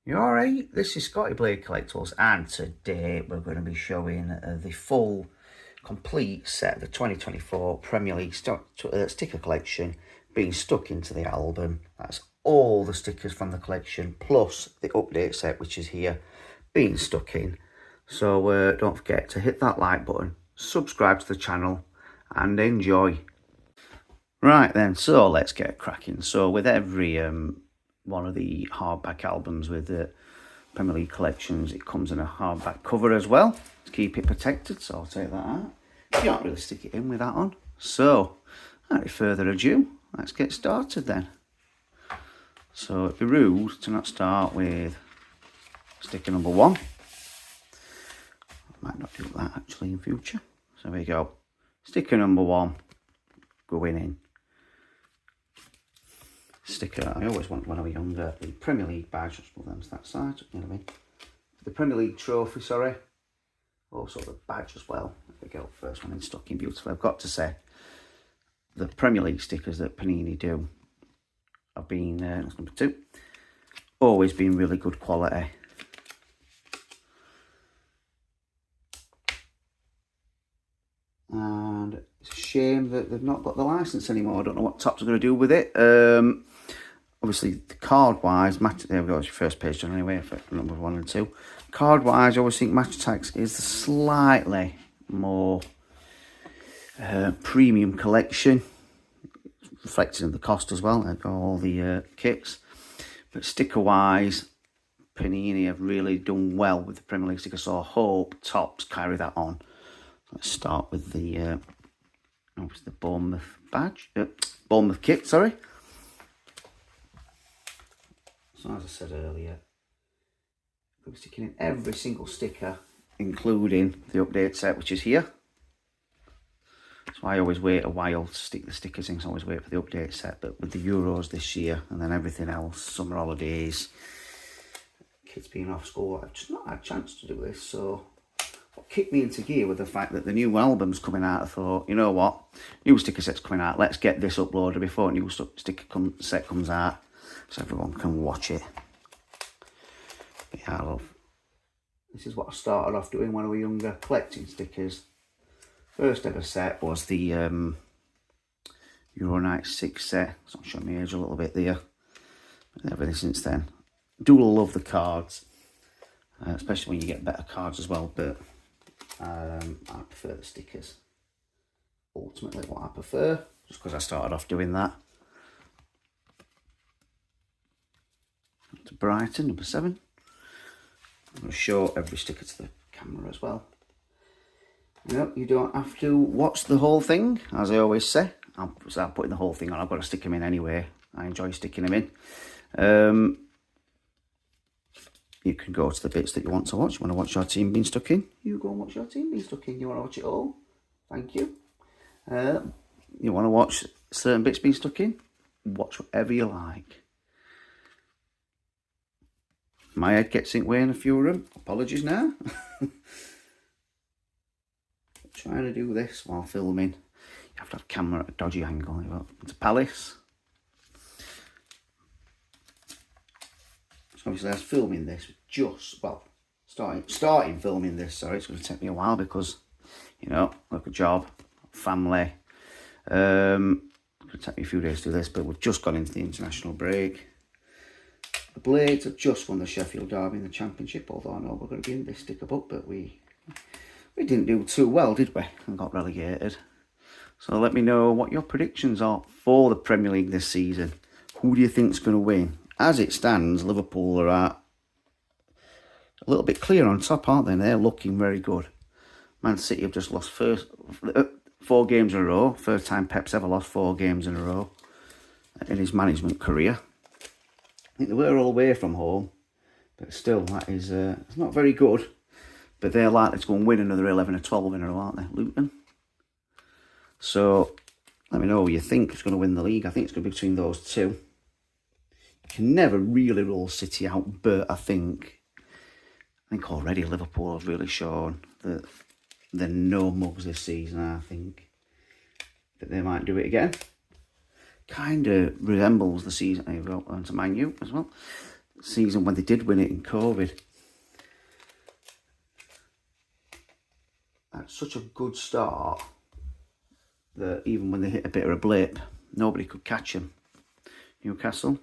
You alright? This is Scotty Blade Collectibles, and today we're going to be showing the full, complete set of the 2024 Premier League sticker collection being stuck into the album. That's all the stickers from the collection, plus the update set, which is here, being stuck in. So don't forget to hit that like button, subscribe to the channel, and enjoy. Right then, so let's get cracking. So with every one of the hardback albums with the Premier League collections, it comes in a hardback cover as well to keep it protected, so I'll take that out. You can't really stick it in with that on. So, without further ado, let's get started then. So it'd be rude to not start with sticker number 1. I might not do that actually in future. So there we go. Sticker number 1 going in. Sticker, I always wanted when I was younger, the Premier League badge, let's put them to that side, you know what I mean? The Premier League trophy, sorry. Also the badge as well. There we go, first one in stuck in beautifully. I've got to say, the Premier League stickers that Panini do have been, that's number 2, always been really good quality. And it's a shame that they've not got the license anymore. I don't know what Topps are going to do with it. Obviously, the card-wise, there we go, it's your first page done anyway, for number 1 and 2. Card-wise, I always think Match Attax is the slightly more premium collection, reflecting the cost as well, like all the kits. But sticker-wise, Panini have really done well with the Premier League sticker, so I hope Topps carry that on. Let's start with the obviously the Bournemouth badge, Bournemouth kit, sorry. So as I said earlier, we'll be sticking in every single sticker, including the update set, which is here. So I always wait a while to stick the stickers in, so I always wait for the update set. But with the Euros this year, and then everything else, summer holidays, kids being off school, I've just not had a chance to do this. So what kicked me into gear with the fact that the new album's coming out, I thought, you know what, new sticker set's coming out, let's get this uploaded before a new sticker set comes out, so everyone can watch it. But yeah, I love. This is what I started off doing when I was younger, collecting stickers. First ever set was the Euro 96 set. It's not showing my age a little bit there. But everything since then. Do love the cards, especially when you get better cards as well. But I prefer the stickers. Ultimately, what I prefer, just because I started off doing that. To Brighton, number 7. I'm going to show every sticker to the camera as well. No, you don't have to watch the whole thing, as I always say. I'll start putting the whole thing on. I've got to stick them in anyway. I enjoy sticking them in. You can go to the bits that you want to watch. You want to watch your team being stuck in? You go and watch your team being stuck in. You want to watch it all? Thank you. You want to watch certain bits being stuck in? Watch whatever you like. My head gets in way in a few of them. Apologies now. Trying to do this while filming. You have to have camera at a dodgy angle. It's a Palace. So obviously I was filming this starting filming this, sorry, it's going to take me a while because, you know, like a job, family. It's going to take me a few days to do this, but we've just gone into the international break. The Blades have just won the Sheffield Derby in the Championship, although I know we're going to be in this sticker book, but we didn't do too well, did we? And got relegated. So let me know what your predictions are for the Premier League this season. Who do you think's going to win? As it stands, Liverpool are at a little bit clear on top, aren't they? They're looking very good. Man City have just lost 4 games in a row. First time Pep's ever lost 4 games in a row in his management career. I think they were all away from home, but still, that is it's not very good. But they're likely to go and win another 11 or 12 in a row, aren't they? Luton. So, let me know who you think is going to win the league. I think it's going to be between those two. You can never really rule City out, but I think already Liverpool have really shown that they're no mugs this season. I think that they might do it again. Kind of resembles the season. There you go, onto Man U as well. season when they did win it in COVID. That's such a good start that even when they hit a bit of a blip, nobody could catch them. Newcastle.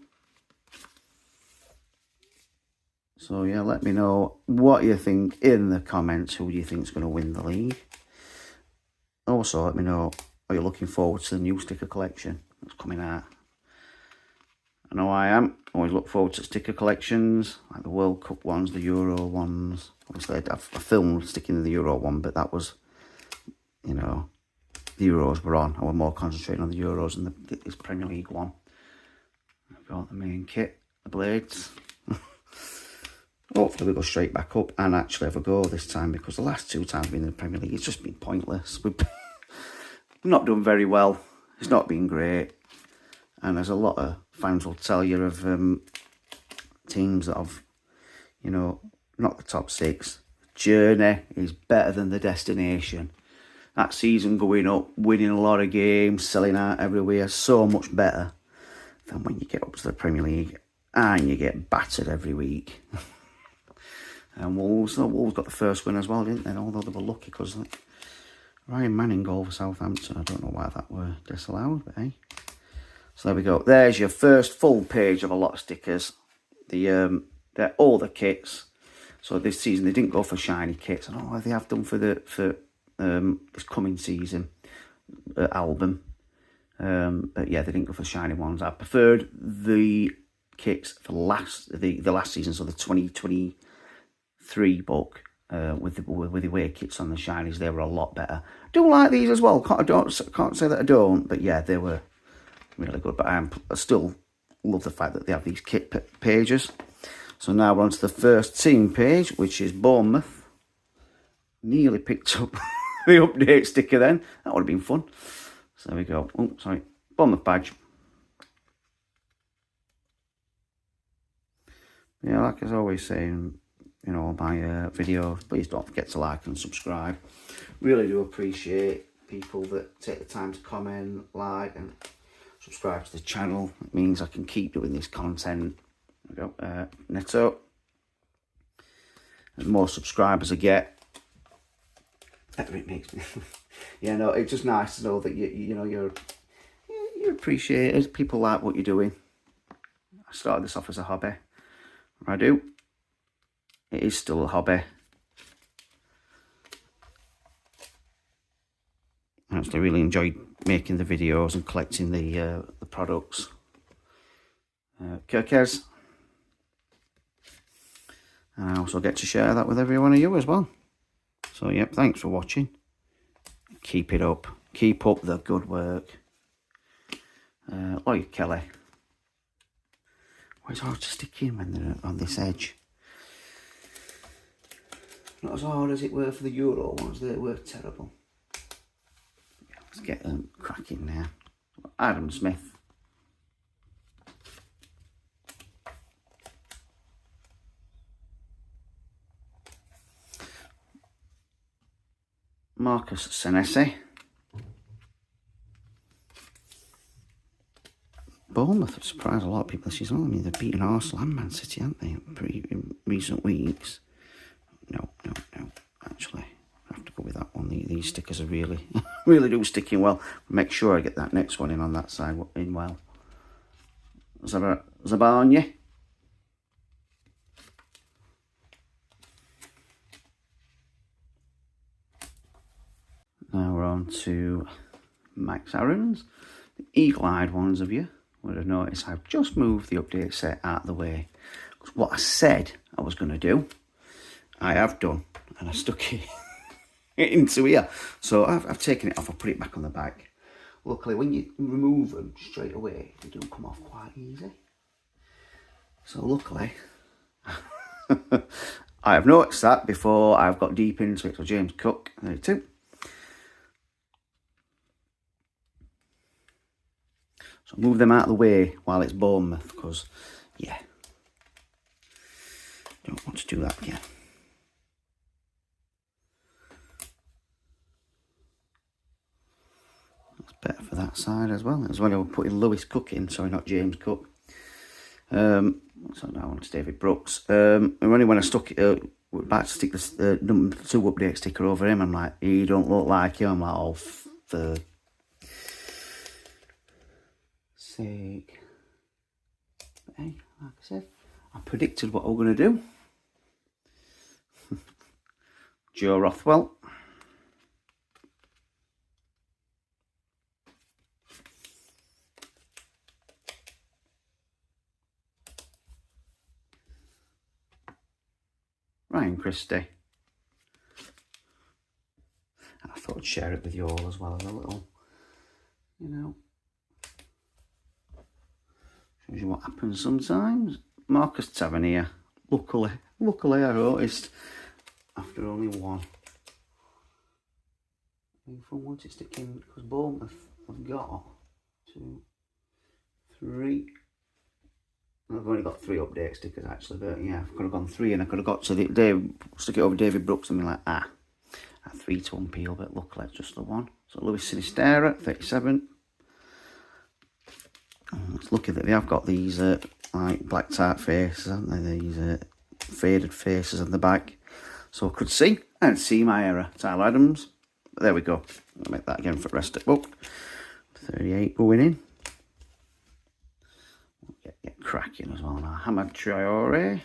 So yeah, let me know what you think in the comments. Who do you think is going to win the league? Also, let me know, are you looking forward to the new sticker collection that's coming out? I know I am. Always look forward to sticker collections, like the World Cup ones, the Euro ones. Obviously, I filmed sticking to the Euro one, but that was, you know, the Euros were on. I was more concentrating on the Euros and this Premier League one. I've got the main kit, the blades. Hopefully we go straight back up and actually have a go this time, because the last 2 times we've been in the Premier League, it's just been pointless. We've not done very well. It's not been great. And there's a lot of fans will tell you of teams that have, you know, not the top 6. Journey is better than the destination. That season going up, winning a lot of games, selling out everywhere, so much better than when you get up to the Premier League and you get battered every week. And Wolves got the first win as well, didn't they? Although they were lucky because Ryan Manning goal for Southampton. I don't know why that were disallowed, but hey. So there we go. There's your first full page of a lot of stickers. They're all the kits. So this season they didn't go for shiny kits. I don't know why they have done for this coming season album. But yeah, they didn't go for shiny ones. I preferred the kits for the last season, so the 2023 book with the away kits on the shinies. They were a lot better. I do like these as well. Can't say that I don't, but yeah, they were really good. But I still love the fact that they have these kit pages. So now we're on to the first team page, which is Bournemouth. Nearly picked up the update sticker then. That would have been fun. So there we go. Oh, sorry. Bournemouth badge. Yeah, like I was always saying, you know, my videos, please don't forget to like and subscribe. Really do appreciate people that take the time to comment, like and subscribe to the channel. It means I can keep doing this content. There we go. Neto. The more subscribers I get, better it makes me. Yeah, no, it's just nice to know that you're appreciated. People like what you're doing. I started this off as a hobby. I do. It is still a hobby. I actually really enjoyed making the videos and collecting the products. Kirkes. And I also get to share that with every one of you as well. So, yep, thanks for watching. Keep it up. Keep up the good work. Lloyd Kelly. Well, it's hard to stick in when they're on this edge. Not as hard as it were for the Euro ones. They were terrible. Let's get them cracking now. Adam Smith. Marcus Senesi. Bournemouth have surprised a lot of people this season. I mean, they've beaten Arsenal and Man City, haven't they, in recent weeks? No. Actually, I have to go with that one. These stickers are really, really do stick in well. Make sure I get that next one in on that side in well. Zabanya. Now we're on to Max Aaron's. The eagle-eyed ones of you would have noticed I've just moved the update set out of the way. Because what I said I was going to do, I have done. And I stuck it into here. So I've taken it off, I'll put it back on the back. Luckily, when you remove them straight away, they do come off quite easy. So luckily, I have noticed that before I've got deep into it. So James Cook, 32. So move them out of the way while it's Bournemouth, because, yeah, don't want to do that again. That's better for that side as well. As well, I was putting Lewis Cook in, sorry, not James Cook. So now on to David Brooks. Only when I stuck it back to stick the number 2 update sticker over him, I'm like, he don't look like him. I'm like, oh, for sake. But hey, like I said, I predicted what I was going to do. Joe Rothwell. Ryan Christie. And I thought I'd share it with you all as well as a little, you know, shows you what happens sometimes. Marcus Tavernier. Luckily I noticed after only one. From one to stick in, because Bournemouth have got 2, 3. I've only got 3 update stickers actually, but yeah, I could have gone 3 and I could have got to the stick it over David Brooks and be like, a 3 to unpeel, but luckily it's just the one. So Luis Sinisterra, 37. It's lucky that they have got these like black type faces, haven't they? These faded faces on the back. So I could see, and see my error. Tyler Adams. But there we go. I'll make that again for the rest of the book. 38 going in. Get cracking as well now. Hamad Traore.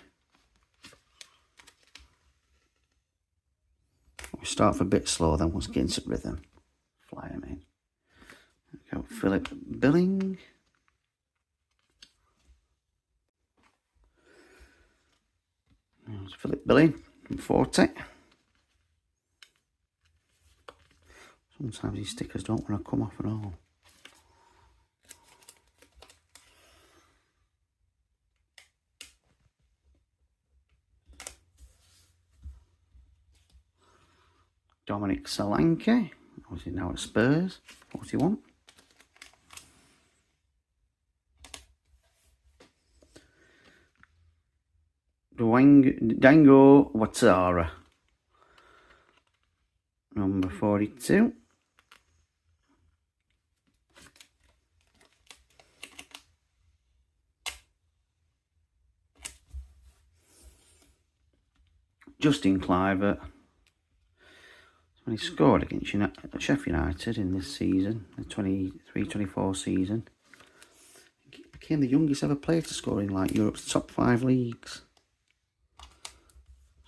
We start off a bit slow, then once we get into rhythm, fly him in. Go Philip Billing. There's Philip Billing from 40. Sometimes these stickers don't want to come off at all. Dominic Solanke, obviously now at Spurs, 41. Dango Watara, number 42. Justin Clivert. When he scored against Sheffield United in this season, the 23-24 season, he became the youngest ever player to score in like Europe's top 5 leagues.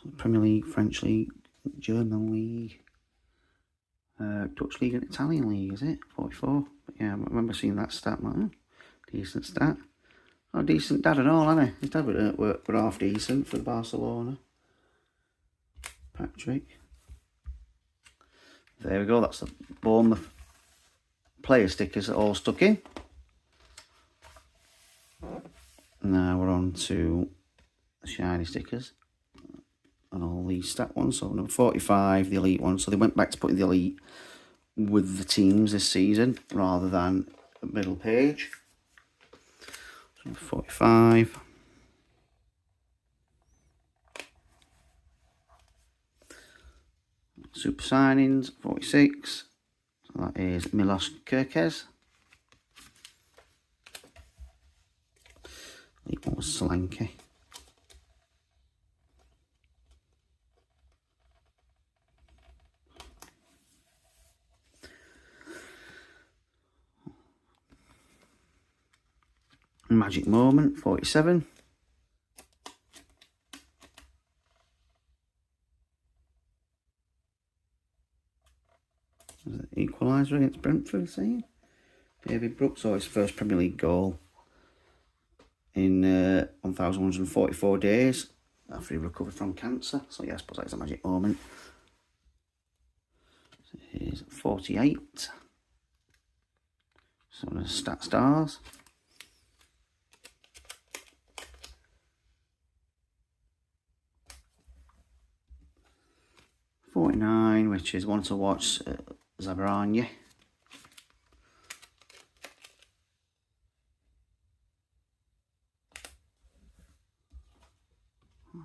So Premier League, French League, German League, Dutch League and Italian League, is it? 44. But yeah, I remember seeing that stat, like, decent stat. Oh, decent dad and all, hasn't he? His dad were half decent for Barcelona. Patrick. There we go, that's the Bournemouth player stickers all stuck in. Now we're on to the shiny stickers and all these stat ones. So number 45, the elite one. So they went back to putting the elite with the teams this season rather than the middle page. So number 45. Super signings, 46. So that is Milos Kerkez. Elite one was Solanke. Magic Moment, 47. Equaliser against Brentford, saying David Brooks saw his first Premier League goal in 1,144 days after he recovered from cancer. So yes, but that's a magic moment. So here's 48. Some of the stat stars. .49, which is one to watch. Zabaranya.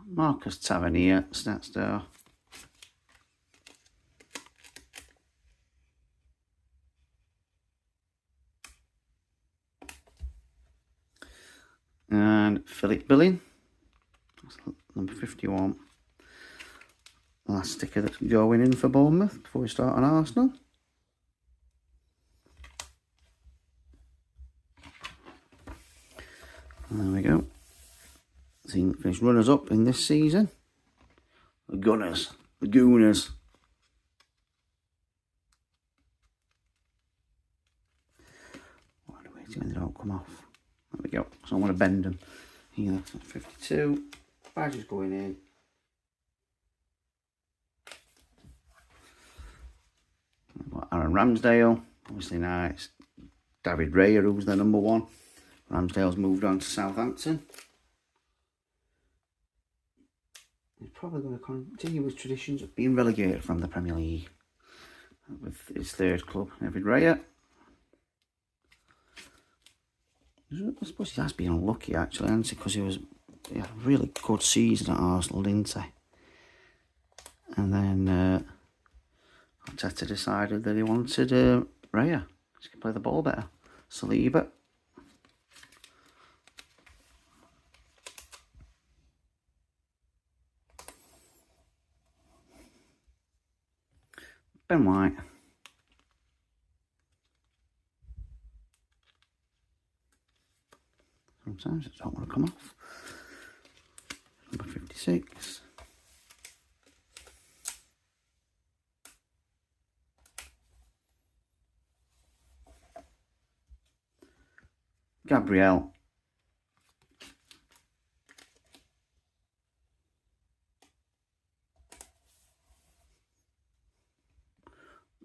Marcus Tavernier, stat star. And Philip Billing. That's number 51. Last sticker that's going in for Bournemouth before we start on Arsenal. And there we go. Team finished runners up in this season. The Gunners. The Gooners. Why do we think they don't come off? There we go. So I want to bend them. Here, 52. Badges going in. Aaron Ramsdale. Obviously now it's David Raya who's the number 1. Ramsdale's moved on to Southampton. He's probably going to continue his traditions of being relegated from the Premier League with his 3rd club, David Raya. I suppose he has been unlucky actually, hasn't he? Because he had a really good season at Arsenal, didn't he? And then Arteta decided that he wanted Raya. He could play the ball better. Saliba. Ben White. Sometimes it don't want to come off. Number 56. Gabriel.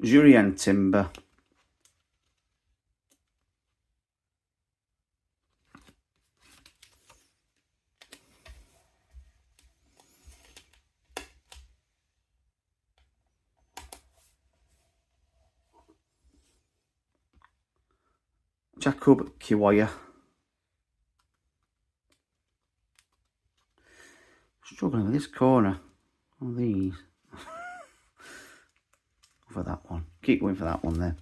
Jurien Timber. Jacob Kiwaya. Struggling with this corner on these. For that one. Keep going for that one then.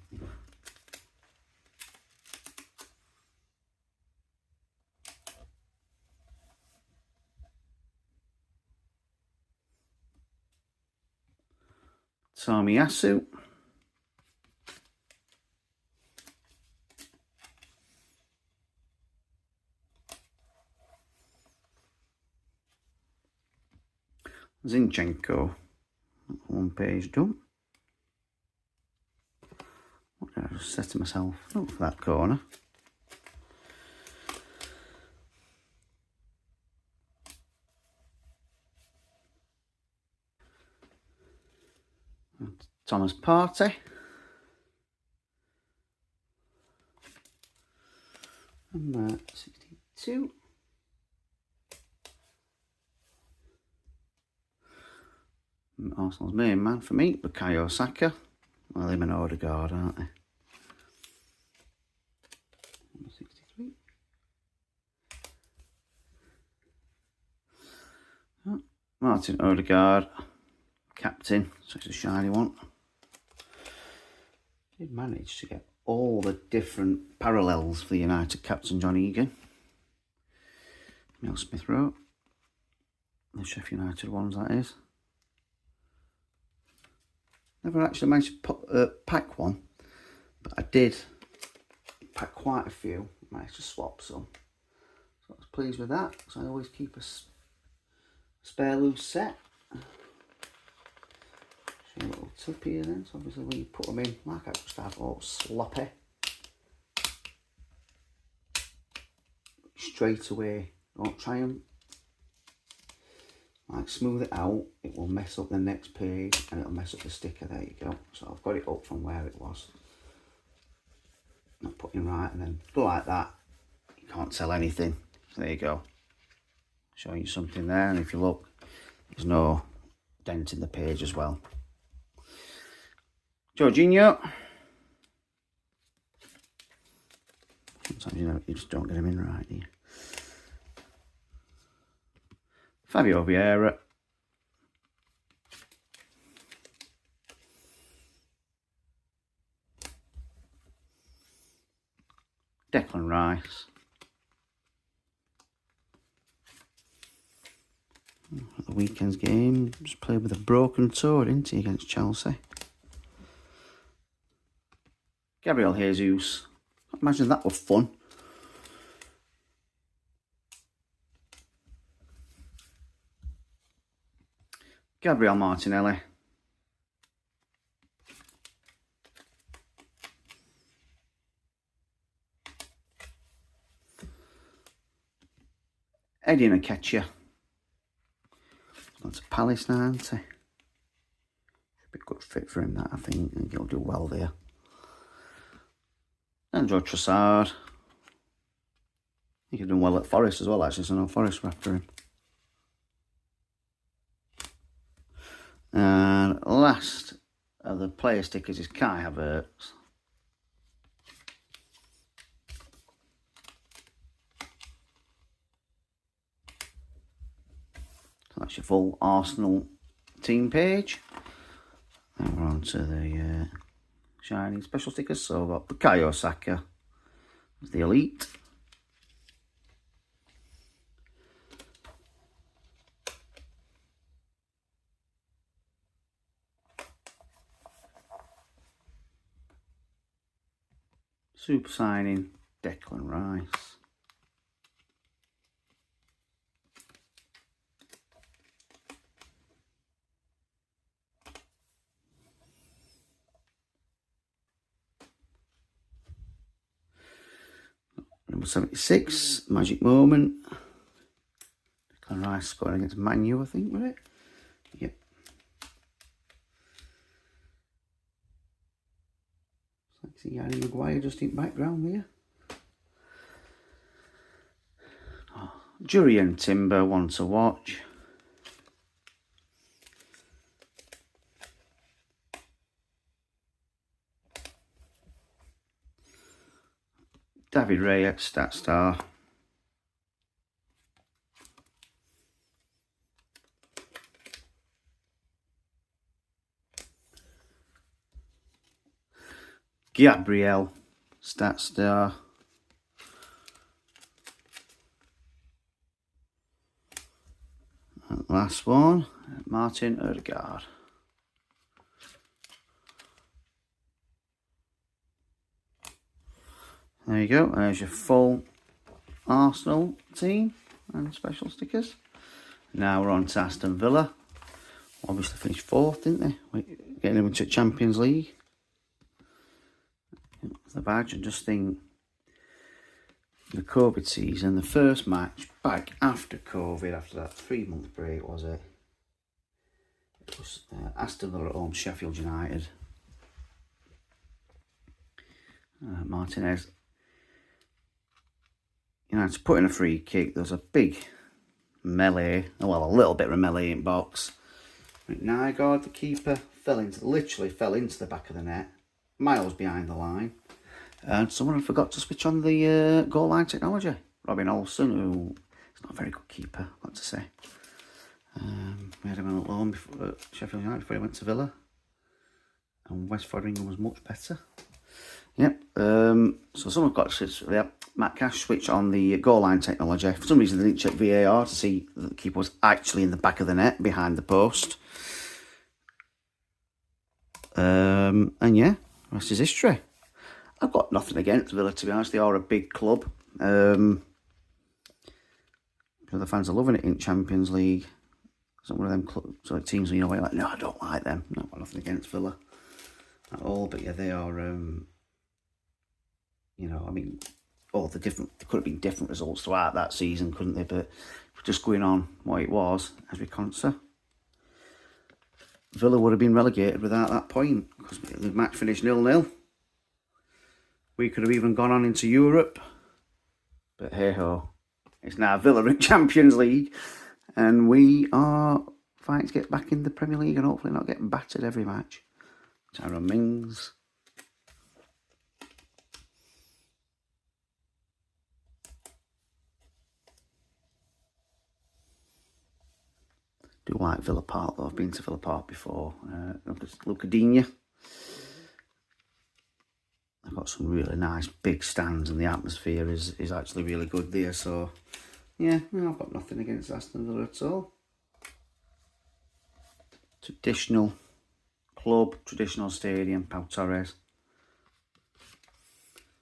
Tomiyasu. Zinchenko. 1 page done. What did I just set to myself up for that corner? Thomas Partey. Number 62. Arsenal's main man for me, Bukayo Saka. Well, him and Odegaard, aren't they? Number 63. Oh, Martin Odegaard, captain, such a shiny one. Did manage to get all the different parallels for the United captain John Egan. Neil Smith Rowe. The Sheffield United ones, that is. Never actually managed to pack one, but I did pack quite a few. Managed to swap some, so I was pleased with that. So I always keep a spare loose set. A little tip here then. So obviously when you put them in, like I just have all sloppy, straight away. Don't try and like smooth it out, it will mess up the next page and it'll mess up the sticker. There you go. So I've got it up from where it was. Not putting right, and then go like that. You can't tell anything. So there you go. Showing you something there, and if you look, there's no dent in the page as well. Jorginho. Sometimes you just don't get them in right here. Fabio Vieira. Declan Rice. the weekend's game. Just played with a broken toe, didn't he, against Chelsea? Gabriel Jesus. Imagine that was fun. Gabriel Martinelli. Eddie Nketiah. That's Palace now, isn't he? Should be a good fit for him, that, I think. I think he'll do well there. Andrew Trossard. He could do well at Forest as well, actually, so no Forest were after him. And last of the player stickers is Kai Havertz. So that's your full Arsenal team page. And we're on to the shiny special stickers. So we've got Bukayo Saka as the elite. Super signing Declan Rice. Number 76, Magic Moment. Declan Rice scoring against Man U, I think, was it? Yep. See Harry Maguire just in background there. Oh, Jurriën Timber, one to watch. David Raya, Stat Star. Gabriel, Stat Star. And last one, Martin Odegaard. There you go, there's your full Arsenal team and special stickers. Now we're on to Aston Villa. Obviously finished fourth, didn't they? Getting them into Champions League. The badge, and just think the COVID season, the first match back after COVID, after that 3-month break, was it? It was Aston Villa at home, Sheffield United. Martinez, you know, to put in a free kick, there's a big melee, well, a little bit of a melee in box. Nygaard, the keeper, literally fell into the back of the net, miles behind the line. And someone forgot to switch on the goal line technology. Robin Olsen, who is not a very good keeper, I've got to say. We had him on loan before Sheffield United before he went to Villa. And West Foderingham was much better. Yep. So someone got to switch. Yep. Matt Cash switched on the goal line technology. For some reason, they didn't check VAR to see that the keeper was actually in the back of the net behind the post. And yeah, rest is history. I've got nothing against Villa, to be honest. They are a big club. The fans are loving it in Champions League. It's not one of them teams where, you know, like, no, I don't like them. No, I've got nothing against Villa at all. But yeah, they are, you know, I mean, all the different, there could have been different results throughout that season, couldn't they? But just going on what it was, as we consider, Villa would have been relegated without that point, because the match finished 0-0. We could have even gone on into Europe. But hey-ho, it's now Villa in Champions League. And we are fighting to get back in the Premier League and hopefully not get battered every match. Tyrone Mings. Do like Villa Park though. I've been to Villa Park before. Luca Digne. They've got some really nice big stands and the atmosphere is actually really good there. So, yeah, I've got nothing against Aston Villa at all. Traditional club, traditional stadium, Pau Torres.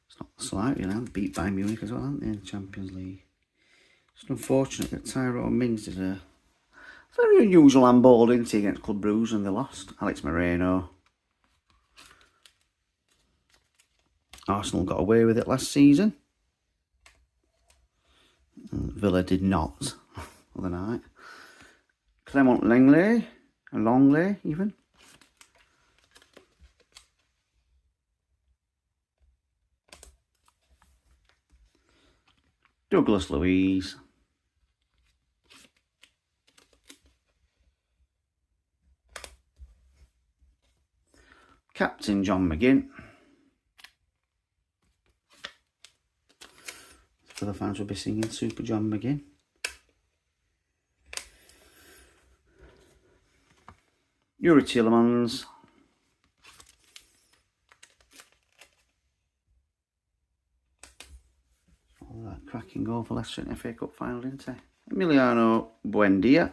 It's not slightly now, beat Bayern Munich as well, aren't they, in the Champions League? It's unfortunate that Tyrone Mings did a very unusual handball, didn't he, against Club Brugge, and they lost. Alex Moreno. Arsenal got away with it last season. And Villa did not the other night. Clement Longley even. Douglas Luiz. Captain John McGinn. For the fans will be singing Super John McGinn. Yuri Tielemans. All that cracking goal for Leicester in the FA Cup final, didn't it? Emiliano Buendia.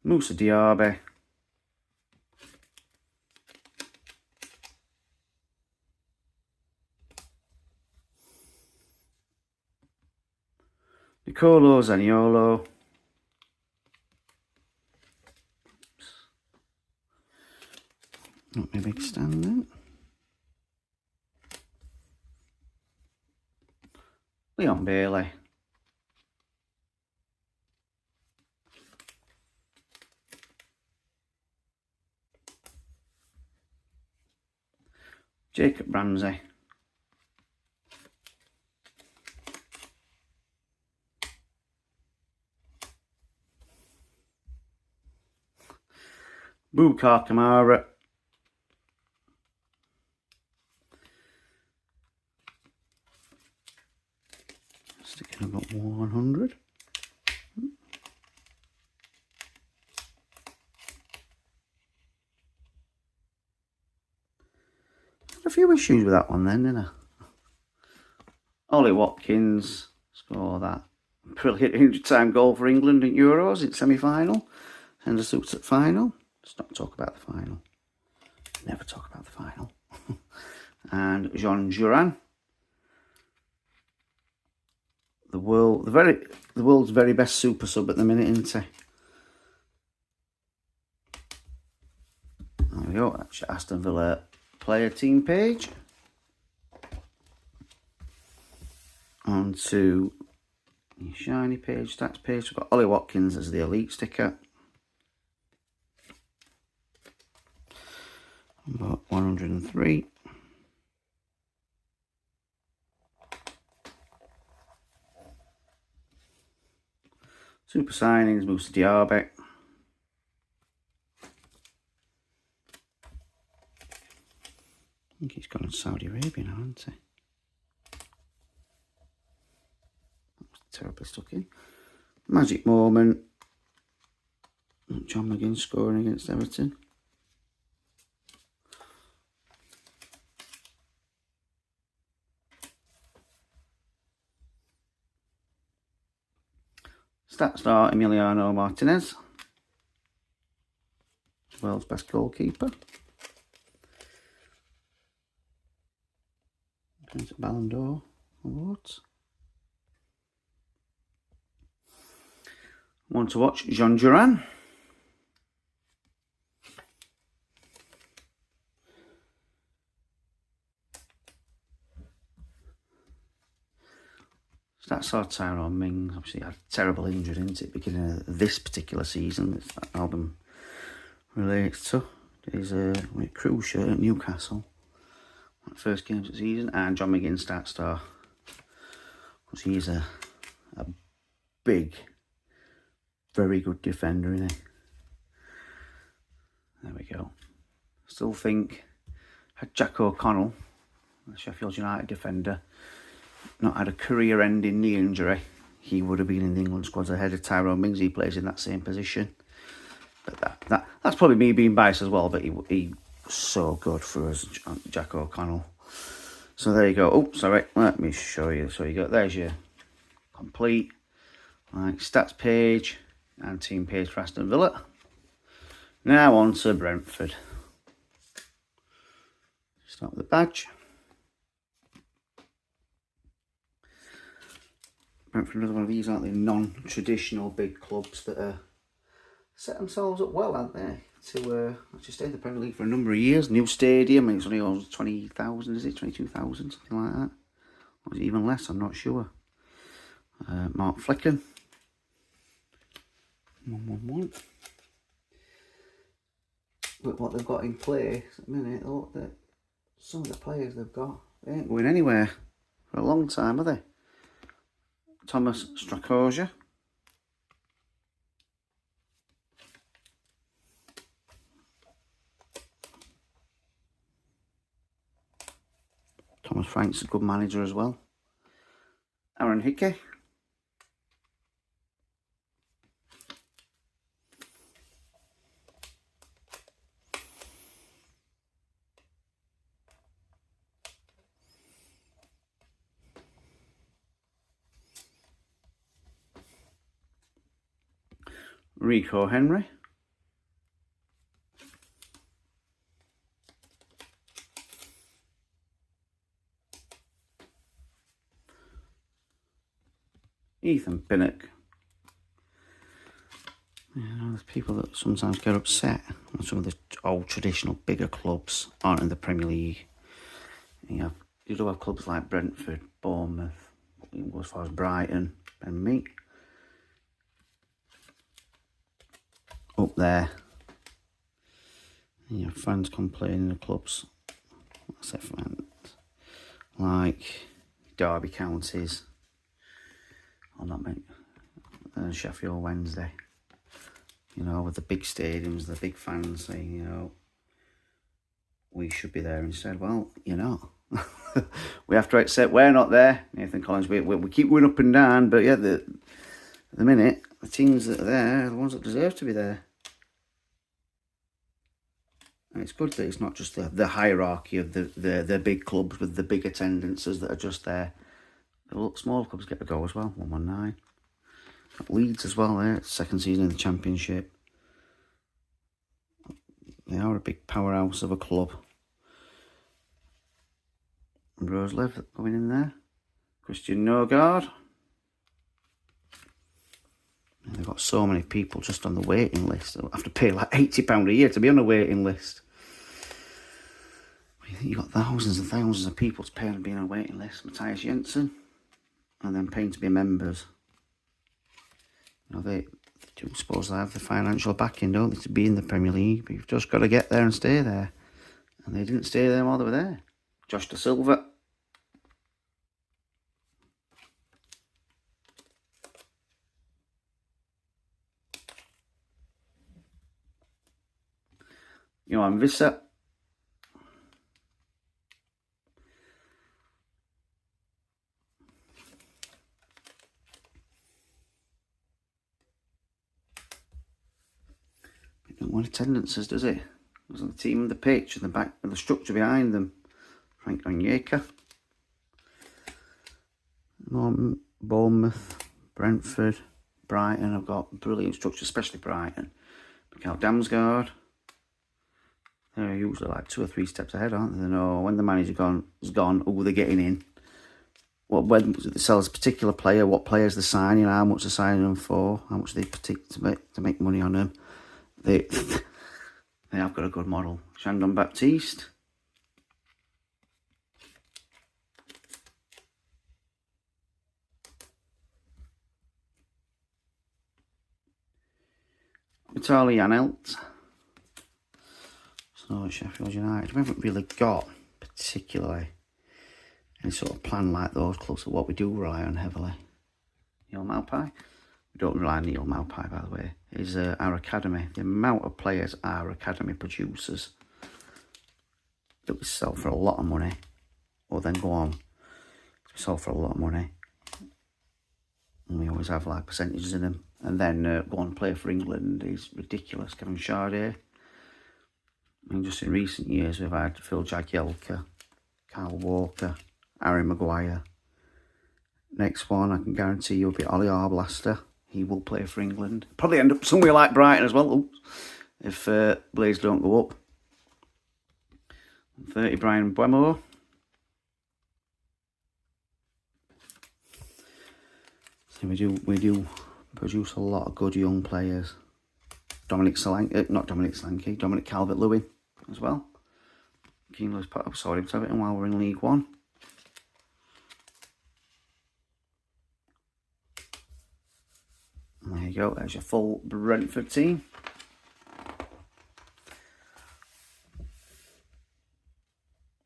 Moussa Diaby. Nicolo Zaniolo. Not my big stand then. Leon Bailey. Jacob Ramsey. Boubacar Kamara. Sticking about 100. A few issues with that one then, didn't I? Ollie Watkins score that brilliant 100-time goal for England in Euros in semi-final. Send us out at final. Let's not talk about the final. Never talk about the final. And Jean Duran. The world's very best super sub at the minute, isn't he? There we go. That's your Aston Villa player team page. On to the shiny page, stats page. We've got Ollie Watkins as the elite sticker. About 103. Super signings, Moussa Diaby. I think he's gone to Saudi Arabia now, hasn't he? That was terribly stuck in. Magic moment. John McGinn scoring against Everton. Stat star Emiliano Martinez. World's best goalkeeper. Ballon d'Or awards. Want to watch Jean Duran. That's our Tyrone Mings. Obviously, had a terrible injury, didn't it, beginning of this particular season. That album relates to. He's a crew shirt at Newcastle. First games of the season. And John McGinn, stat star. Because he's a big, very good defender, isn't he? There we go. Still think, had Jack O'Connell, the Sheffield United defender, not had a career-ending knee injury, he would have been in the England squad ahead of Tyrone Mings. He plays in that same position. But that's probably me being biased as well, but he was so good for us, Jack O'Connell. So there you go. Oh, sorry, let me show you. So you got, there's your complete stats page and team page for Aston Villa. Now on to Brentford. Start with the badge. Brentford is one of these, aren't they, non-traditional big clubs that are set themselves up well, aren't they, to actually stay in the Premier League for a number of years. New stadium, and it's only 20,000, is it? 22,000, something like that. Or is it even less? I'm not sure. Mark Flicken. 111. But what they've got in place at the minute, look, that some of the players they've got, they ain't going anywhere for a long time, are they? Thomas Strakosha. Thomas Frank's a good manager as well. Aaron Hickey. Rico Henry. Ethan Pinnock. You know, there's people that sometimes get upset when some of the old traditional bigger clubs aren't in the Premier League. You do have clubs like Brentford, Bournemouth, as far as Brighton and me. Up there. And you have fans complaining the clubs. I say fans. Like Derby Counties. Or not many. Sheffield Wednesday. You know, with the big stadiums, the big fans saying, you know, we should be there instead. Well, you're not. We have to accept we're not there. Nathan Collins, we keep going up and down, but yeah, at the minute, the teams that are there are the ones that deserve to be there. And it's good that it's not just the hierarchy of the big clubs with the big attendances that are just there. The small clubs get to go as well. 119. Leeds as well there. Second season in the Championship. They are a big powerhouse of a club. And Roselev going in there. Christian Norgard. And they've got so many people just on the waiting list. They'll have to pay like £80 a year to be on the waiting list. You've got thousands and thousands of people to pay to be on a waiting list. Matthias Jensen. And then paying to be members. You know, they do suppose they have the financial backing, don't they, to be in the Premier League. But you've just got to get there and stay there. And they didn't stay there while they were there. Josh Da Silva. Johan Visser. He don't want attendances, does he? There's the team on the pitch and the back and the structure behind them. Frank Onyeka. Bournemouth, Brentford, Brighton. I've got brilliant structure, especially Brighton. Mikael Damsgaard. They're usually like 2 or 3 steps ahead, aren't they? They know when the manager is gone, who they're getting in. When they sell a particular player, what players they're signing, how much they're signing them for, how much they to make money on them. They have got a good model. Shandon Baptiste. Vitaly Janelt. So Sheffield United. We haven't really got particularly any sort of plan like those clubs. What we do rely on heavily. Neil Maupay. We don't rely on Neil Maupay, by the way. Is our academy. The amount of players our academy produces that we sell for a lot of money, or then go on to sell for a lot of money. And we always have like percentages in them. And then go on and play for England is ridiculous. Kevin Shardy. I mean, just in recent years, we've had Phil Jagielka, Kyle Walker, Harry Maguire. Next one, I can guarantee you'll be Ollie Arblaster. He will play for England. Probably end up somewhere like Brighton as well. Oops, if Blaze don't go up. 30 Brian Buemo. So we do produce a lot of good young players. Dominic Calvert-Lewin as well. Keen put up, saw him to Everton while we're in League One. There you go, there's your full Brentford team.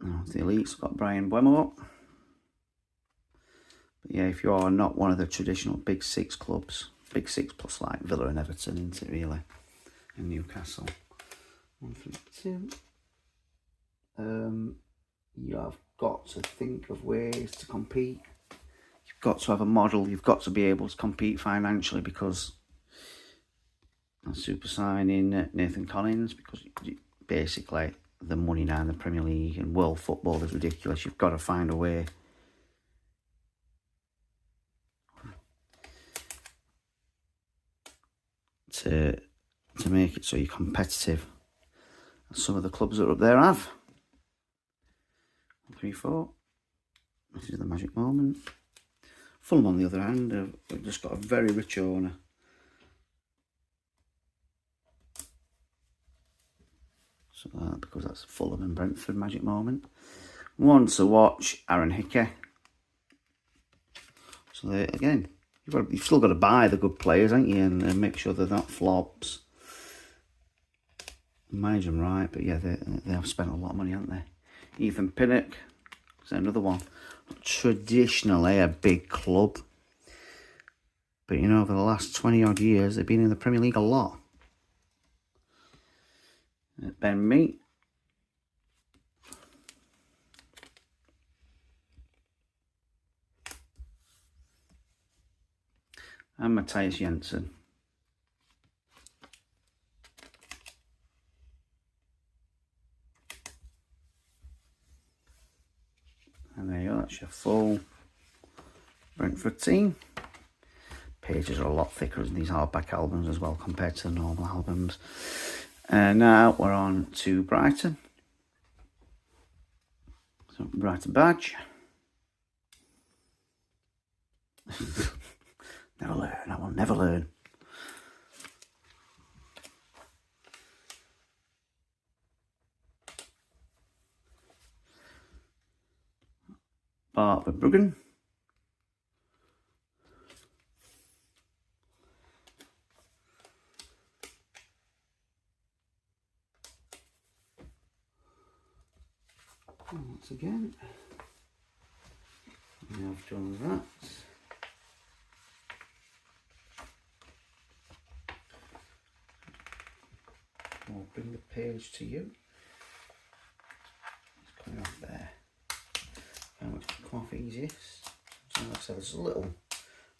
Now the elites, got Brian Buemo up. But yeah, if you are not one of the traditional Big Six clubs, Big Six plus like Villa and Everton, isn't it really? And Newcastle. 1 through 2. You have got to think of ways to compete. You've got to have a model. You've got to be able to compete financially, because I'm super signing Nathan Collins, because basically the money now in the Premier League and world football is ridiculous. You've got to find a way to make it so you're competitive. And some of the clubs that are up there have. 3, 4. This is the magic moment. Fulham, on the other hand, have just got a very rich owner. So because that's Fulham and Brentford magic moment. One to watch, Aaron Hickey. So again, you've still got to buy the good players, haven't you, and make sure they're not flops. Manage them right, but yeah, they have spent a lot of money, haven't they? Ethan Pinnock is another one. Traditionally a big club, but you know, over the last 20 odd years they've been in the Premier League a lot. Ben Mee. And Matthias Jensen. And there you go, that's your full Brentford team. Pages are a lot thicker in these hardback albums as well compared to the normal albums. And now we're on to Brighton. So Brighton badge. Never learn, I will never learn. Bart Verbruggen. Once again, we have done that. We'll bring the page to you. It's coming off there. How much can come off easiest? So like I said, there's a little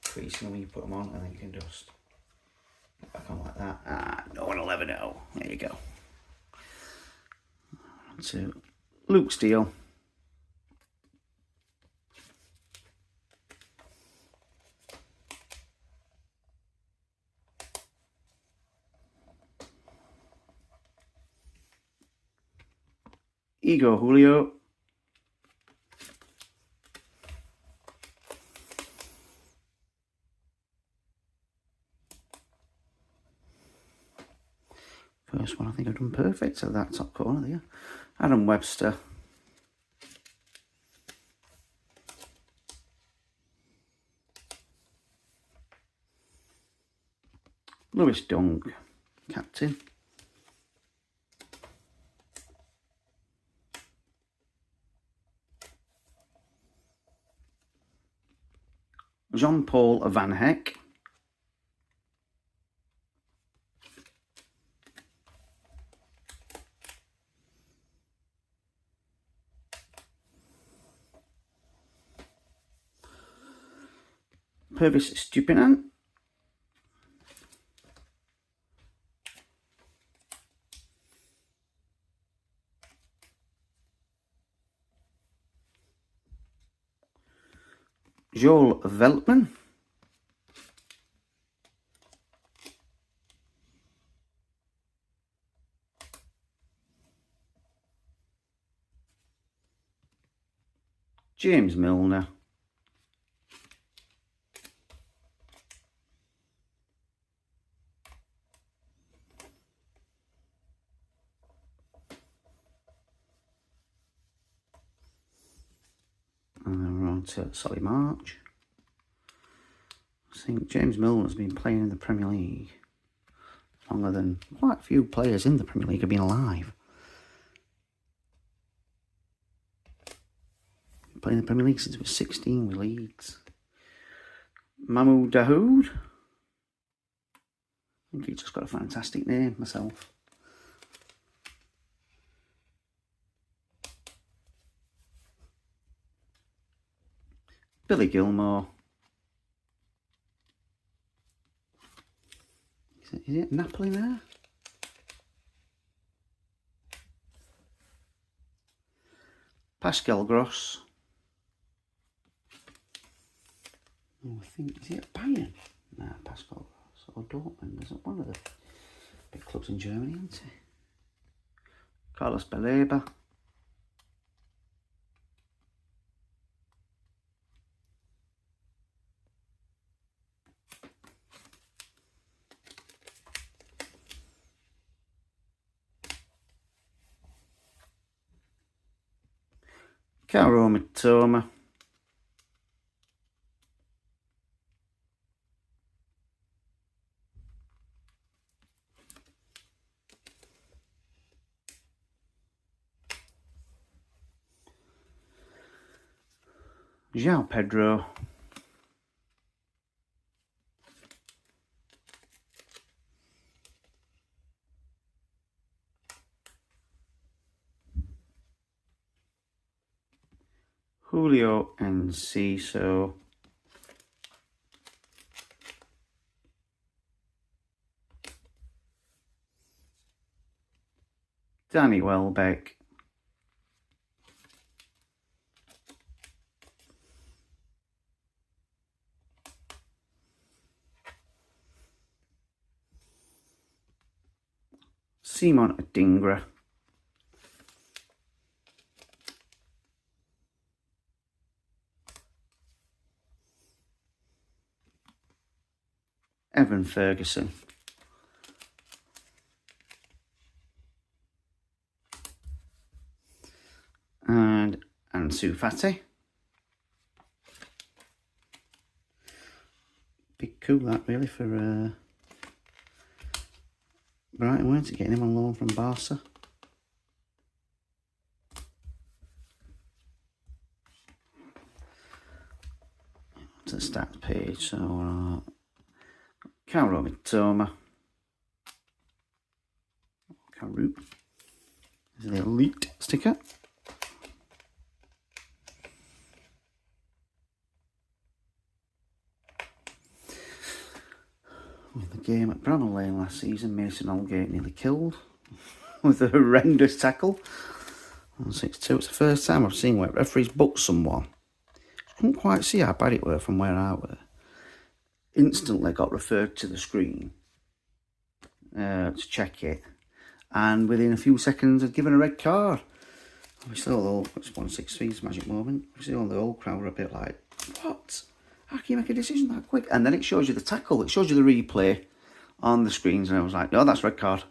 creasing when you put them on, and then you can just put back on like that. No one will ever know. There you go. On to Luke Steele. Igor Julio. First one, I think I've done perfect at that top corner there. Adam Webster. Lewis Dunk, captain. Jean-Paul Van Heck. Purvis Stupinan. Joel Veltman. James Milner. And then we're on to Solly March. I think James Milner's been playing in the Premier League longer than quite a few players in the Premier League have been alive. Playing in the Premier League since he was 16 with Leeds. Mahmoud Dahoud. I think he's just got a fantastic name myself. Billy Gilmore. Is it Napoli there? Pascal Gross. Oh, I think, is he at Bayern? Nah, Pascal Gross. Or Dortmund. Isn't one of the big clubs in Germany, isn't he? Carlos Baleba. Kaoru Mitoma. João Pedro. Julio Enciso. Danny Welbeck. Simon Adingra. Evan Ferguson. And Ansu Fati. Big coup that really for Brighton, weren't it? Getting him on loan from Barca. To the stats page, so Kaoru Mitoma. Kaoru. This is the elite sticker. With the game at Bramall Lane last season, Mason Aldgate nearly killed with a horrendous tackle on 6-2. It's the first time I've seen where referees booked someone. I couldn't quite see how bad it were from where I were. Instantly got referred to the screen to check it, and within a few seconds had given a red card. Obviously, although it's 1-6-3's magic moment, obviously all the old crowd were a bit like, what? How can you make a decision that quick? And then it shows you the tackle, it shows you the replay on the screens, and I was like, no, that's red card.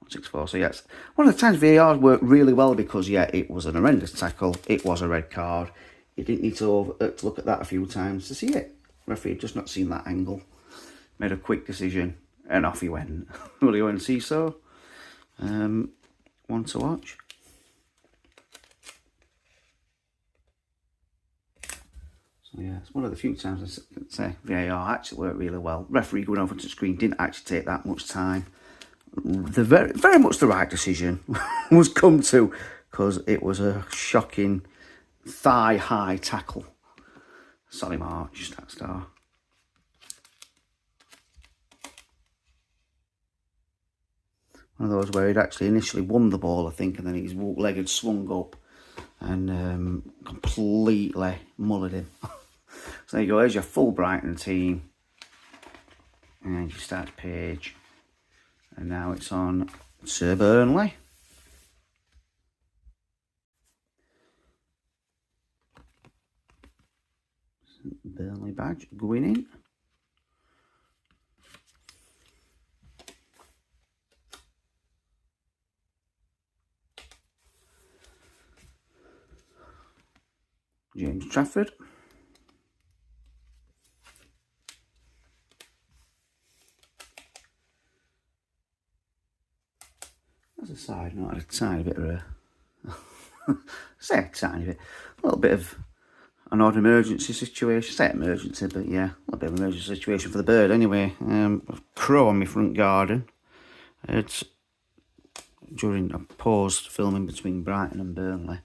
6-4. So yes, one of the times VAR worked really well because yeah, it was an horrendous tackle, it was a red card. You didn't need to look at that a few times to see it. Referee had just not seen that angle, made a quick decision, and off he went. Julio Enciso, one to watch. So yeah, it's one of the few times I can say VAR actually worked really well. Referee going over to the screen didn't actually take that much time. The very much the right decision was come to, because it was a shocking thigh-high tackle. Solly March, that star. One of those where he'd actually initially won the ball, I think, and then his leg had swung up and completely mullered him. So there you go, there's your full Brighton team. And you start the page. And now it's on Sir Burnley. Burnley badge going in. James Trafford. As a side note, a tiny bit of a, say a tiny bit, a little bit of an odd emergency situation. Say emergency, but yeah, a little bit of an emergency situation for the bird anyway. A crow on my front garden. It's during a paused filming between Brighton and Burnley.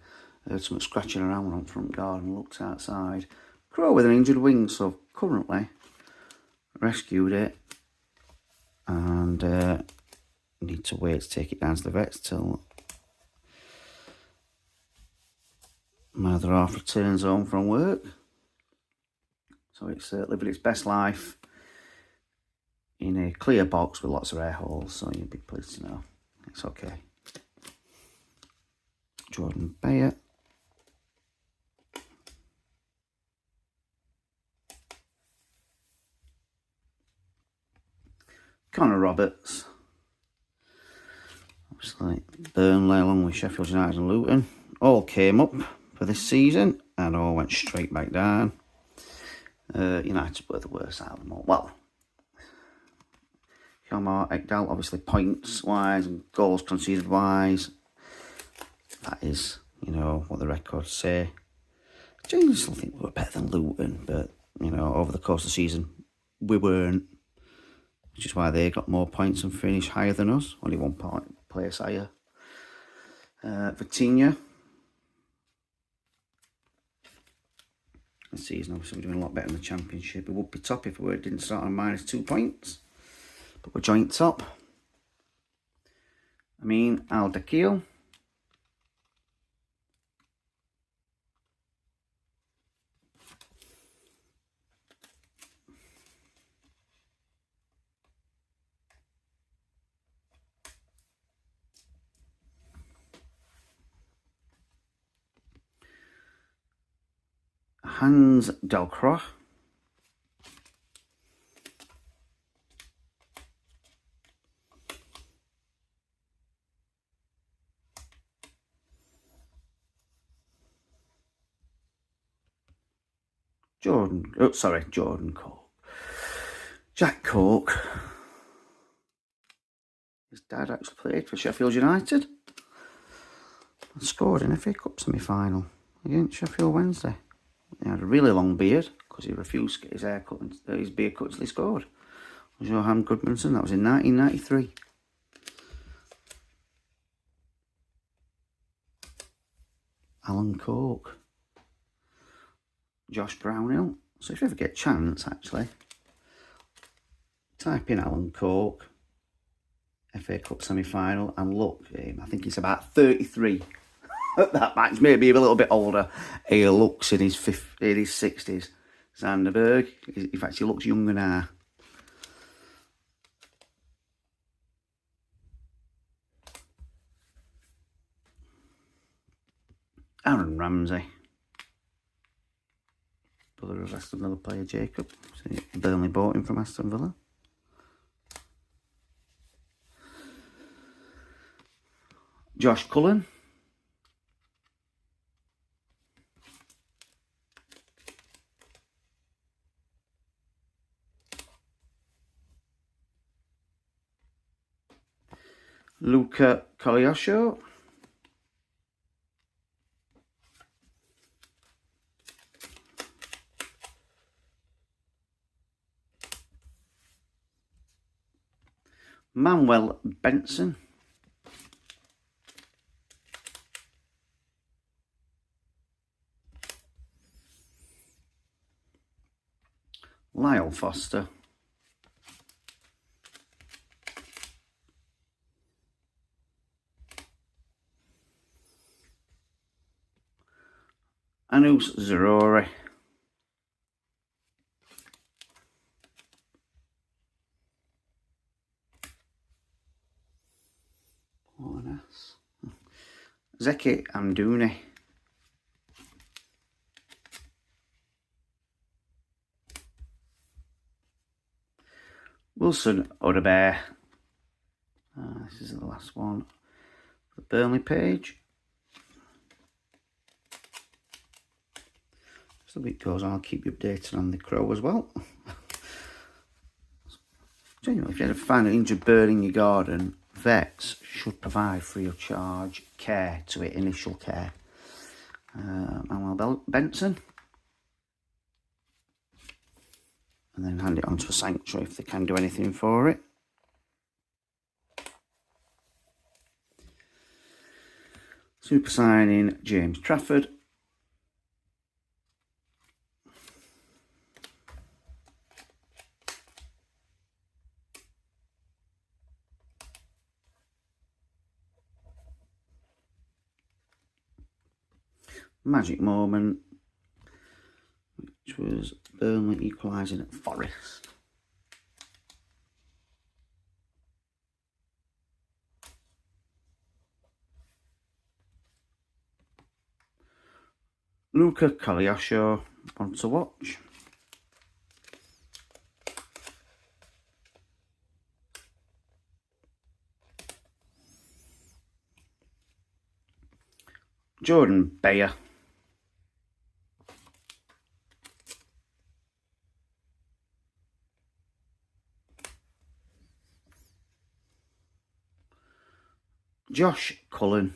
I heard something scratching around on the front garden, looked outside. Crow with an injured wing, so currently rescued it and need to wait to take it down to the vets till my other half returns home from work. So it's living its best life in a clear box with lots of air holes, so you'll be pleased to know it's okay. Jordan Bayer. Connor Roberts. Obviously Burnley along with Sheffield United and Luton all came up for this season and all went straight back down. United were the worst out of them all. Well, Hjalmar Ekdal, obviously points wise and goals conceded wise, that is, what the records say. I genuinely still think we were better than Luton, but, over the course of the season, we weren't. Which is why they got more points and finished higher than us. Only 1 place higher. Vitinha. This season, obviously, we're doing a lot better in the Championship. It would be top if we didn't start on -2 points. But we're joint top. Al-Dakil. Hans Delcroix. Jordan Cork. Jack Cork. His dad actually played for Sheffield United and scored in a FA Cup semi-final against Sheffield Wednesday. He had a really long beard because he refused to get his hair cut and his beard cut until he scored. Johan Goodmanson, that was in 1993. Alan Cork. Josh Brownhill. So if you ever get a chance, actually, type in Alan Cork, FA Cup semi-final, and look, I think he's about 33 at that match, maybe a little bit older. He looks in his 60s. Zanderberg, in fact, he looks younger now. Aaron Ramsey. Brother of Aston Villa player Jacob. So Burnley bought him from Aston Villa. Josh Cullen. Luca Kolyasho. Manuel Benson. Lyle Foster. Anus Zarori. Zeki Amdouni. Wilson Odebear. This is the last one. The Burnley page. As the week goes on, I'll keep you updated on the Crow as well. Genuinely, if you ever find an injured bird in your garden, vets should provide free of charge care to it, initial care. Manuel Benson. And then hand it on to a sanctuary if they can do anything for it. Super signing James Trafford. Magic moment, which was Burnley equalising at Forest. Luca Kaliasho, one to watch. Jordan Bayer. Josh Cullen.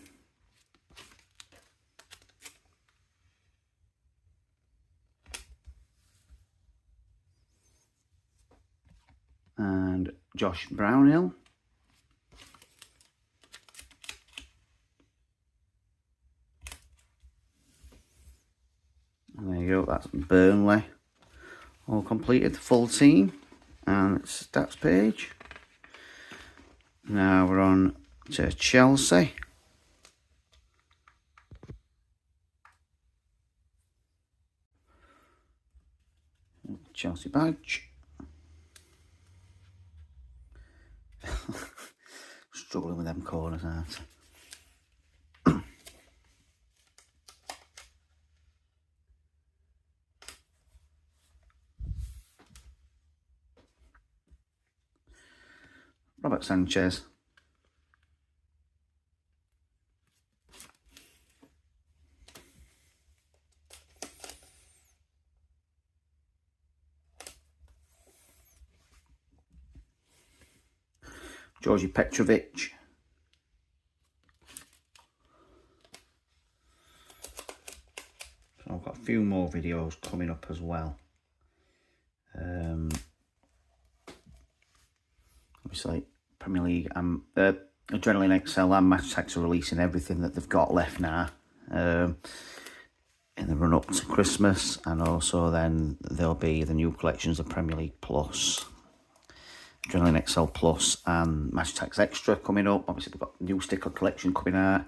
And Josh Brownhill. And there you go, that's Burnley. All completed, the full team. And it's stats page. Now we're on to Chelsea. Chelsea badge. Struggling with them corners, aren't I? Robert Sanchez. Georgi Petrovic. So I've got a few more videos coming up as well. Obviously, Premier League, Adrenaline XL and Match Tax are releasing everything that they've got left now. In the run up to Christmas, and also then there'll be the new collections of Premier League Plus, Adrenaline XL Plus and Match Tax Extra coming up. Obviously they've got new sticker collection coming out.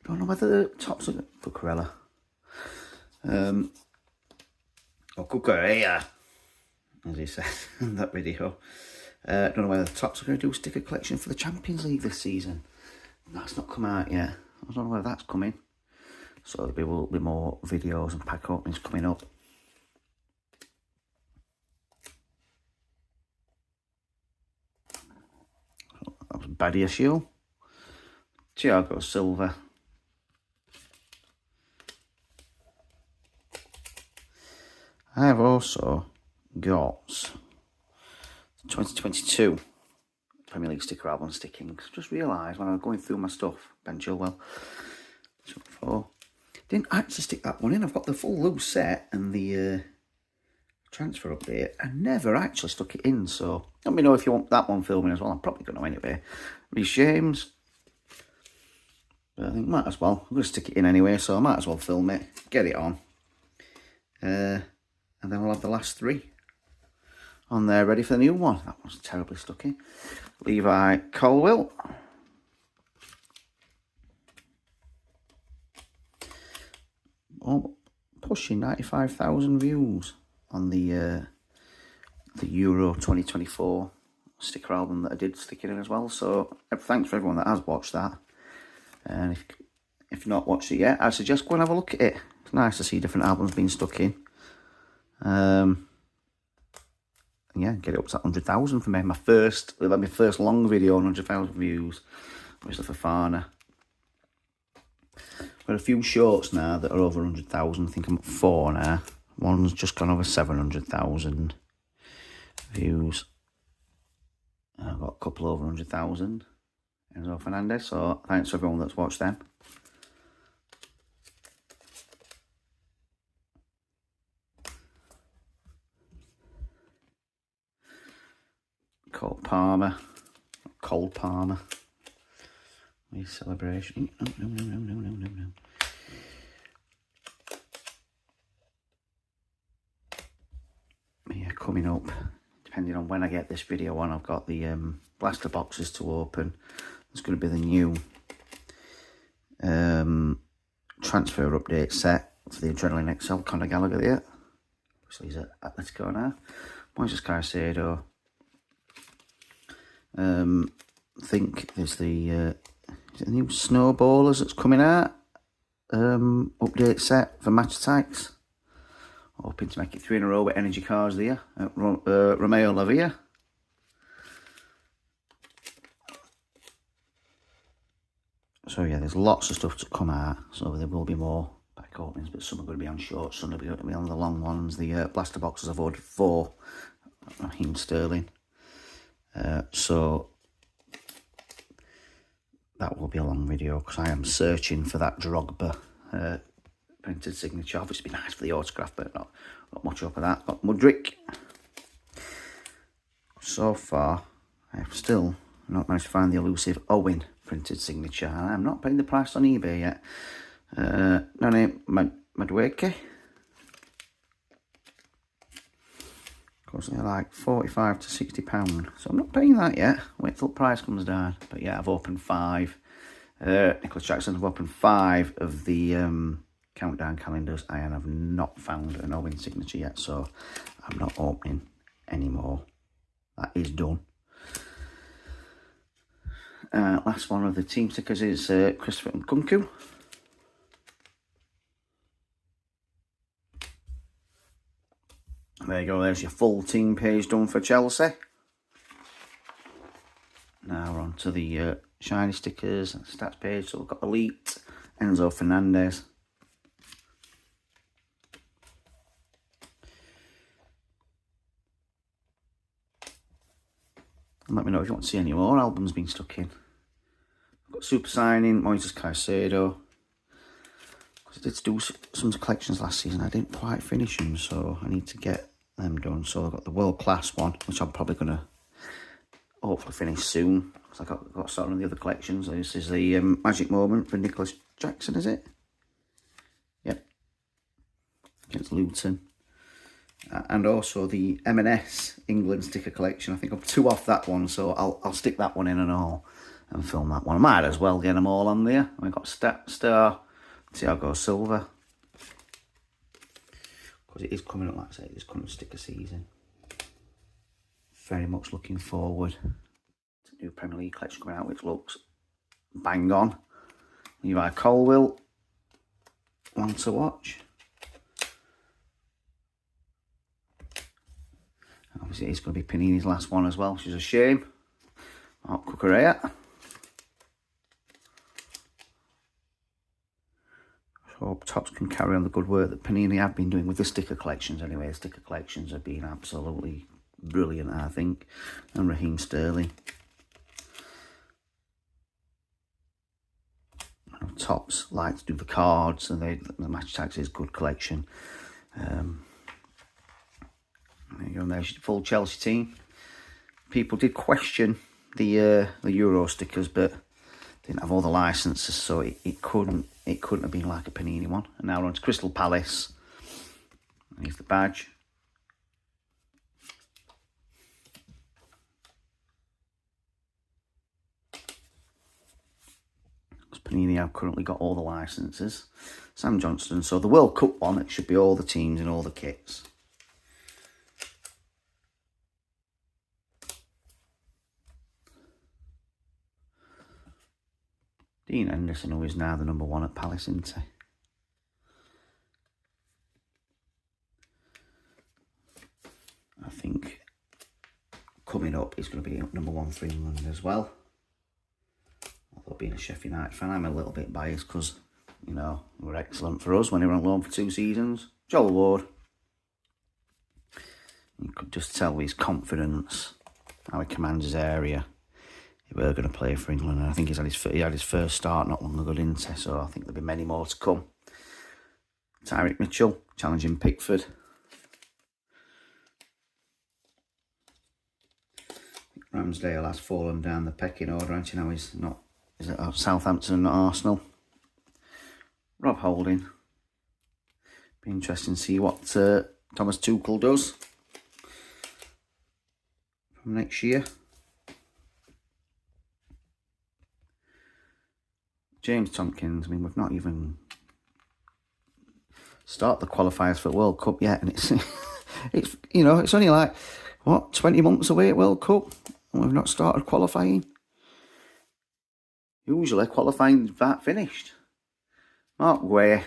Don't know whether the tops are for Corella. Or Cucurella, as he said in that video. Don't know whether the tops are going to do a sticker collection for the Champions League this season. That's not come out yet. I don't know whether that's coming. So there will be more videos and pack openings coming up. That was Badia Shield. Thiago Silva. I have also got 2022 Premier League sticker album stickings. Just realised when I was going through my stuff, Ben Chilwell, 4. Didn't actually stick that one in. I've got the full loose set and the transfer update. I never actually stuck it in, so let me know if you want that one filming as well. I'm probably going to anyway. Reece James. But I think might as well. I'm going to stick it in anyway, so I might as well film it, get it on. And then we'll have the last 3 on there ready for the new one. That one's terribly stuck in. Levi Colwill. Oh, pushing 95,000 views on the Euro 2024 sticker album that I did stick it in as well. So thanks for everyone that has watched that. And if you've not watched it yet, I suggest go and have a look at it. It's nice to see different albums being stuck in. Yeah, get it up to 100,000 for me. My first long video on 100,000 views was the Fafana. Got a few shorts now that are over 100,000. I think I'm at 4 now. One's just gone over 700,000 views. And I've got a couple over 100,000. Enzo Fernandez. So thanks to everyone that's watched them. Cole Palmer. His celebration. No. Yeah, coming up, depending on when I get this video on, I've got the blaster boxes to open. There's going to be the new transfer update set for the Adrenaline XL. Conor Gallagher there. So he's at Atletico now. Moises Caicedo. I think there's the new Snowballers that's coming out. Update set for match attacks. Hoping to make it 3 in a row with energy cars there. Romeo Lavia. So yeah, there's lots of stuff to come out. So there will be more pack openings, but some are going to be on short, some are going to be on the long ones. The blaster boxes I've ordered 4. Raheem Sterling. So that will be a long video because I am searching for that Drogba printed signature. Obviously, it'd be nice for the autograph, but not much up of that. Got Mudryk. So far, I have still not managed to find the elusive Owen printed signature, and I'm not paying the price on eBay yet. No name Madueke. They're like £45 to £60, so I'm not paying that yet. Wait till the price comes down. But yeah, I've opened 5. Nicholas Jackson, I've opened 5 of the countdown calendars, and I've not found an Owen signature yet, so I'm not opening anymore. That is done. Last one of the team stickers is Christopher Nkunku. There you go, there's your full team page done for Chelsea. Now we're on to the shiny stickers and stats page. So we've got Elite, Enzo Fernandez. And let me know if you want to see any more albums being stuck in. I've got Super Signing, Moises Caicedo. Because I did do some collections last season, I didn't quite finish them, so I need to get them done. So I've got the World Class one, which I'm probably going to hopefully finish soon, because I got started on the other collections. This is the Magic Moment for Nicholas Jackson, is it? Yep. Against Luton. And also the M&S England sticker collection. I think I'm 2 off that one, so I'll stick that one in and all and film that one. I might as well get them all on there. We've got Star, Thiago Silva. Because it is coming up, like I say, it's coming up sticker season. Very much looking forward to the new Premier League collection coming out, which looks bang on. Levi Colwill, one to watch. Obviously, it's going to be Panini's last one as well, which is a shame. Mark Cucurella. Hope Topps can carry on the good work that Panini have been doing with the sticker collections anyway. The sticker collections have been absolutely brilliant, I think. And Raheem Sterling. Topps like to do the cards, and the match tags is good collection. There you go, there's your full Chelsea team. People did question the Euro stickers, but didn't have all the licenses, so it couldn't have been like a Panini one. And now we're on to Crystal Palace. Here's the badge. Panini have currently got all the licenses. Sam Johnston. So the World Cup one, it should be all the teams and all the kits. Dean Henderson, who is now the #1 at Palace, isn't he? I think coming up he's going to be #1 for England as well. Although being a Sheffield United fan, I'm a little bit biased because, you know, they were excellent for us when they were on loan for 2 seasons. Joel Ward. You could just tell his confidence, how he commands his area. He were going to play for England, and I think he had his first start not long ago, didn't he? So I think there'll be many more to come. Tyrick Mitchell challenging Pickford. Ramsdale has fallen down the pecking order, and you know he's at Southampton and not Arsenal. Rob Holding. Be interesting to see what Thomas Tuchel does from next year. James Tompkins. I mean, we've not even started the qualifiers for the World Cup yet, and it's you know, it's only like what 20 months away at World Cup, and we've not started qualifying. Usually qualifying's that finished. Mark Way.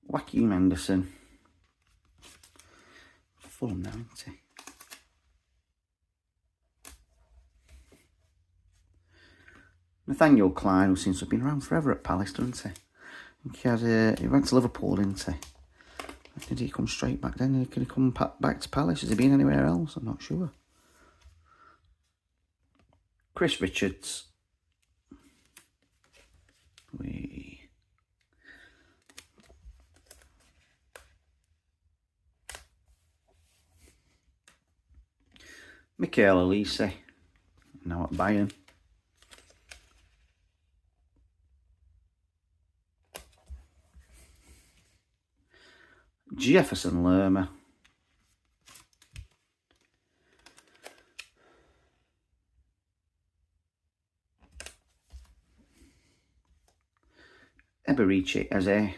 Joaquin Henderson. Fulham now, isn't he? Nathaniel Klein, who seems to have been around forever at Palace, doesn't he? I think he went to Liverpool, didn't he? Did he come straight back then? Can he come back to Palace? Has he been anywhere else? I'm not sure. Chris Richards. Michael Elise, now at Bayern. Jefferson Lerma. Eberici Eze.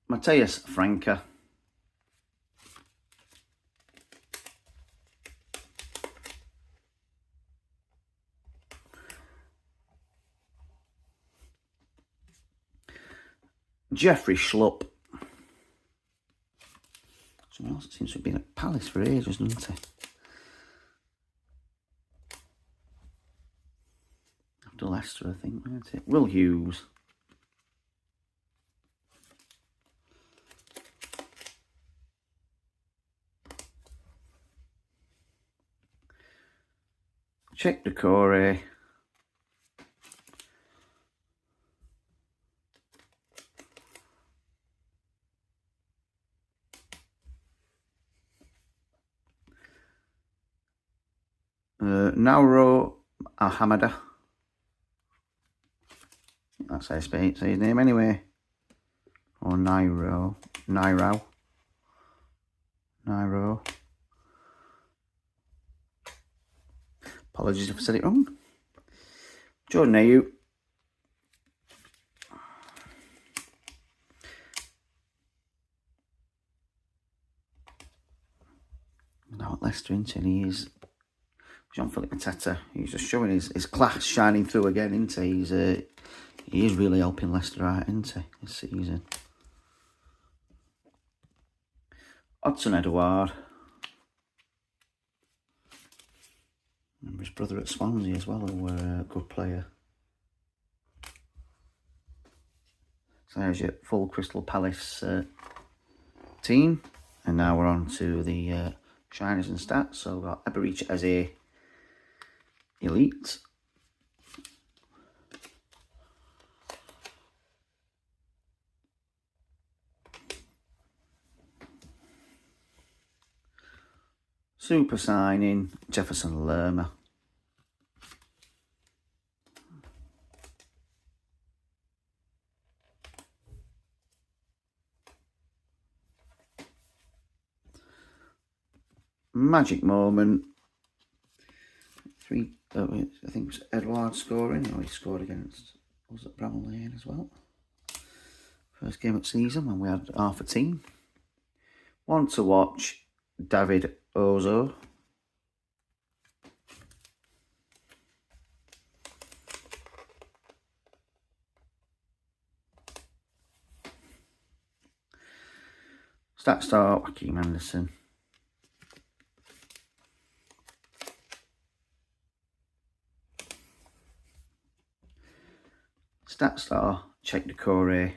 Matthias Franca. Jeffrey Schlupp. Someone else seems to have been at Palace for ages, doesn't he? After Leicester, I think, wasn't it? Will Hughes. Check Decore. Nauro Alhamada. That's how I say his name anyway. Or Nairo. Apologies if I said it wrong. Jordan Ayew. Now at Leicester, isn't he? And he is Jean-Philippe Mateta. He's just showing his class shining through again, isn't he? He is really helping Leicester out, isn't he, this season? Hudson Edouard. Remember his brother at Swansea as well, who were a good player. So there's your full Crystal Palace team. And now we're on to the Shiners and Stats. So we've got Eberici as a elite. Super signing, Jefferson Lerma. Magic moment. I think it was Edouard scoring. Oh, he scored against, was it Bramall Lane as well? First game of the season when we had half a team. One to watch, David Ozo. Stat star, Joaquin Anderson. Stat star, Check Decore.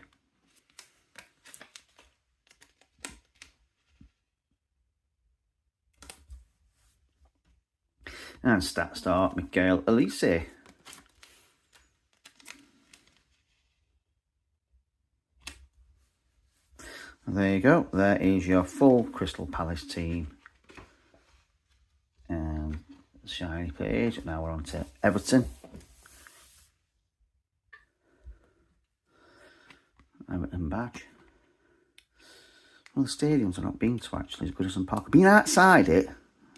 And stat star, Mikael Elise. There you go. There is your full Crystal Palace team. Shiny page. Now we're on to Everton. Everton badge. Well, the stadiums I've not been to actually is Goodison Park. I've been outside it.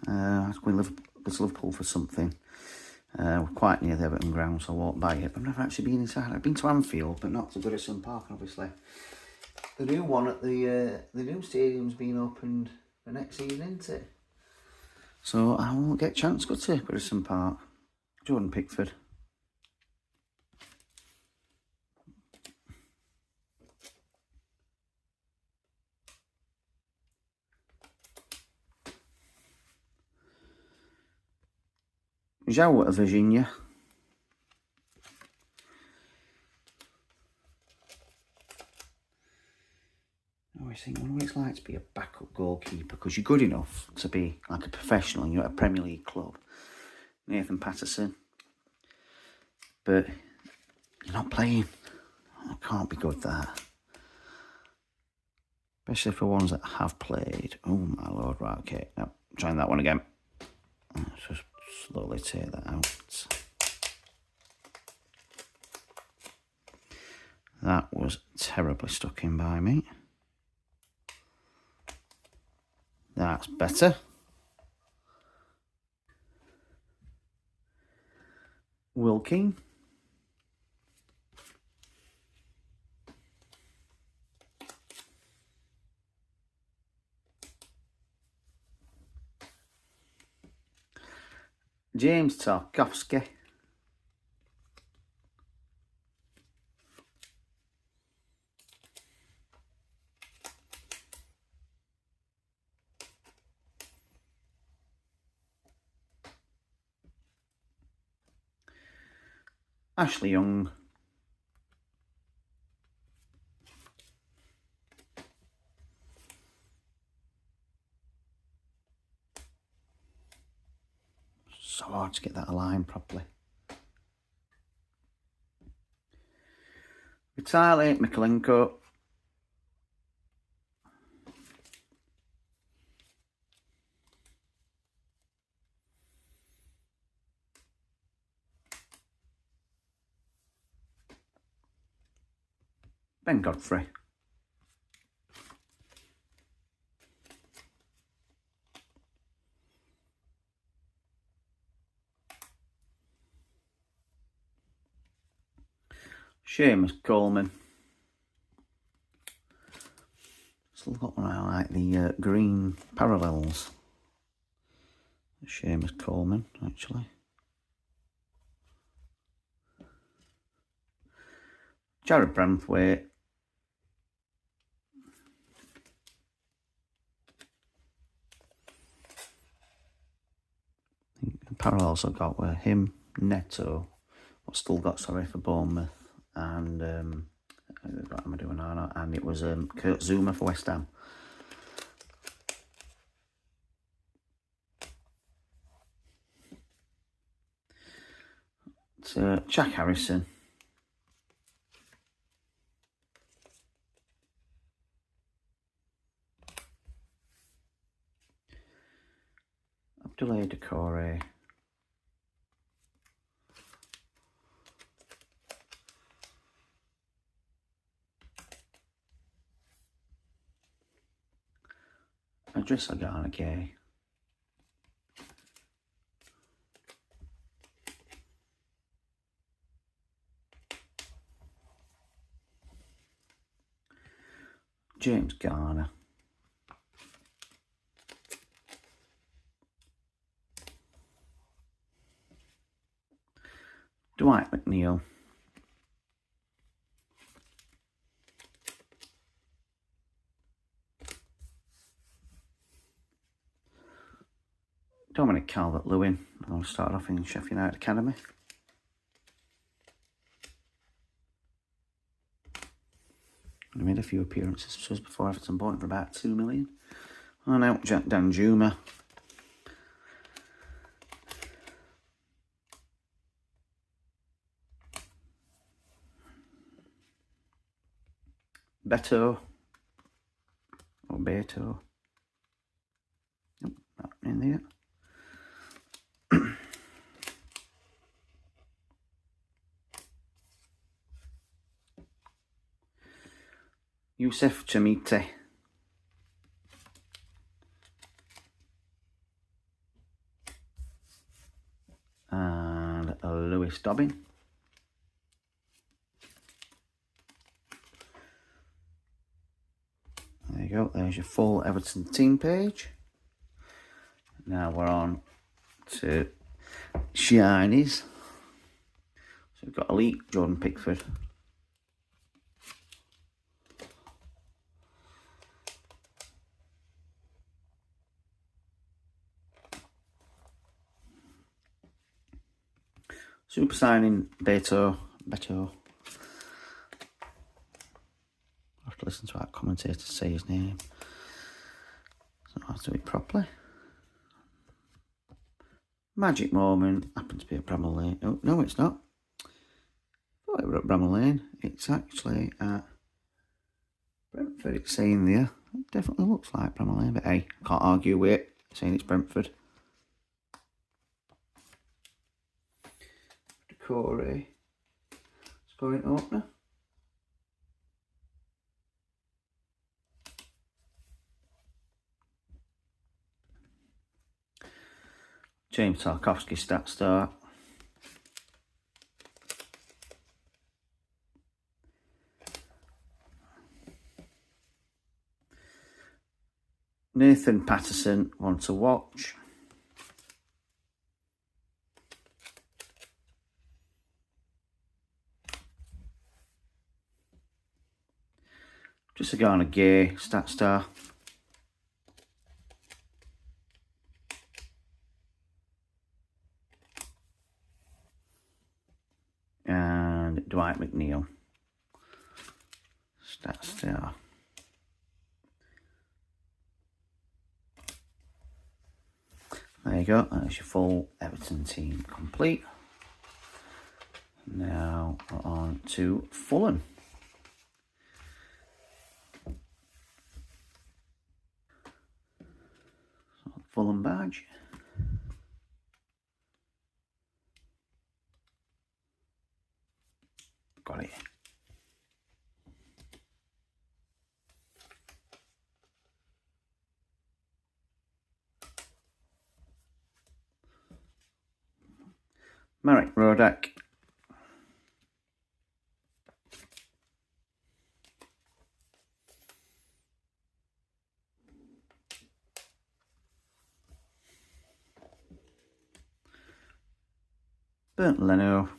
I was going to Liverpool for something. We're quite near the Everton ground, so I walked by it. But I've never actually been inside. I've been to Anfield, but not to Goodison Park, obviously. The new one at the new stadium's been opened for next season, isn't it? So I won't get a chance to go to Goodison Park. Jordan Pickford. João Virginia. I always think, I wonder what it's like to be a backup goalkeeper, because you're good enough to be like a professional and you're at a Premier League club. Nathan Patterson. But you're not playing. It can't be good, that. Especially for ones that have played. Oh my lord, right, okay. Now, trying that one again. Let's just slowly take that out. That was terribly stuck in by me. That's better. Wilking. James Tarkowski. Ashley Young. So hard to get that aligned properly. Vitaly Mikalenko. Ben Godfrey. Seamus Coleman. Still got one I like, the green parallels. Seamus Coleman, actually. Jared Brentford. Parallels I've got were him, Neto, what's still got, sorry, for Bournemouth, and what am I doing now? And it was Kurt Zuma for West Ham. So Jack Harrison. Abdoulaye Doucouré. Idrissa Gana Gay. James Garner. Dwight McNeil. Dominic Calvert-Lewin. I'll start off in Sheffield United Academy. He made a few appearances for us before Everton bought him for about 2 million. And out Jack Danjuma. Beto. Or Beto. Nope, not in there. Youssef Chamite. And Lewis Dobbin. There you go, there's your full Everton team page. Now we're on to Shinies. So we've got Elite, Jordan Pickford. Super signing, Beto. I have to listen to our commentator say his name. So I have to do it properly. Magic moment, happens to be at Bramall Lane. Oh, no, it's not. Oh, it was at Bramall Lane. It's actually at Brentford, it's saying there. It definitely looks like Bramall Lane, but hey, can't argue with it, saying it's Brentford. Corey, scoring opener. James Tarkowski, stat start. Nathan Patterson, one to watch. Just a guy on a Gay, stat star. And Dwight McNeil, stat star. There you go, that's your full Everton team complete. Now we're on to Fulham. Fulham badge. Got it. Marek Rodak. Bernd Leno.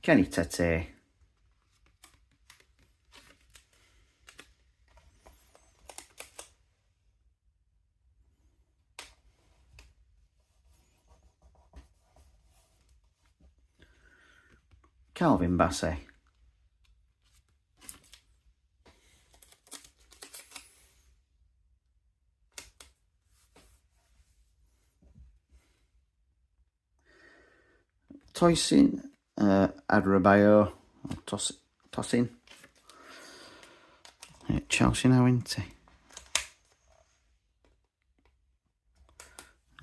Kenny Tete. Calvin Bassey. Toisin Adrabayo, Tosin. Chelsea now, isn't he?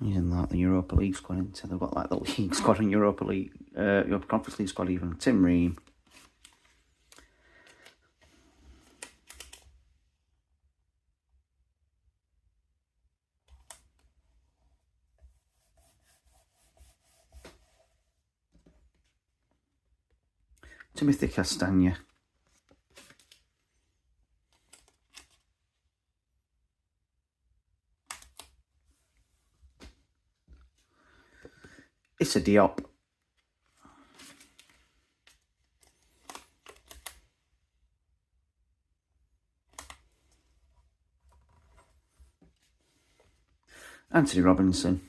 He's in like the Europa League squad, isn't he? They've got like the league squad and Europa League, Europa Conference League squad even. Tim Ream. Timothy Castagna. Issa Diop. Anthony Robinson.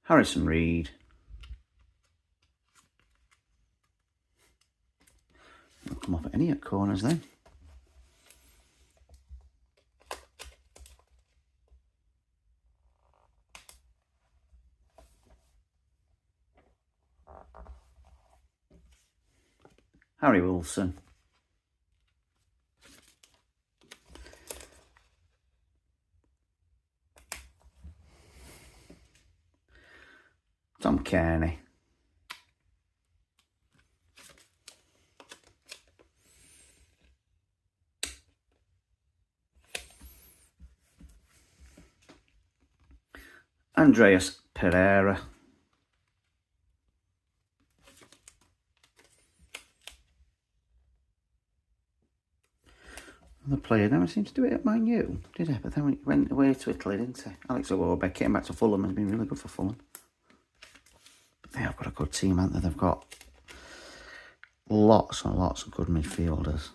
Harrison Reed. I'll come off at any at corners then. Harry Wilson. Tom Kearney. Andreas Pereira. The player never seems to do it at Man U, did he? But then he went away to Italy, didn't he? Alex Iwobi came back to Fulham and has been really good for Fulham. But they have got a good team, haven't they? They've got lots and lots of good midfielders.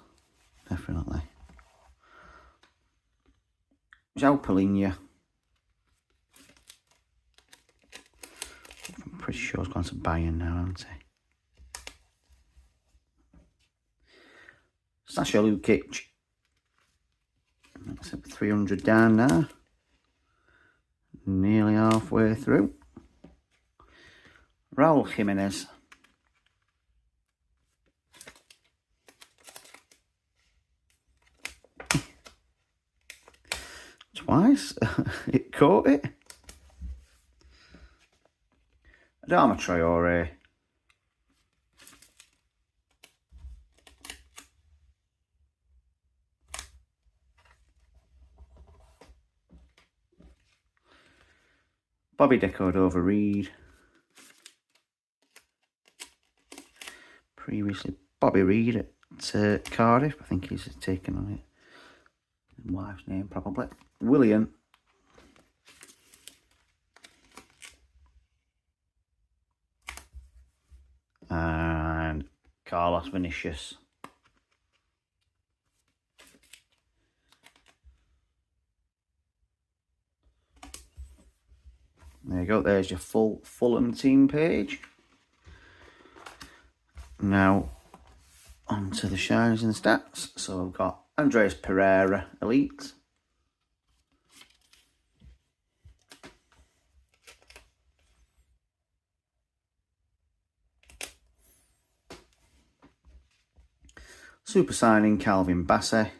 Definitely. João Palhinha. I'm pretty sure he's gone to Bayern now, hasn't he? Sasha Lukic. That's 300 down now. Nearly halfway through. Raul Jimenez. Twice. It caught it. Adama Traore. Bobby Decordova-Reid. Previously, Bobby Reid at Cardiff. I think he's taken on it. Wife's name, probably. Willian. And Carlos Vinicius. There you go, there's your full Fulham team page. Now, on to the shines and stats. So we've got Andreas Pereira, Elite. Super signing Calvin Bassey.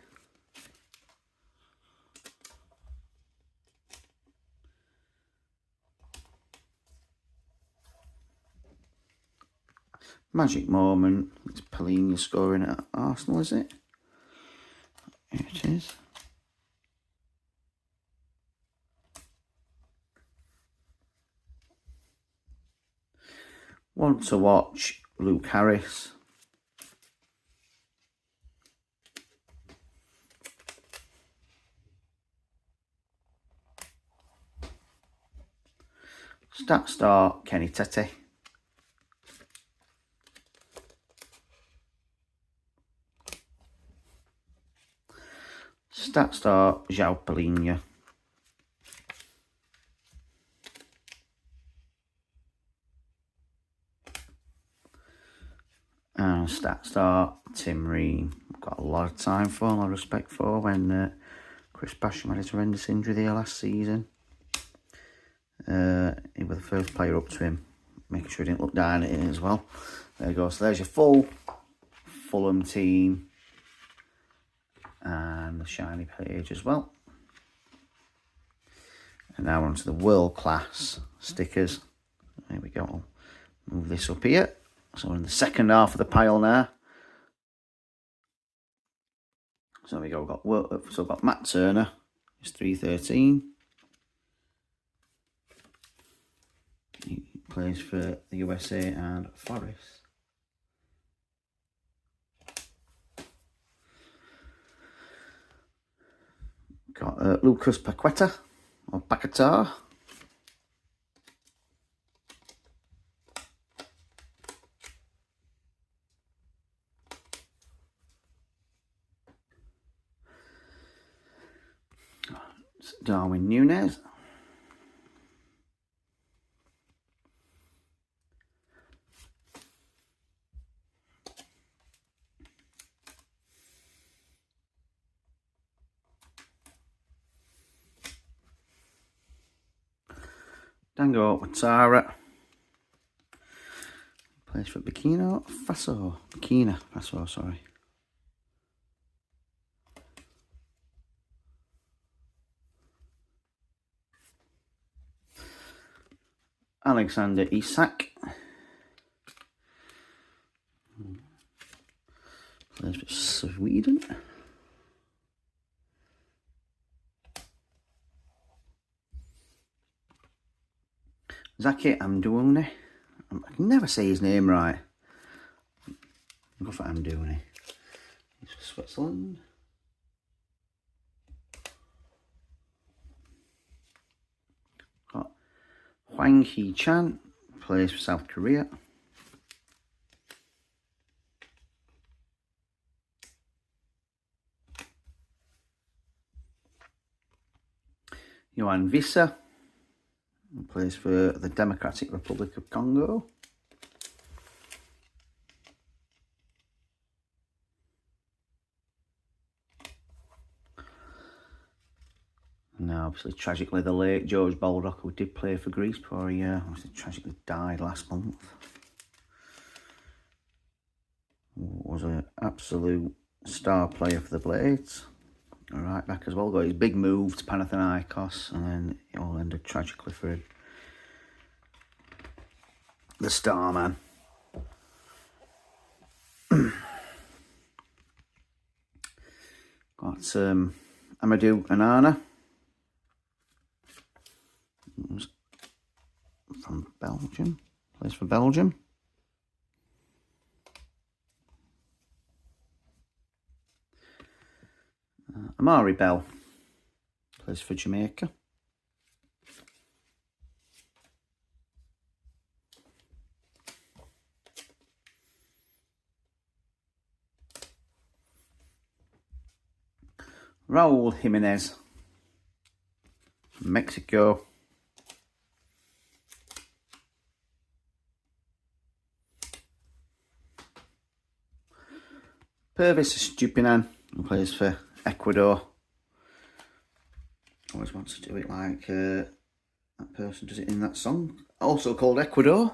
Magic moment. It's Palhinha scoring at Arsenal, is it? Here it is. Want to watch Luke Harris. Stat star Kenny Tete. Stat star João Palhinha. And stat star Tim Ream. Got a lot of time for, a lot of respect for when Chris Basham had his horrendous injury there last season. He was the first player up to him, making sure he didn't look down at it as well. There you go. So there's your full Fulham team. And the shiny page as well. And now on to the world class stickers. There we go. I'll move this up here. So we're in the second half of the pile now. So there we go. So we've got Matt Turner. It's 313. He plays for the USA and Forest. Got Lucas Paqueta or Paqueta. Darwin Núñez. Dango Ouattara. Plays for Burkina Faso, sorry. Alexander Isak. Plays for Sweden. Zaki Amdouni. I can never say his name right. I'll go for Amdouni. He's for Switzerland. Got Hwang Hee-chan. Plays for South Korea. Yohan Wissa. Plays for the Democratic Republic of Congo. Now, obviously, tragically, the late George Baldock, who did play for Greece for a year, obviously tragically died last month. Was an absolute star player for the Blades. Right back as well, got his big move to Panathinaikos, and then it all ended tragically for him. The star man. Got Amadou Onana from Belgium, plays for Belgium. Amari Bell plays for Jamaica. Raul Jimenez from Mexico. Pervis Estupiñán, who plays for Ecuador. Always wants to do it like that person does it in that song. Also called Ecuador.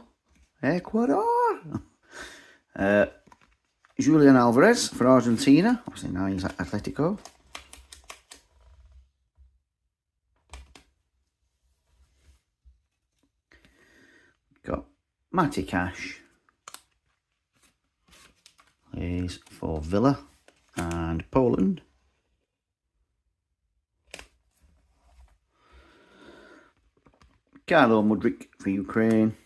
Julian Alvarez for Argentina. Obviously now he's at Atletico. Got Matty Cash. Plays for Villa and Poland. Karlo Mudryk for Ukraine.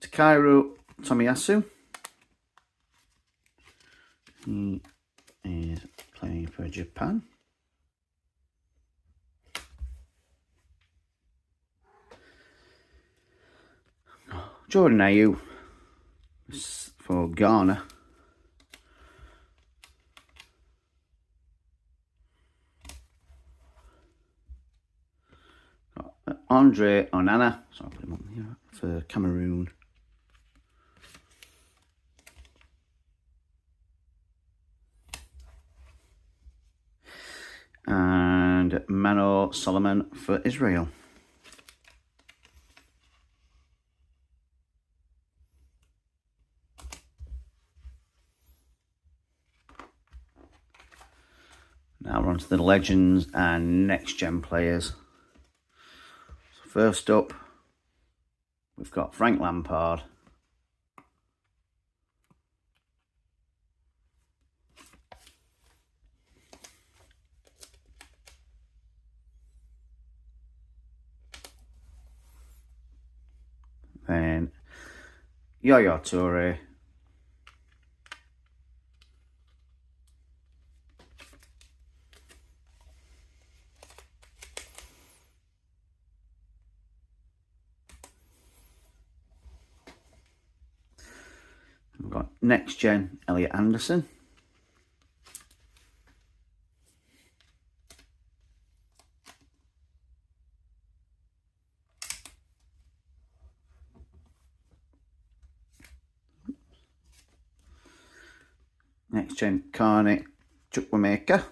Takeru Tomiyasu. He is playing for Japan. Jordan Ayew for Ghana. Andre Onana, so I'll put him on here, for Cameroon. And Mano Solomon for Israel. Now we're on to the legends and next gen players. So first up, we've got Frank Lampard. Then Yaya Toure. We've got next gen Elliot Anderson. Next gen Carney Chukwuemeka.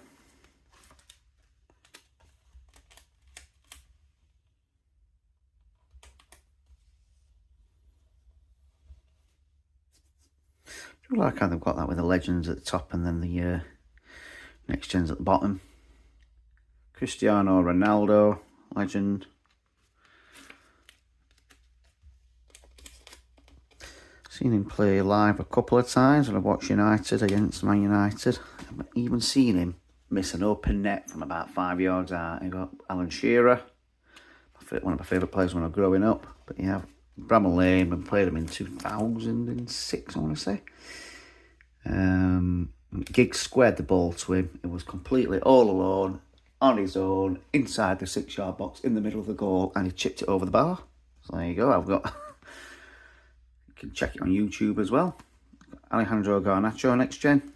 I like how they've got that with the legends at the top and then the next gens at the bottom. Cristiano Ronaldo, legend. Seen him play live a couple of times when I watched United against Man United. I've even seen him miss an open net from about 5 yards out. You got Alan Shearer, one of my favourite players when I was growing up. But you have Bramall Lane, we played him in 2006, I want to say. Giggs squared the ball to him. It was completely all alone, on his own, inside the 6-yard box, in the middle of the goal, and he chipped it over the bar. So there you go. I've got... You can check it on YouTube as well. Alejandro Garnacho, next gen.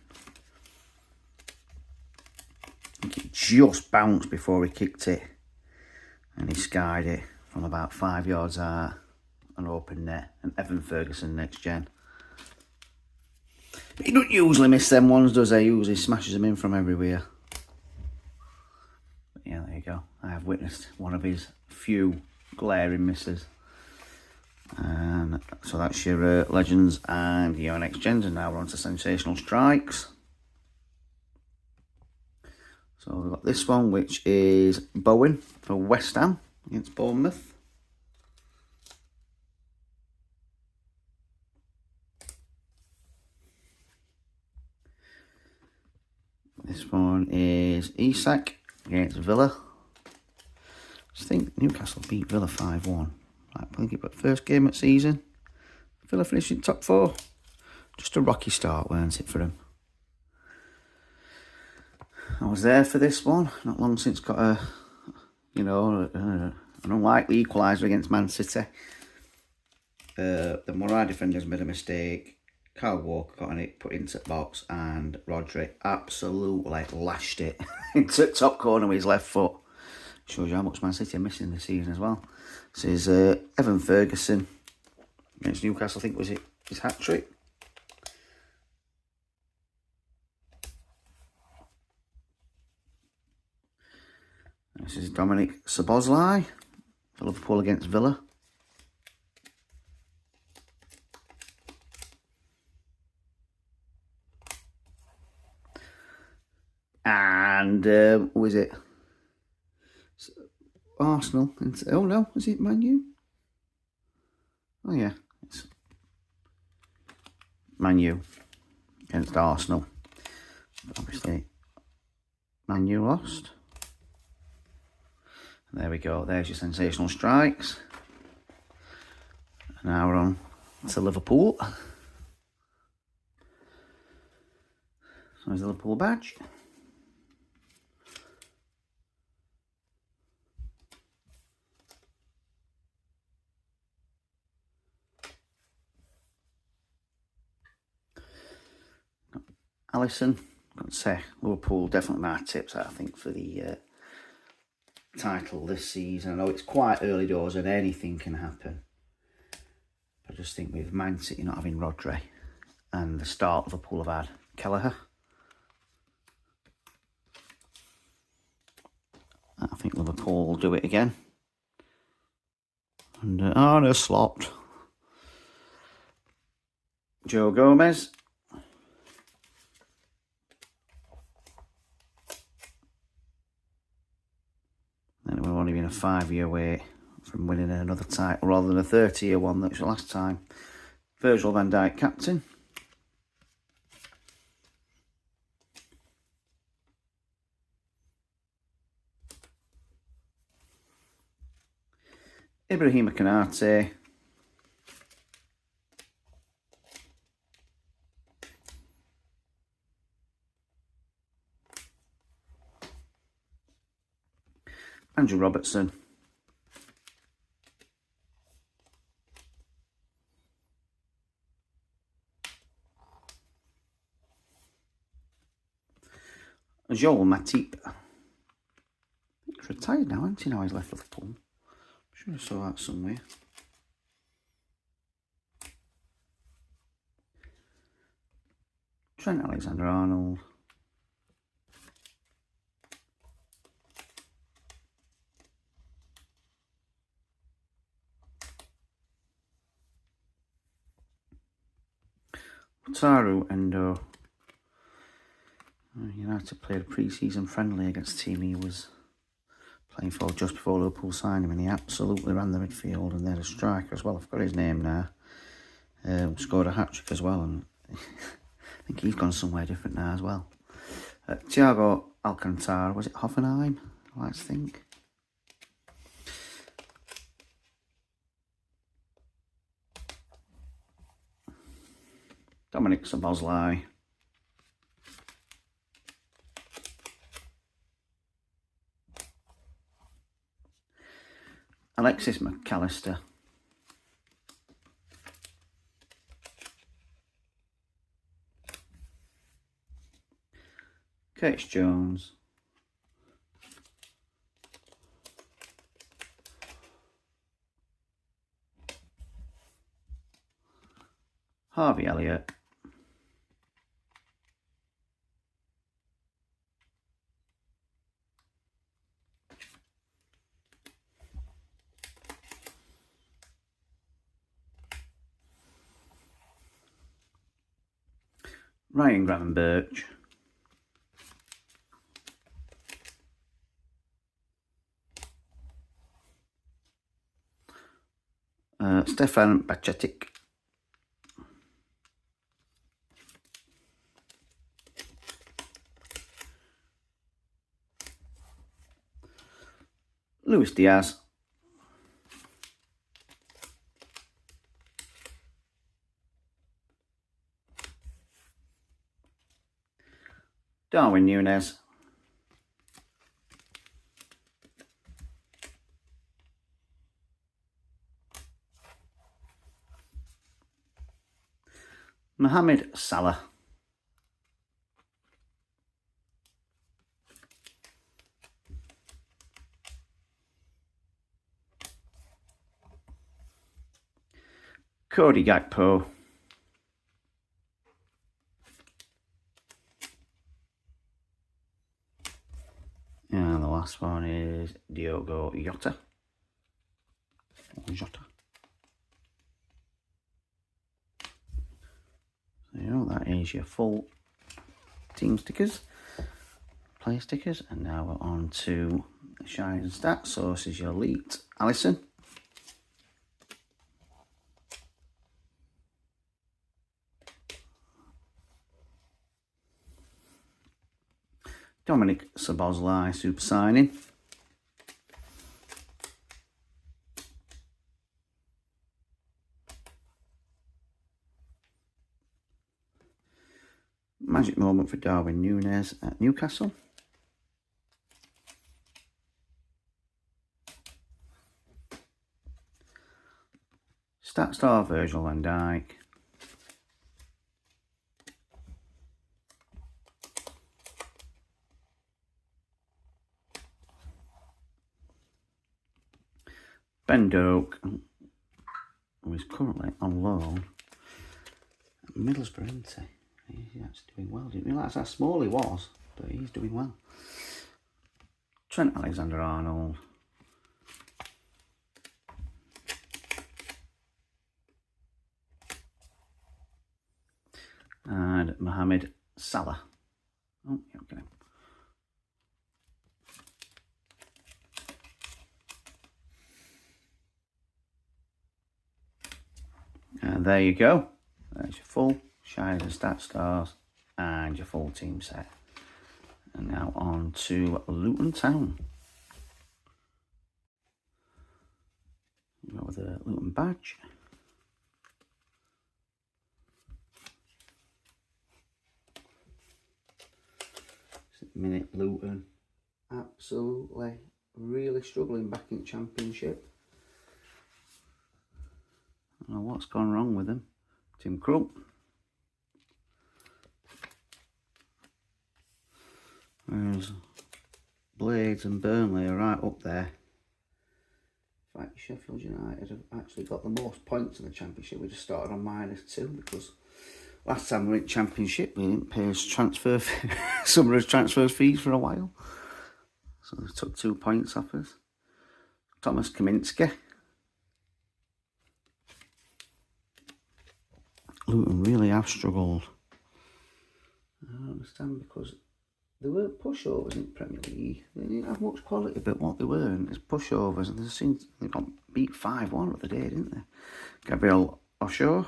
I think it just bounced before he kicked it, and he skied it from about 5 yards out, an open net. And Evan Ferguson, next gen. He don't usually miss them ones, does he? He usually smashes them in from everywhere. But yeah, there you go. I have witnessed one of his few glaring misses. And so that's your legends and your next gens, and now we're on to Sensational Strikes. So we've got this one, which is Bowen for West Ham against Bournemouth. This one is Isak against Villa. I think Newcastle beat Villa 5-1. I think it was the first game of the season. Villa finishing top 4. Just a rocky start, weren't it, for him? I was there for this one. Not long since got a, an unlikely equaliser against Man City. The Moray defenders made a mistake. Kyle Walker got on it, put it into the box, and Rodri absolutely lashed it into the top corner with his left foot. Shows you how much Man City are missing this season as well. This is Evan Ferguson against Newcastle. I think was it his hat-trick. This is Dominic Szoboszlai for Liverpool against Villa. And who is it? Arsenal. Oh no, is it Man U? Oh yeah, it's Man U against Arsenal. Obviously, Man U lost. And there we go. There's your Sensational Strikes. Now we're on to Liverpool. So there's the Liverpool badge. Alisson, got to say, Liverpool definitely my tips, I think, for the title this season. I know it's quite early doors and anything can happen. I just think with Man City not having Rodri and the start Liverpool have had Kelleher, I think Liverpool will do it again. And, oh no, slopped. Joe Gomez. And we're only been a 5-year away from winning another title rather than a 30-year one that was the last time. Virgil van Dijk, captain. Ibrahima Konate. Andrew Robertson. Joel Matip. He's retired now, hasn't he? Now he's left Liverpool. I'm sure I saw that somewhere. Trent Alexander-Arnold. Wataru Endo. United played a pre-season friendly against the team he was playing for just before Liverpool signed him, and he absolutely ran the midfield, and they had a striker as well. I've got his name now. Scored a hat-trick as well, and I think he's gone somewhere different now as well. Thiago Alcantara, was it Hoffenheim? I like to think. Dominic Szoboszlai. Alexis McAllister. Curtis Jones. Harvey Elliott. Ryan Gravenberch. Stefan Bajcetic. Luis Diaz. Darwin Núñez. Mohamed Salah. Cody Gakpo. And the last one is Diogo Jota. So that is your full team stickers, player stickers, and now we're on to the shines and stats. So this is your elite Alisson. Dominic Szoboszlai, super signing. Magic moment for Darwin Núñez at Newcastle. Stat star Virgil van Dijk. Ben Doak, who is currently on loan at Middlesbrough, isn't he? He's actually doing well. Didn't realise how small he was, but he's doing well. Trent Alexander-Arnold. And Mohamed Salah. Oh, yeah, okay. And there you go. There's your full Shines and Stat Stars and your full team set. And now on to Luton Town. Go with the Luton badge. Minute Luton, absolutely really struggling back in Championship. I don't know what's gone wrong with them. Tim Krul. Whereas Blades and Burnley are right up there. In fact, Sheffield United have actually got the most points in the Championship. We just started on -2 because last time we were in Championship, we didn't pay us some of his transfer fees for a while. So they took 2 points off us. Thomas Kaminski. Luton really have struggled. I don't understand because they weren't pushovers in Premier League. They didn't have much quality, but what they weren't is pushovers. And they got beat 5-1 the other day, didn't they? Gabriel Osho.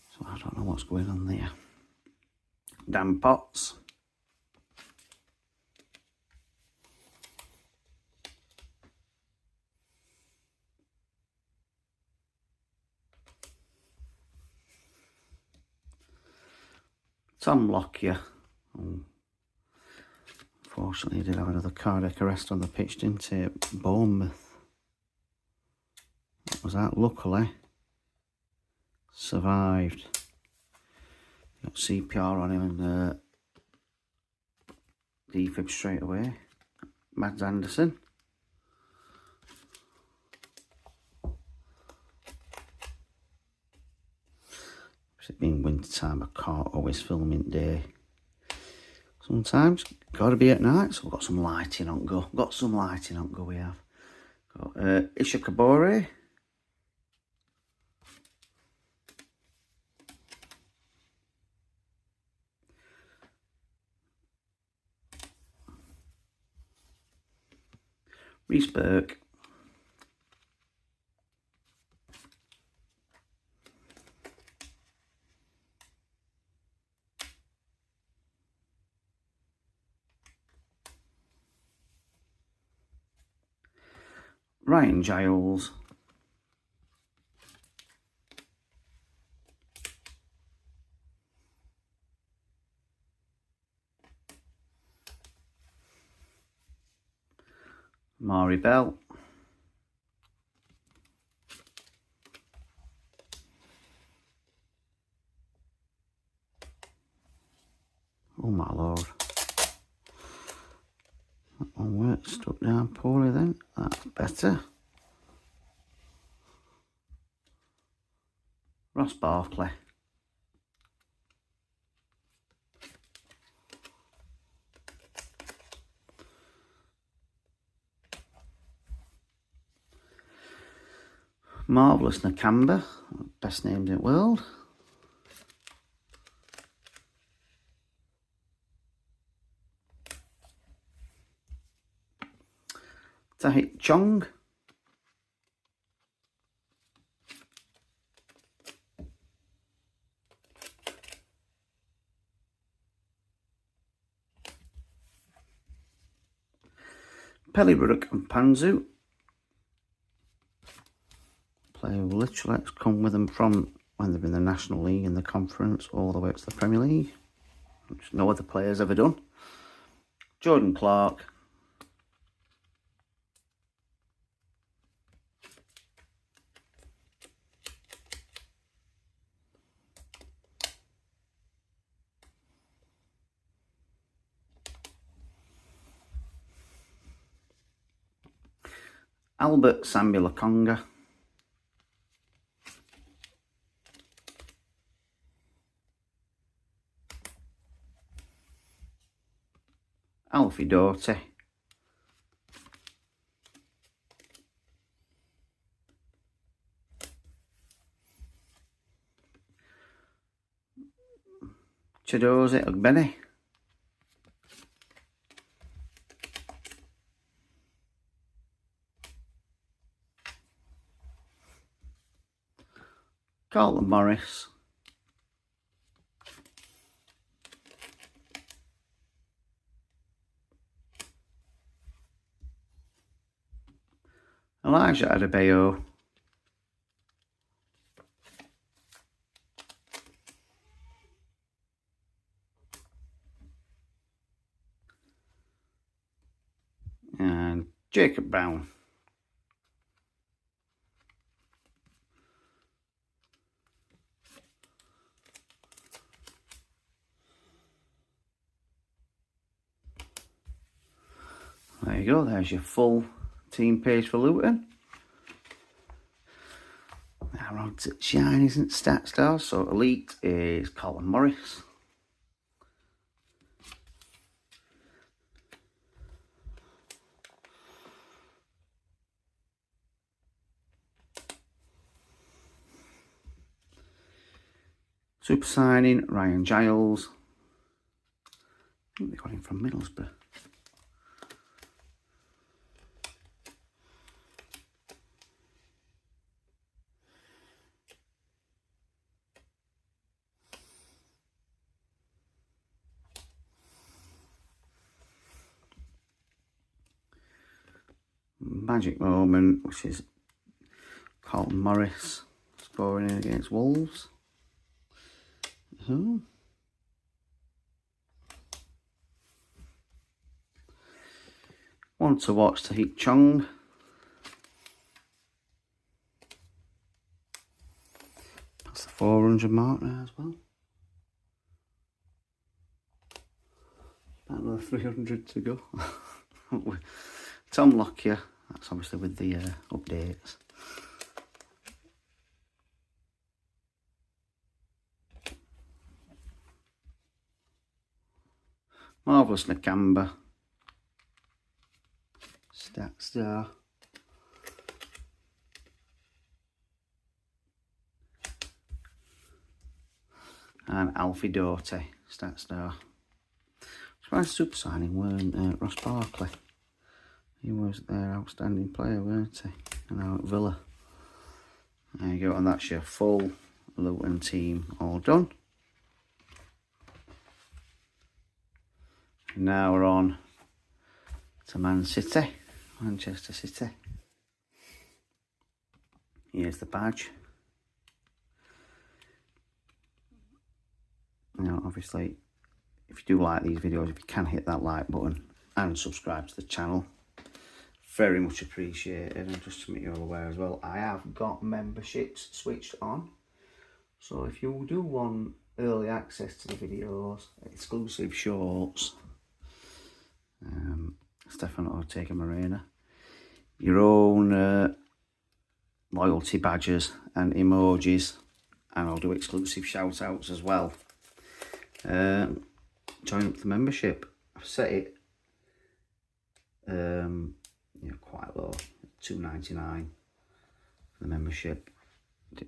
So I don't know what's going on there. Dan Potts. Tom Lockyer. Unfortunately, he did have another cardiac arrest on the pitch, didn't he? Bournemouth. What was that? Luckily, survived. Got CPR on him and defib straight away. Mads Anderson. It being winter time, I can't always film in day. Sometimes got to be at night, so we've got some lighting on go. We have got Isha Kabore. Reece Burke. Ryan Giles. Mari Bell. Oh my lord. That one worked, stuck down poorly then. That's better. Ross Barkley. Marvellous Nakamba, best named in the world. Tahit Chong. Pelibrook and Panzu. Player who literally has come with them from when they've been in the National League and the Conference all the way up to the Premier League, which no other players ever done. Jordan Clark. Albert Sambi-Lokonga. Alfie Doughty. Chidozie Ogbene. Carlton Morris, Elijah Adebayo, and Jacob Brown. There you go, there's your full team page for Luton. Now on to Shine isn't Stat Stars, so Elite is Carlton Morris. Super signing, Ryan Giles. I think they got him from Middlesbrough. Magic moment, which is Carlton Morris scoring against Wolves. One to watch, Tahik Chong. That's the 400 mark there as well. About another 300 to go. Tom Lockyer, that's obviously with the updates. Marvellous Nakamba. Stat Star. And Alfie Doughty, Stat Star. It's super signing, weren't Ross Barkley? He was their outstanding player, weren't he? And now at Villa. There you go, and that's your full Luton team all done. And now we're on to Manchester City. Here's the badge. Now, obviously, if you do like these videos, if you can hit that like button and subscribe to the channel, very much appreciated. And just to make you all aware as well, I have got memberships switched on. So if you do want early access to the videos, exclusive shorts, Stefan Ortega Morena, your own loyalty badges and emojis, and I'll do exclusive shout outs as well. Join up the membership. I've set it quite low, $2.99 for the membership, and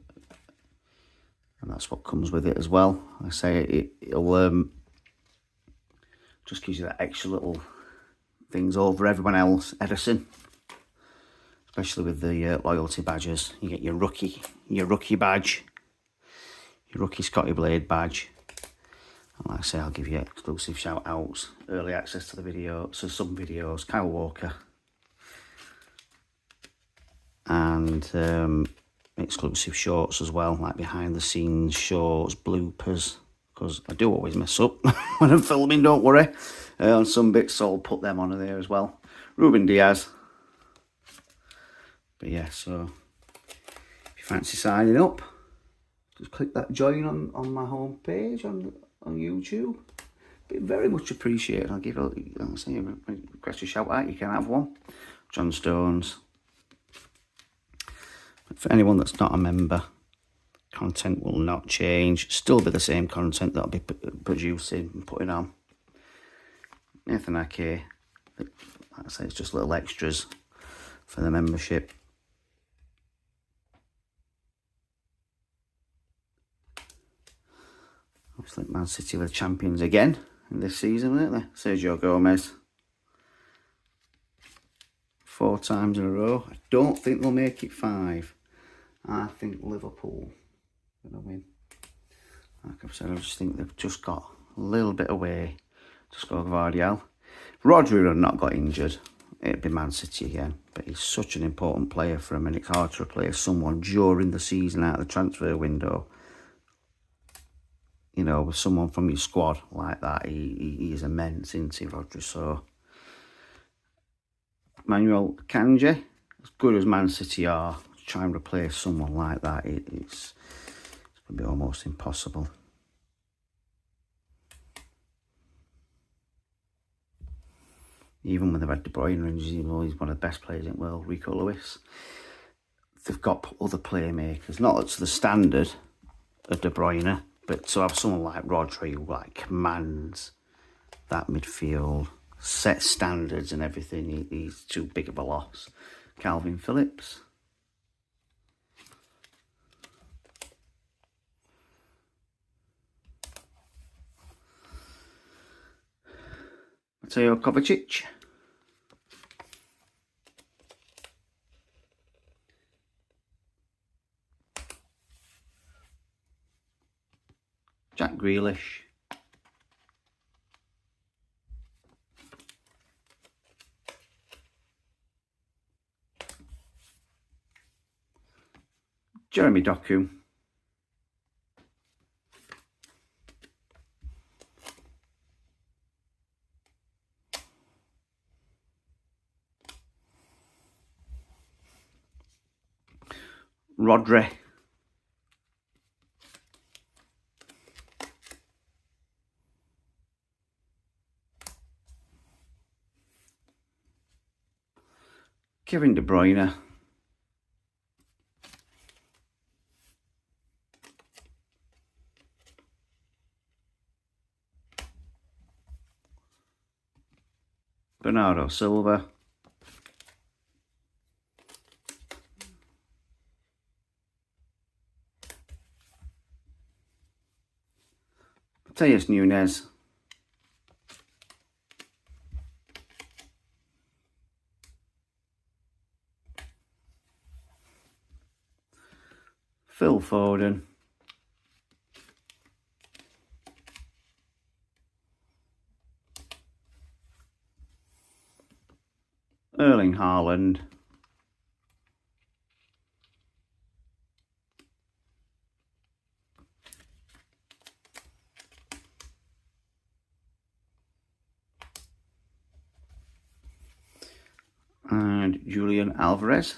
that's what comes with it as well. I say it'll just gives you that extra little things over everyone else. Edison, especially with the loyalty badges, you get your rookie badge, your rookie Scotty Blade badge. And like I say, I'll give you exclusive shout outs, early access to the video, so some videos, Kyle Walker, and exclusive shorts as well, like behind the scenes shorts, bloopers, because I do always mess up when I'm filming, don't worry, on some bits, so I'll put them on there as well. Ruben Diaz. But yeah, so if you fancy signing up, just click that join on my home page on YouTube. Be very much appreciated. I'll give you request a shout out, you can have one. John Stones. But for anyone that's not a member, content will not change. Still be the same content that I'll be producing and putting on. Nathan Ake, like I say, it's just little extras for the membership. Obviously, Man City were champions again in this season, weren't they? Sergio Gomez. 4 times in a row. I don't think they'll make it 5. I think Liverpool going to win. Like I've said, I just think they've just got a little bit away. Just go Gvardiol. Rodri had not got injured, it'd be Man City again. But he's such an important player for him, and it's hard to replace someone during the season out of the transfer window. You know, with someone from your squad like that, he is immense, isn't he, Rodri? So, Manuel Kanji, as good as Man City are, to try and replace someone like that, it's going to be almost impossible. Even when they've had De Bruyne injuries, he's one of the best players in the world, Rico Lewis. They've got other playmakers, not to the standard of De Bruyne, but to have someone like Rodri who like commands that midfield, set standards and everything, he's too big of a loss. Calvin Phillips. Mateo Kovacic. Jack Grealish. Jeremy Doku. Rodri. Kevin De Bruyne. Bernardo Silva. Mateus Nunes. Phil Foden. Erling Haaland. And Julian Alvarez.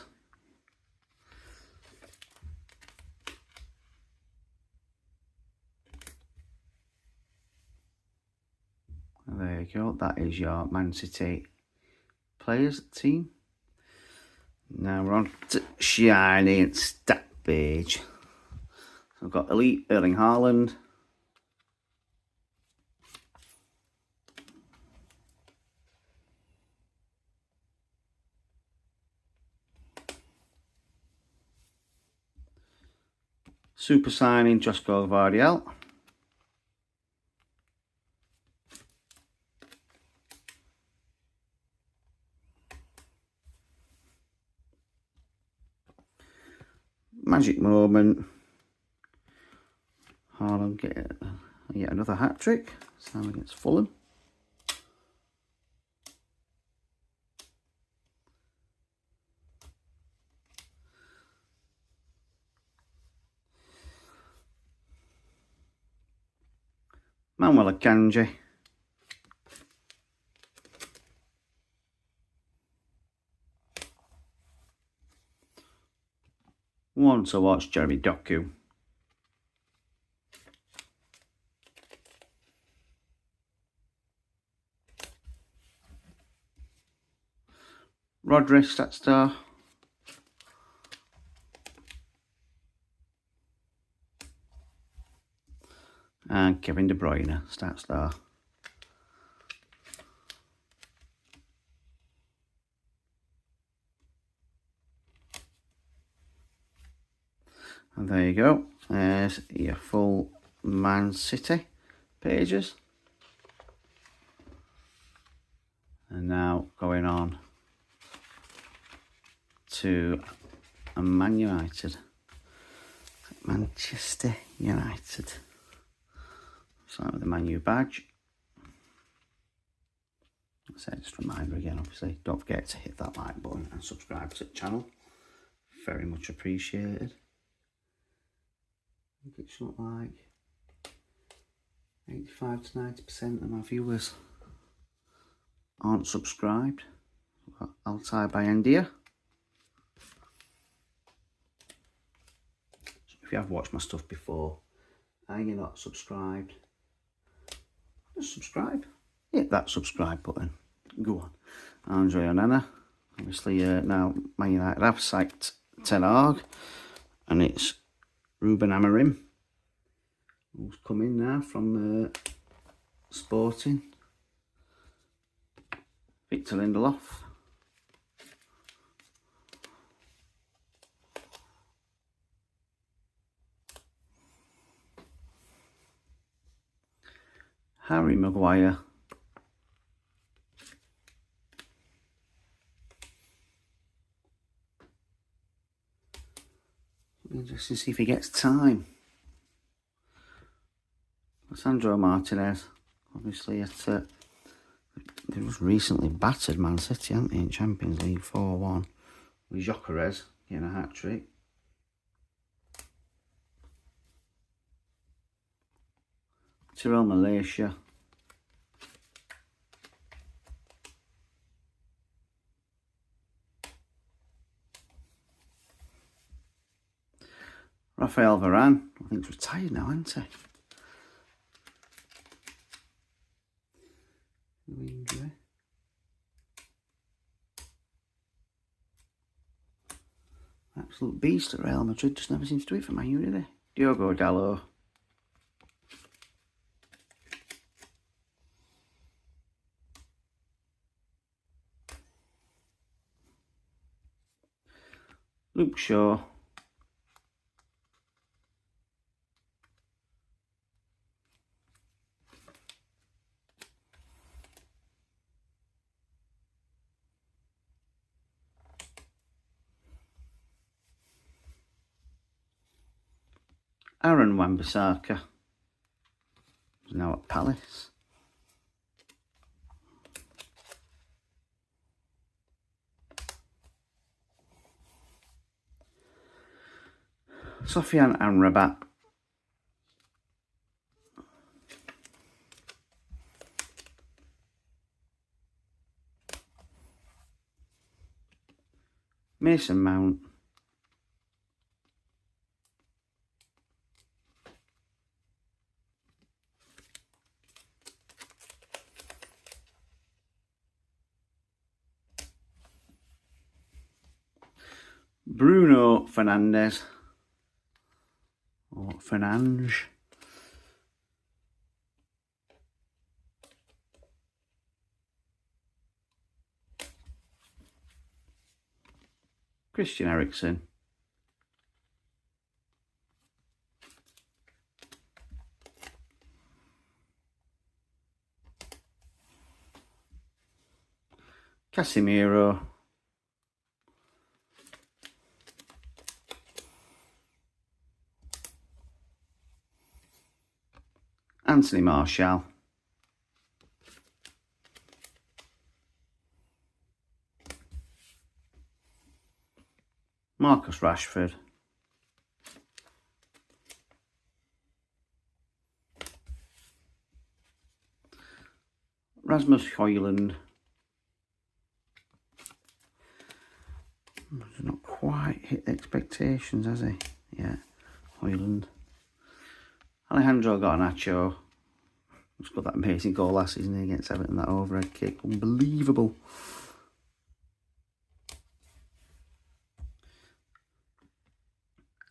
There you go, that is your Man City players team. Now we're on to shiny and stat page. So we've got elite Erling Haaland. Super signing Josko Gvardiol. Magic moment. Haaland get yet another hat trick. This time against Fulham. Manuel Akanji. One to watch, Jeremy Doku. Rodri, Stat Star. And Kevin De Bruyne, Stat Star. And there you go. There's your full Man City pages. And now going on to a Man United. Manchester United. Start with the Man U badge. So just a reminder again, obviously, don't forget to hit that like button and subscribe to the channel. Very much appreciated. I think it's something like 85 to 90% of my viewers aren't subscribed. Altai by India. So if you have watched my stuff before and you're not subscribed, just subscribe. Hit that subscribe button. Go on. Andre Onana. Obviously now Man United have sacked Ten Hag, and it's Ruben Amorim who's come in now from Sporting. Victor Lindelof. Harry Maguire. Interesting to see if he gets time. Sandro Martinez, obviously they was recently battered Man City, haven't they, in Champions League 4-1 with Gyökeres getting a hat-trick. Tyrell Malaysia. Rafael Varane, I think he's retired now, hasn't he? Injury. Absolute beast at Real Madrid, just never seems to do it for Man U, did he? Diogo Dalot. Luke Shaw. Aaron Wan-Bissaka is now at Palace. Sofiane Amrabat. Mason Mount. Bruno Fernandes, or Fernandes. Christian Eriksen. Casemiro. Anthony Martial. Marcus Rashford. Rasmus Højlund. He's not quite hit the expectations, has he? Yeah, Højlund. Alejandro Garnacho. He's got that amazing goal last season against Everton, that overhead kick. Unbelievable.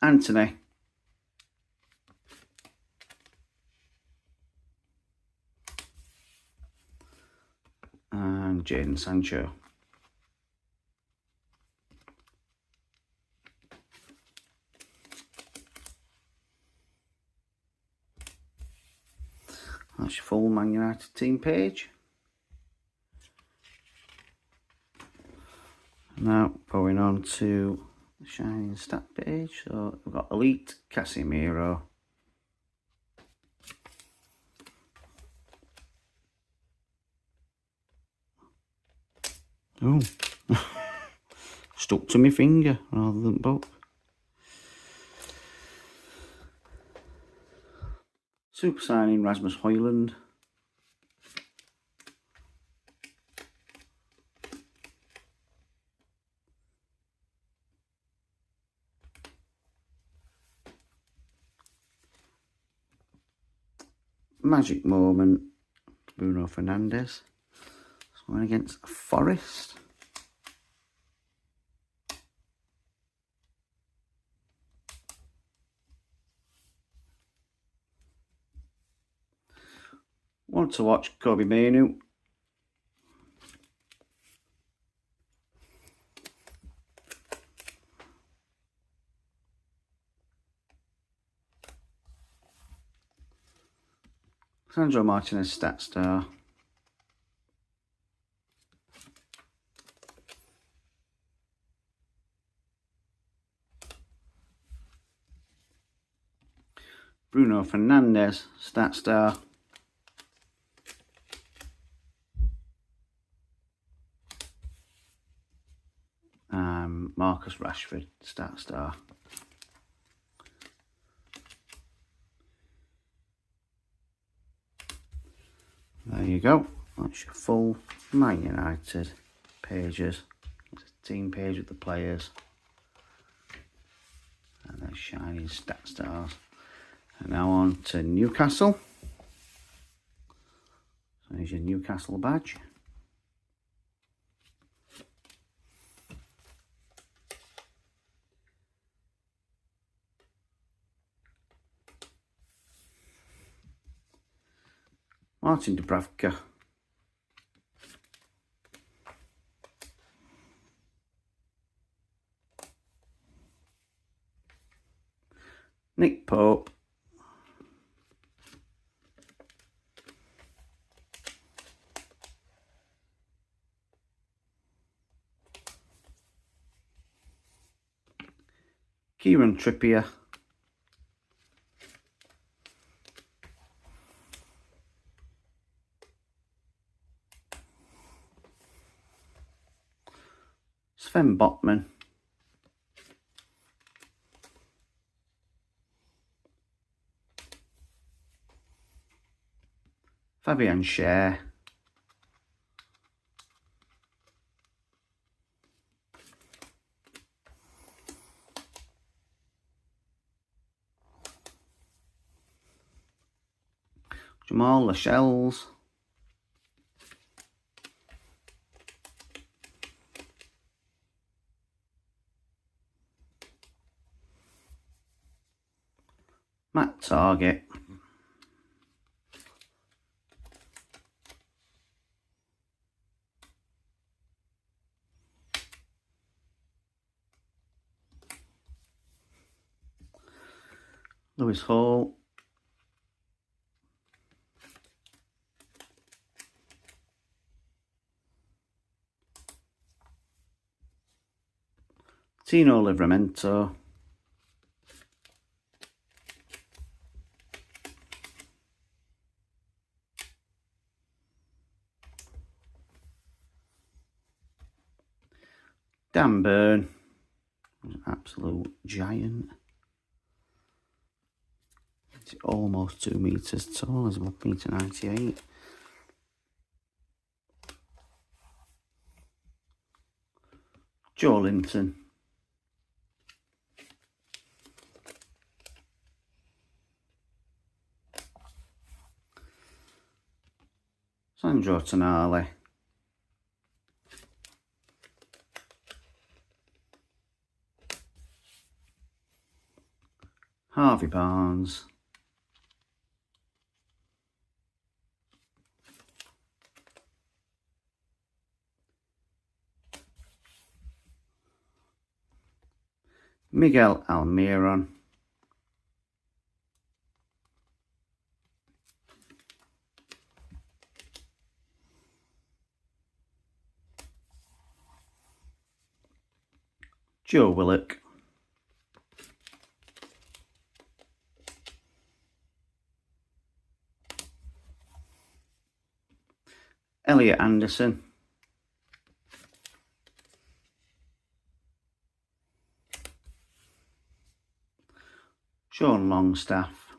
Anthony. And Jadon Sancho. That's your full Man United team page. Now going on to Shining stat page. So we've got Elite Casemiro. Oh, stuck to my finger rather than both. Super signing Rasmus Højlund. Magic moment, Bruno Fernandes. Going against Forest. Want to watch Kobe Mainu. Sandro Martinez stat star. Bruno Fernandes stat star. Marcus Rashford stat star. There you go. That's your full Man United pages. It's a team page with the players. And there's shiny stat stars. And now on to Newcastle. So here's your Newcastle badge. Martin Dubravka. Nick Pope. Kieran Trippier. Sven Botman. Fabian Schär. Jamal Lascelles. Matt Target. Lewis Hall. Tino Livramento. Dan Burn. Absolute giant. It's almost 2 meters tall. It's 1.98 meters. Joe Linton. Sandro Tonali. Harvey Barnes. Miguel Almiron. Joe Willock. Elliot Anderson. Sean Longstaff.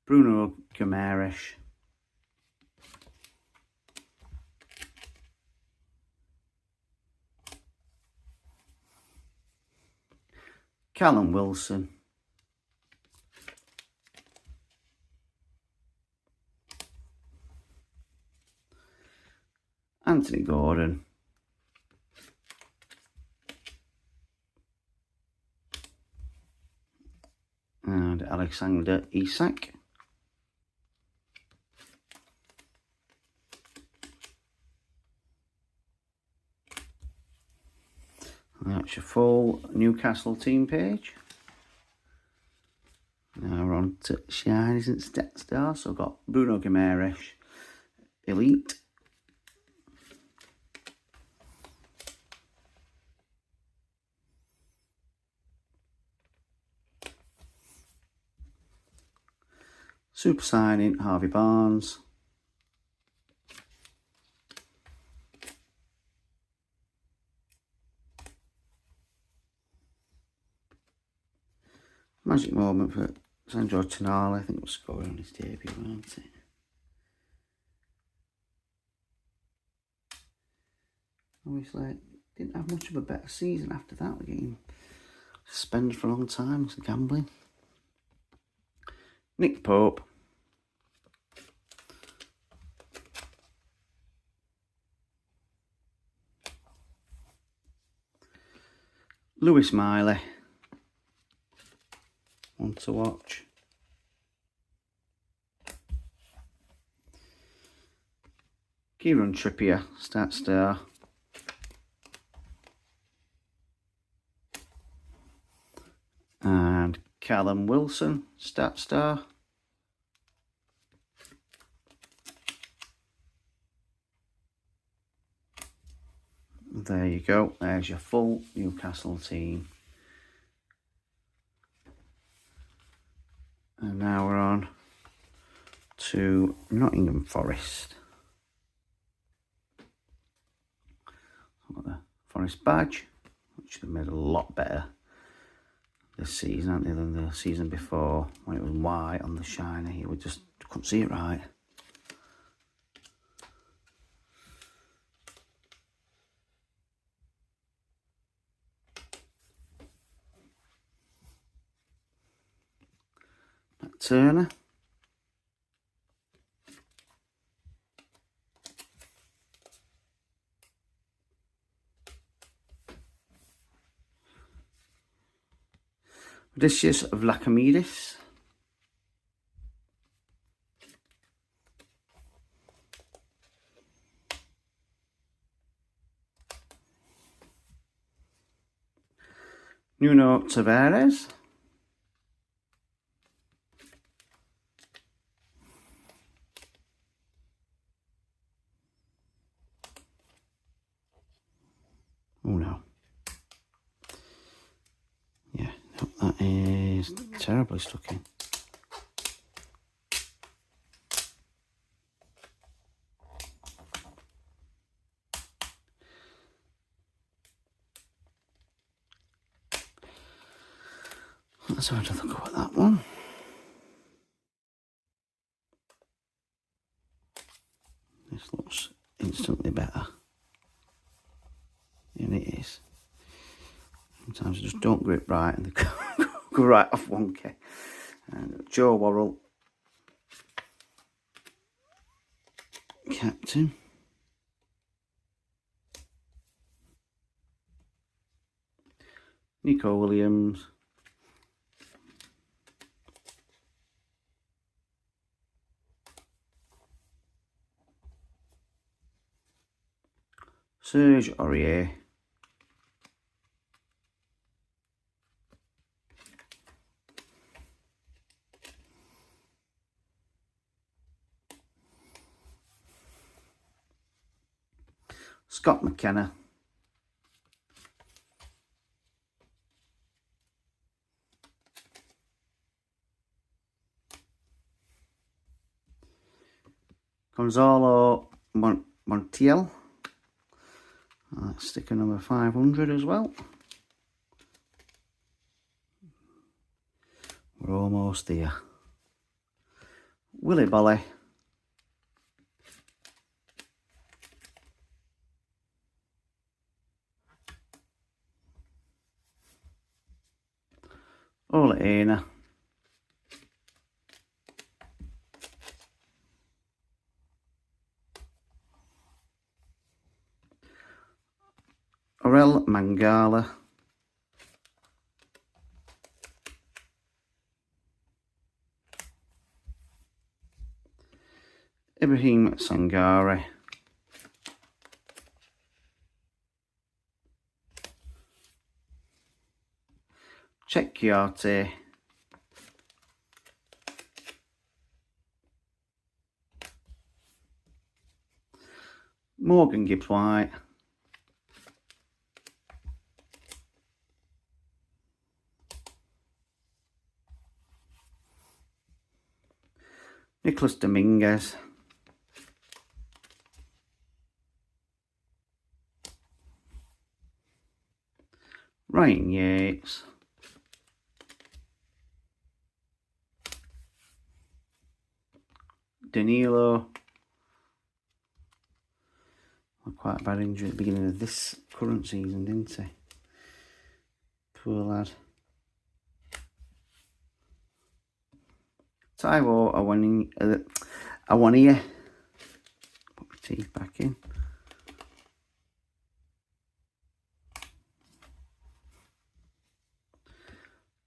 Bruno Guimaraes. Callum Wilson. Anthony Gordon. And Alexander Isak. And that's your full Newcastle team page. Now we're on to Shinies and Stat Star. So I've got Bruno Guimaraes, Elite. Super signing, Harvey Barnes. Magic moment for Sandro Tonali. I think it was scoring on his debut, wasn't it? Obviously, didn't have much of a better season after that. We're getting suspended for a long time because of gambling. Nick Pope. Lewis Miley. One to watch. Kieran Trippier, Stat Star. And Callum Wilson, Stat Star. There you go. There's your full Newcastle team. And now we're on to Nottingham Forest. I've got the Forest badge, which they've made a lot better this season, haven't they, than the season before when it was white on the shiny. We just couldn't see it right. Turner. Odysseus Vlachimidis. Nuno Tavares. Oh no. Yeah, no, that is terribly stuck in. Let's have another go at that one. This looks instantly better. And it is. Sometimes I just don't grip right and they go right off wonky. And Joe Worrell, captain. Nico Williams. Serge Aurier. Scott McKenna. Gonzalo Montiel. That's sticker number 500 as well. We're almost there. Willy Bolly. Ole Einar. Orel Mangala. Ibrahim Sangare. Chiarte. Morgan Gibbs White. Nicholas Dominguez. Ryan Yates. Danilo. Quite a bad injury at the beginning of this current season, didn't he? Poor lad. Taiwo Awoniyi. Put my teeth back in.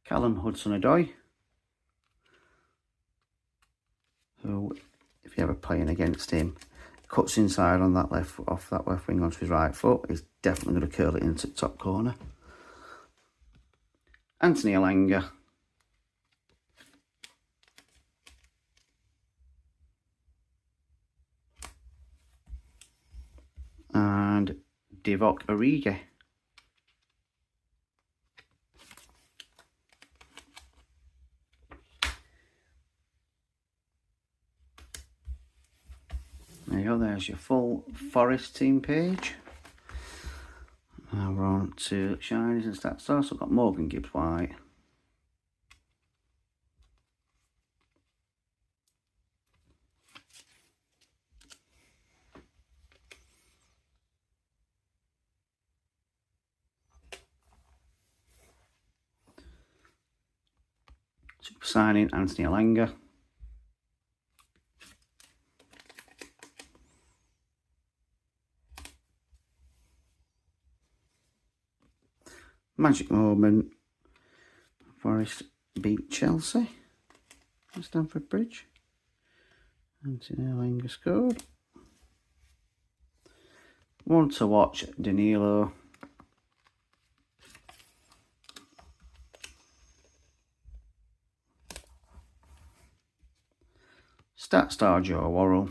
Callum Hudson-Odoi, who, if you're ever playing against him, cuts inside on that off that left wing onto his right foot. He's definitely going to curl it into the top corner. Anthony Elanga. And Divock Origi. There you go, there's your full Forest team page. Now we're on to Shinies and Stats. So I've got Morgan Gibbs White. Super signing Anthony Elanga. Magic moment. Forest beat Chelsea at Stamford Bridge. Anthony Elanga scored. One to watch, Danilo. Stat star Joe Worrell.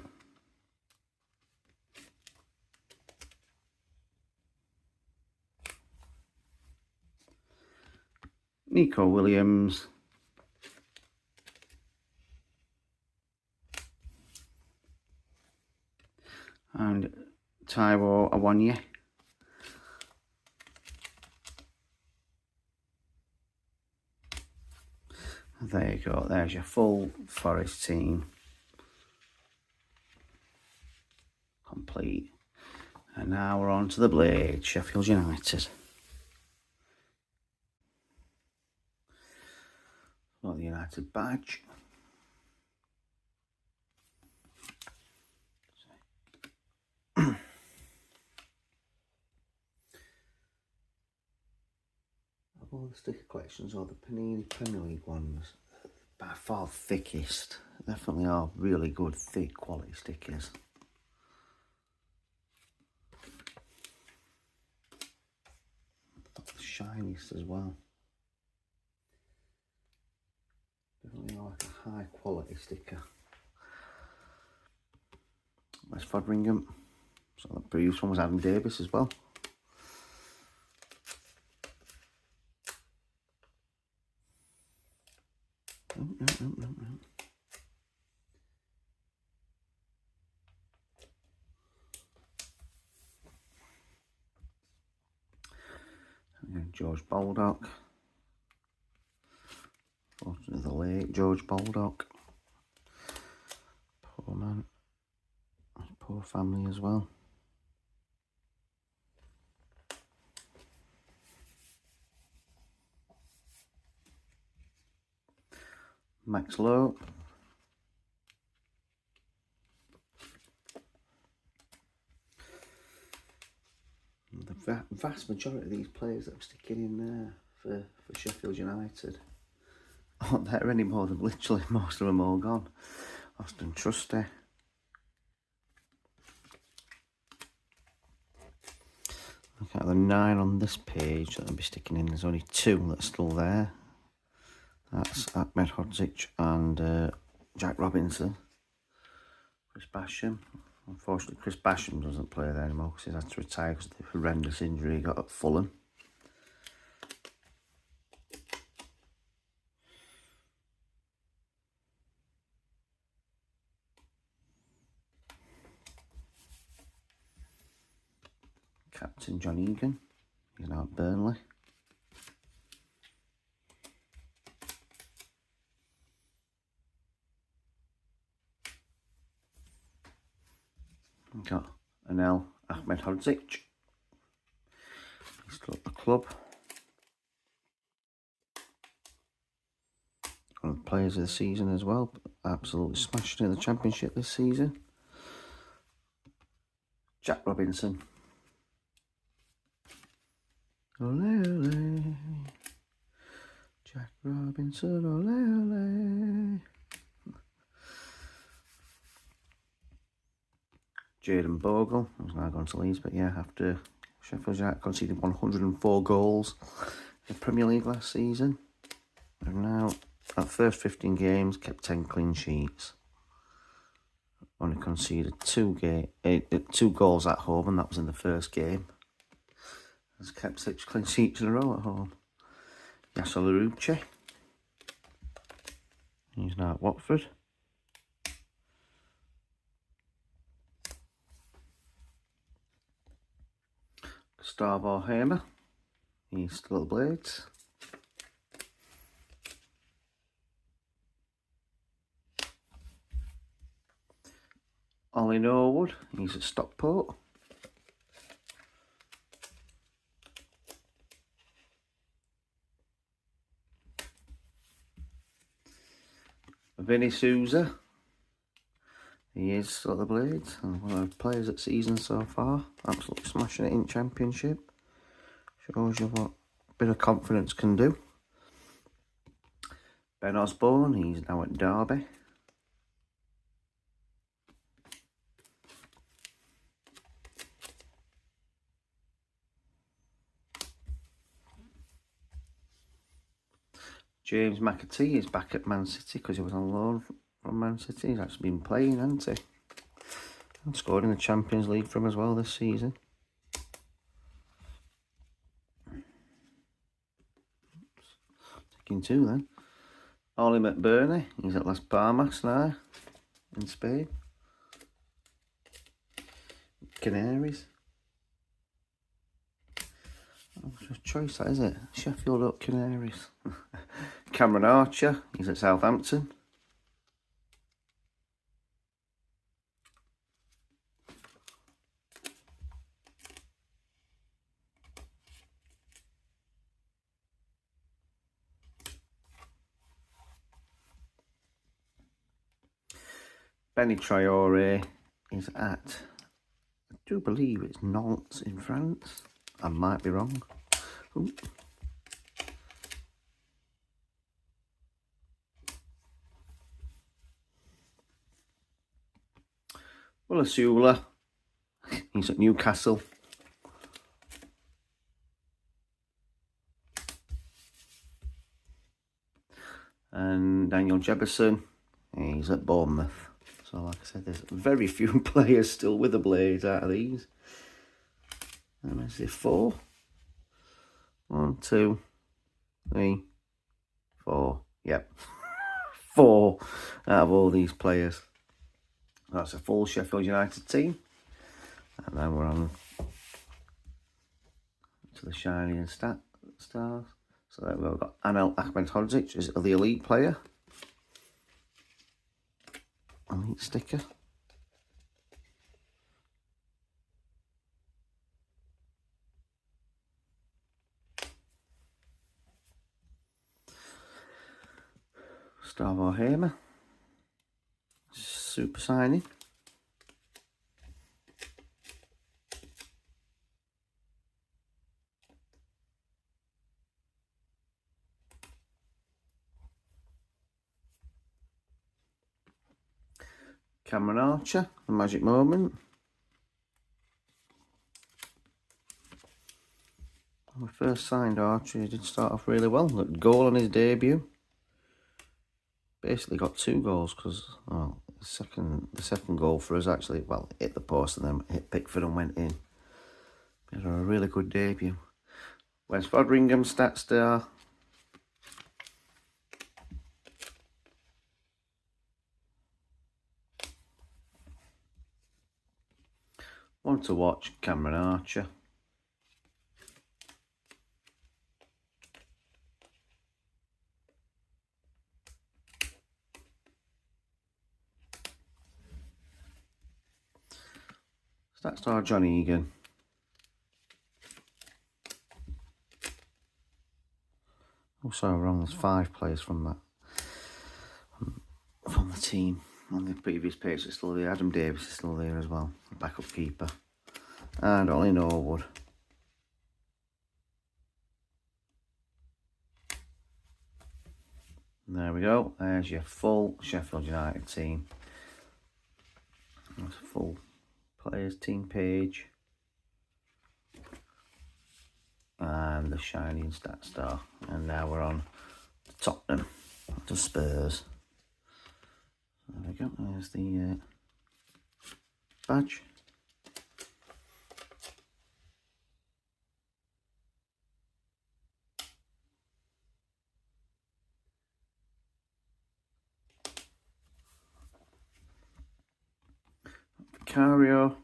Nico Williams. And Taiwo Awoniyi. There you go, there's your full Forest team. Complete. And now we're on to the Blade, Sheffield United. Got the United badge. Of all the sticker collections, or the Panini Premier League ones, by far thickest. Definitely are really good, thick quality stickers. The shiniest as well. Definitely like a high quality sticker. West Fodringham. So the previous one was Adam Davis as well. No. George Baldock. Unfortunately, the late George Baldock. Poor man. Poor family as well. Max Lowe. The vast majority of these players that I'm sticking in there for Sheffield United aren't there anymore. They're literally, most of them all gone. Austin Trusty. Look at the 9 on this page that I'll be sticking in. There's only 2 that's still there. That's Ahmed Hodzic and Jack Robinson. Chris Basham. Unfortunately, Chris Basham doesn't play there anymore because he's had to retire because of the horrendous injury he got at Fulham. Captain John Egan. He's now at Burnley. We've got Anel Ahmed Hodzic. He's still at the club. One of the players of the season as well. Absolutely smashing in the Championship this season. Jack Robinson. Ole ole. Jack Robinson, ole ole. Jayden Bogle, who's now gone to Leeds, but yeah, after Sheffield United conceded 104 goals in the Premier League last season. And now, at first 15 games, kept 10 clean sheets. Only conceded 2 goals at home, and that was in the first game. Has kept 6 clean sheets in a row at home. Yasser Larouche. He's now at Watford. Gustavo Hamer, he's still at the Blades. Ollie Norwood, he's at Stockport. Vinny Souza, he is still at the Blades, and one of the players at season so far. Absolutely smashing it in Championship. Shows you what a bit of confidence can do. Ben Osborne, he's now at Derby. James McAtee is back at Man City because he was on loan from Man City. He's actually been playing, hasn't he? And scored in the Champions League for him as well this season. Taking 2 then. Ollie McBurney, he's at Las Palmas now in Spain. Canaries. Oh, what a choice that, is it? Sheffield up Canaries. Cameron Archer, he's at Southampton. Benny Traore is at, I do believe it's Nantes in France. I might be wrong. Ooh. Well, Asula, he's at Newcastle. And Daniel Jefferson, he's at Bournemouth. So like I said, there's very few players still with the Blades out of these. And I say 4. 1, 2, 3, 4. Yep. 4 out of all these players. That's a full Sheffield United team. And then we're on to the shiny and stars. So there we go. We've got Anel Ahmedhodzic is the elite player. Elite sticker. Starvo Hamer. Super signing. Cameron Archer, the magic moment. When we first signed Archer, he did start off really well. Looked goal on his debut. Basically got 2 goals because the second goal for us actually, well, hit the post and then hit Pickford and went in. He had a really good debut. Wes Fodringham, stat star. One to watch, Cameron Archer. Stat star John Egan. Oh, sorry, wrong. There's 5 players from that from the team. On the previous page, it's still there. Adam Davis is still there as well, the backup keeper, and Ollie Norwood. And there we go. There's your full Sheffield United team. That's a full players team page. And the shining stat star. And now we're on Tottenham, to Spurs. There we go, there's the badge. Vicario.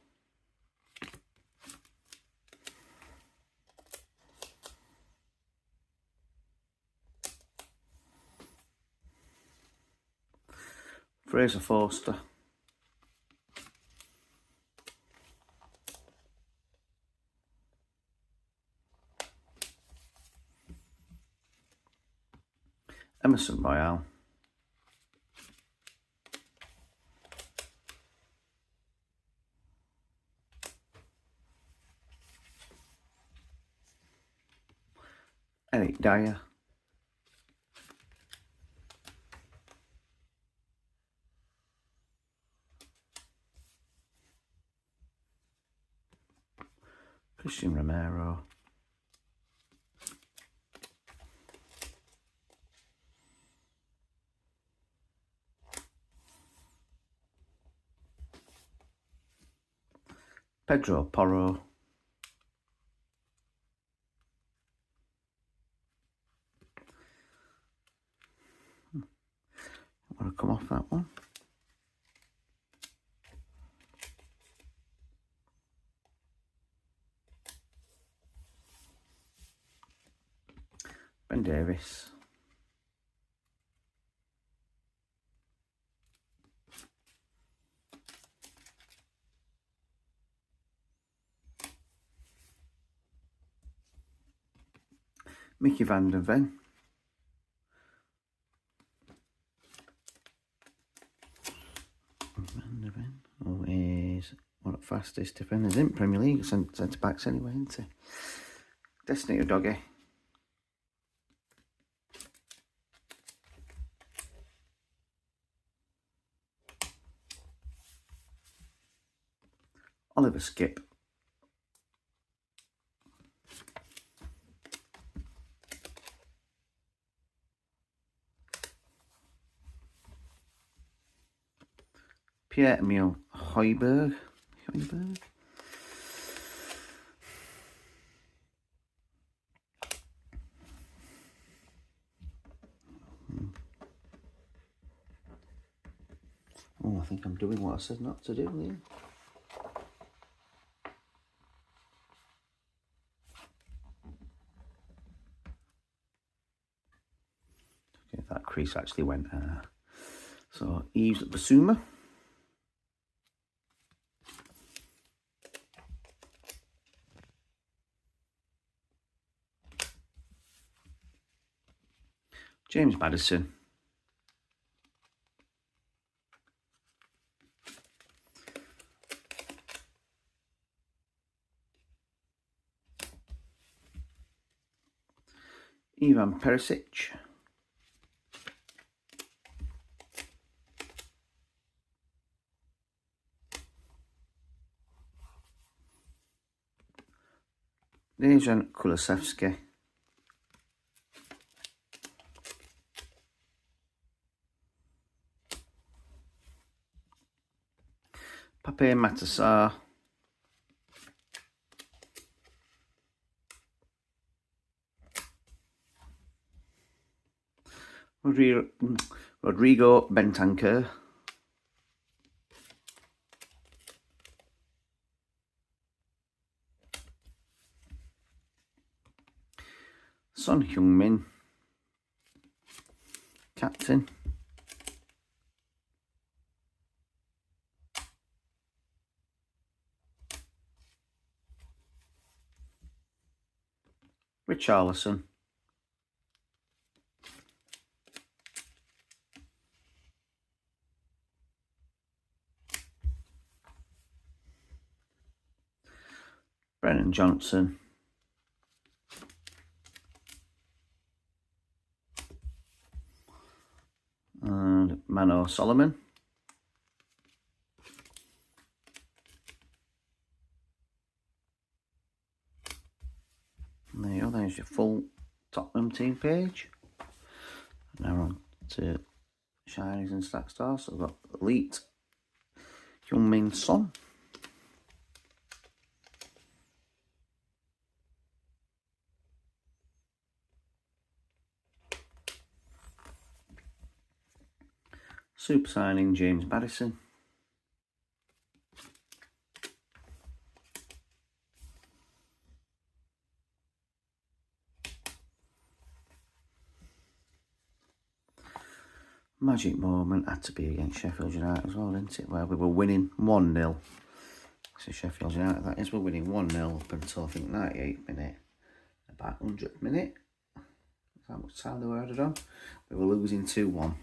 Fraser Forster. Emerson Royale. Eric Dyer. Christian Romero. Pedro Porro. I want to come off that one. Ben Davis. Mickey van der Ven. Oh, he's one of the fastest defenders in Premier League. Centre backs anyway, isn't he? Destiny of Doggy. Oliver Skip. Pierre-Emile Højbjerg. Oh, I think I'm doing what I said not to do here. crease actually went. So Yves Bissouma. James Maddison. Ivan Perisic. Dejan Kulusevski. Pape Matar. Rodrigo Bentancur. Son Heung-min. Captain. Richarlison. Brennan Johnson. And Mano Solomon. And there you go, there's your full Tottenham team page. Now on to Shinies and Stack Stars. So we've got Elite, Heung-min Son. Super signing James Maddison. Magic moment had to be against Sheffield United as well, didn't it? Where we were winning 1-0. So Sheffield United, that is, we're winning 1-0 up until I think 98th minute. About 100th minute. That's how much time they were added on. We were losing 2-1.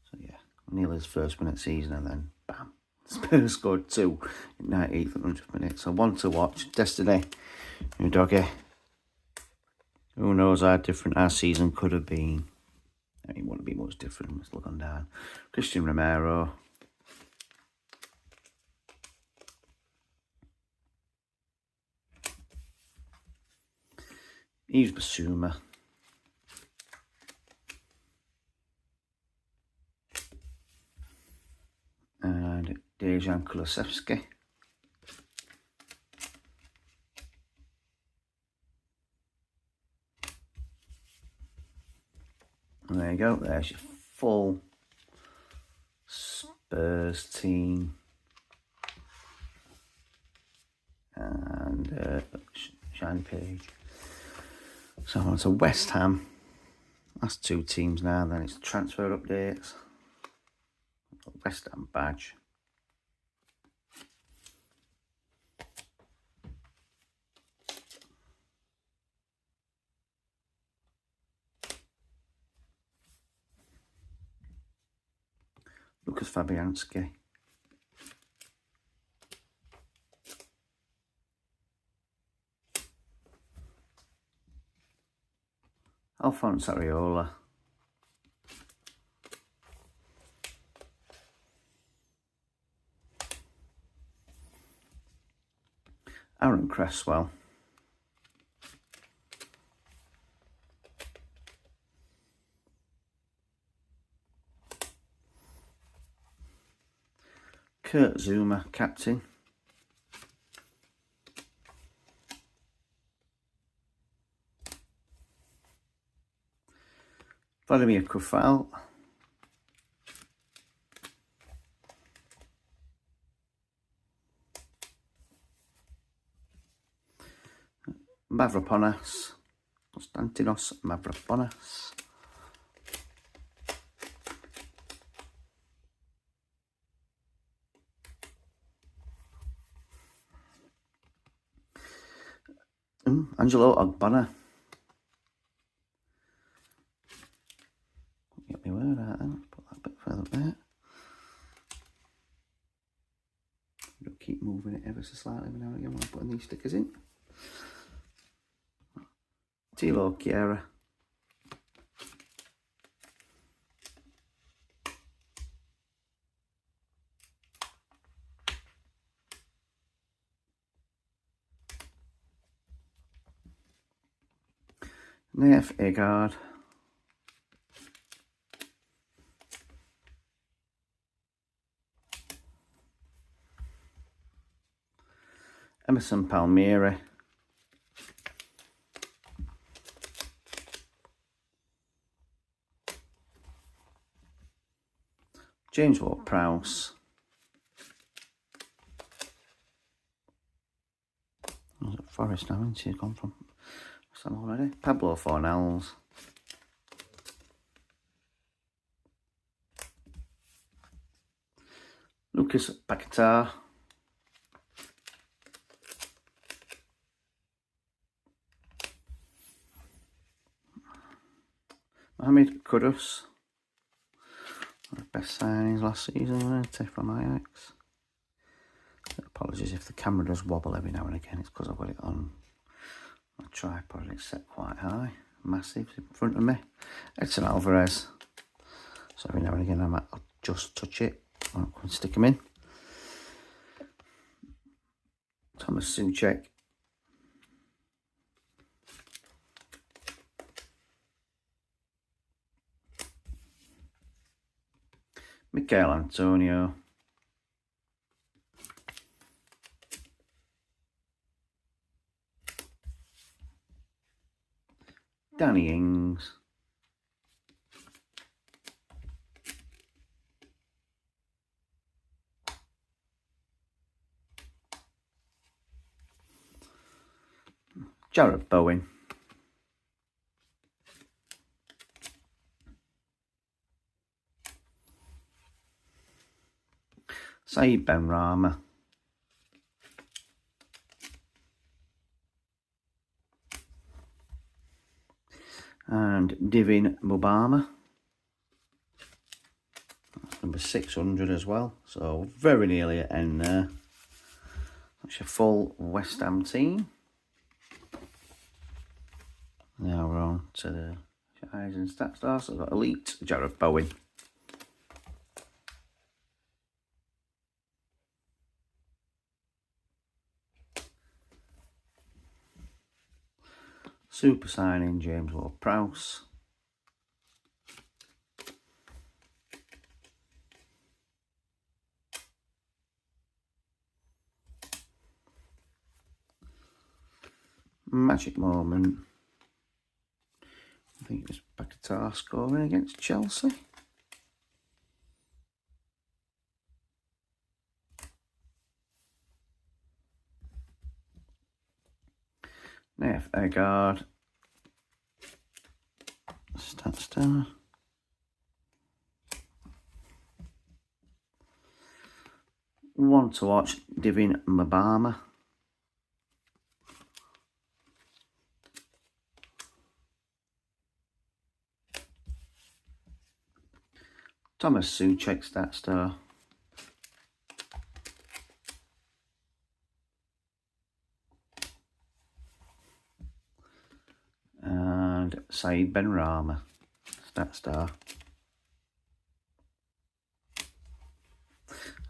So yeah, nearly his first minute season, and then bam, Spurs scored 2 in 98th and 100th minute. So one to watch. Destiny, new doggy. Who knows how different our season could have been. It wouldn't be much different. Let's look on down. Christian Romero. Yves Bissouma. And Dejan Kulusevski. And there you go, there's your full Spurs team. And shiny page. So on to West Ham. That's 2 teams now, then it's transfer updates. West Ham badge. Lucas Fabianski. Alphonse Areola. Aaron Cresswell. Kurt Zuma, captain. Vladimir Kufal. Mavropanos. Konstantinos Mavropanos. Angelo Ogbonna. Get me word out then. Put that a bit further up there. Keep moving it ever so slightly every now and again when I'm putting these stickers in. Tilo Kehrer. Neif Egard. Emerson Palmieri. James Ward-Prowse. Was it Forest now, isn't he? He's gone from some already. Pablo Fornells. Lucas Paquetá. Mohamed Kudus. Best signings last season, wasn't it, from Ajax? Apologies if the camera does wobble every now and again. It's because I've got it on a tripod. It's set quite high, massive in front of me. Edson Alvarez. So every now and again I'll just touch it. I won't go and stick them in. Thomas Souček. Michael Antonio. Danny Ings. Jarrod Bowen. Saeed Benrahma. And Divin Mubama. That's number 600 as well. So very nearly at end there. That's your full West Ham team. Now we're on to the eyes and stats stars. So I've got Elite, Jarrod Bowen. Super signing, James Ward-Prowse. Magic moment. I think it was Paquetá scoring against Chelsea. Neif Egard. Stats star. One to watch, Divin Mubama. Thomas Souček, stat star. And Saeed Benrahma, stat star.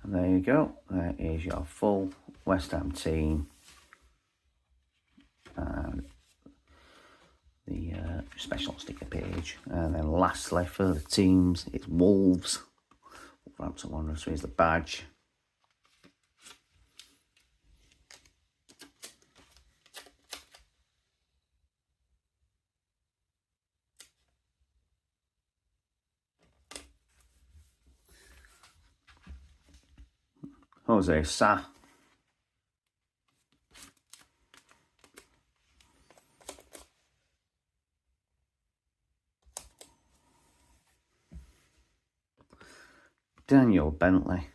And there you go. There is your full West Ham team. And the special sticker page. And then lastly for the teams, it's Wolves. Wolverhampton Wanderers, so here's the badge. Jose Sa. Daniel Bentley.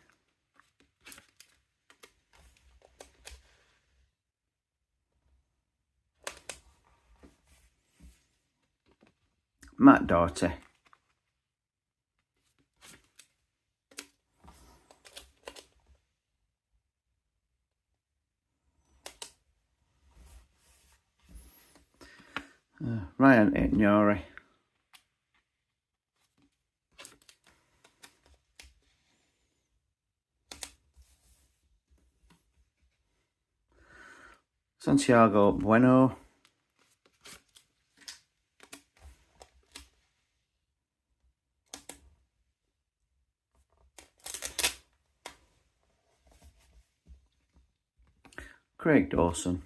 Matt Doherty. Ryan Ignori. Santiago Bueno. Craig Dawson.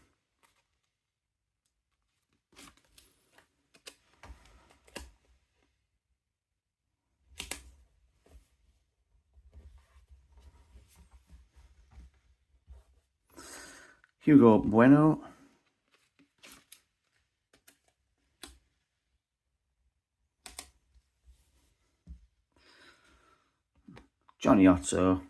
Hugo Bueno. Johnny Otto.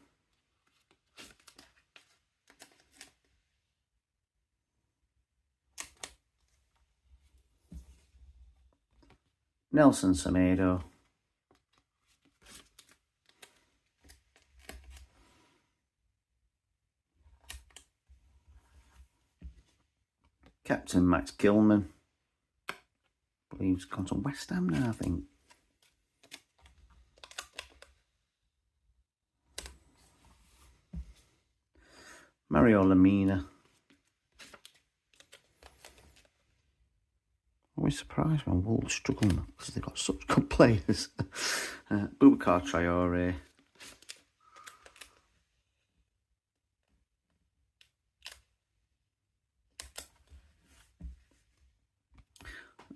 Nelson Semedo. Captain Max Gilman. I believe he's gone to West Ham now, I think. Mario Lemina. Always surprised when Wolves struggle because they've got such good players. Boubacar Traore.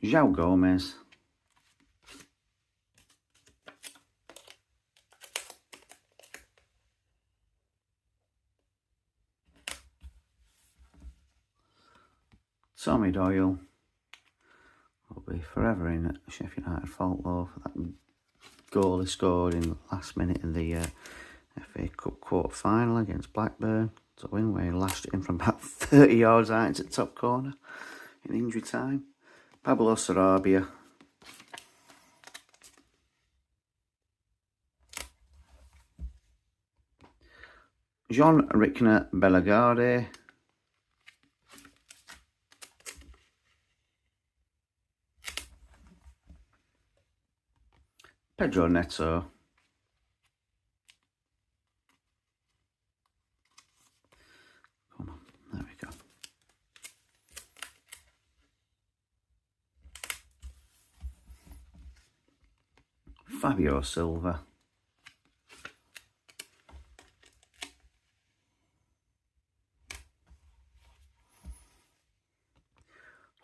João Gomez. Tommy Doyle. Will be forever in Sheffield United fault though for that goal he scored in the last minute of the FA Cup quarter final against Blackburn to win, where he lashed it in from about 30 yards out into the top corner in injury time. Pablo Sarabia. Jean Rickner Bellegarde. Pedro Neto. Come on, there we go. Fabio Silva.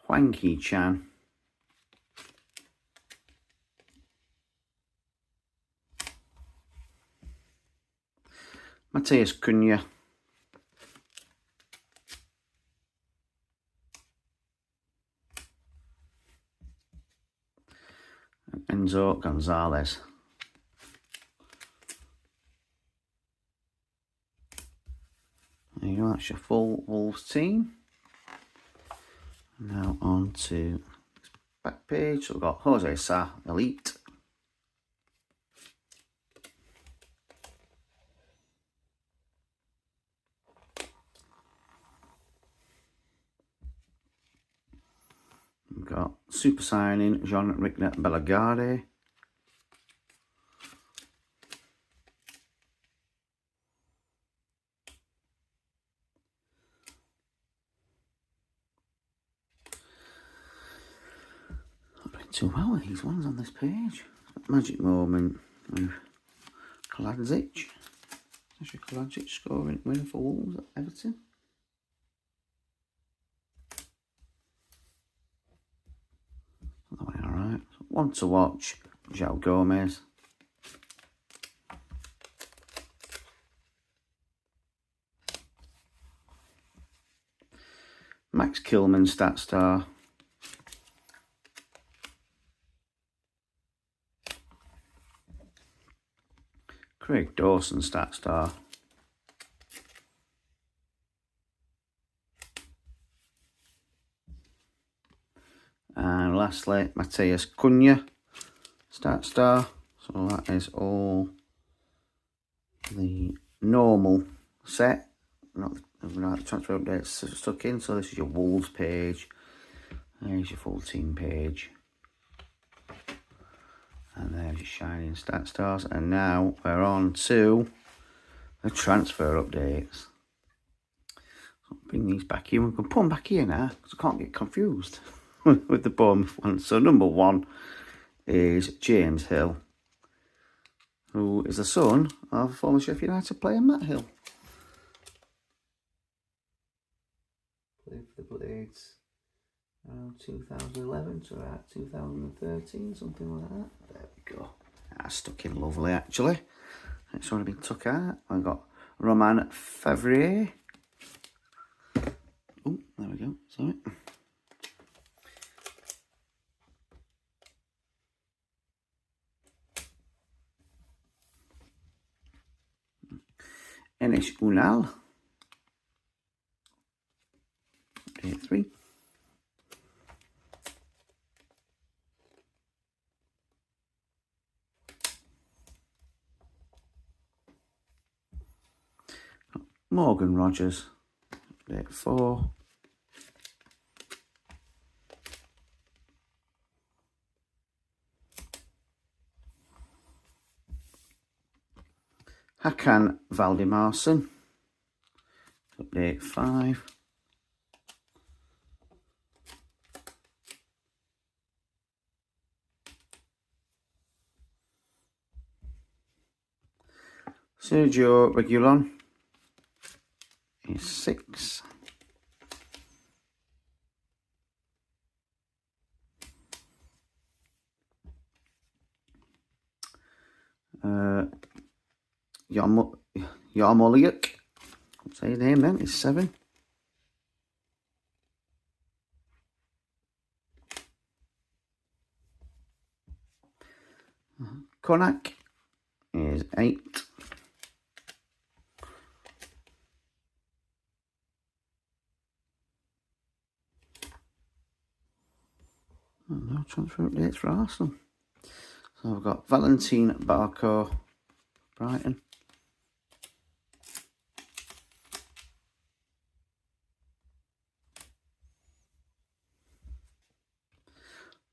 Hwang Ki-chan. Matheus Cunha. And Enzo Gonzalez. There you go, that's your full Wolves team. Now on to this back page. So we've got Jose Sa, Elite. We've got super signing Jean Rickner Bellegarde. Not doing too well with these ones on this page. Magic moment with Kaladzic. Actually, Kaladzic scoring winner for Wolves at Everton. Alright, one to watch, João Gomez. Max Kilman, Stat Star. Craig Dawson, Stat Star. And lastly, Matheus Cunha, Start Star. So that is all the normal set, not the transfer updates stuck in. So this is your Wolves page. There's your full team page. And there's your Shining Stat Stars. And now we're on to the transfer updates. So bring these back here. We can put them back here now because I can't get confused with the Bournemouth one. So number 1 is James Hill, who is the son of former Sheffield United player Matt Hill. Played for the Blades around 2011 to about 2013, something like that. There we go. That's stuck in lovely, actually. It's already been took out. I've got Roman Favre. Oh, there we go. Sorry. Enes Unal. Day 3. Morgan Rogers, update 4. Hakan Valdimarsson, update 5. Sergio Reguilon is 6. Yarmoliuk, say his name then, is 7. Konak is 8. No transfer updates for Arsenal. So I've got Valentin Barco, Brighton.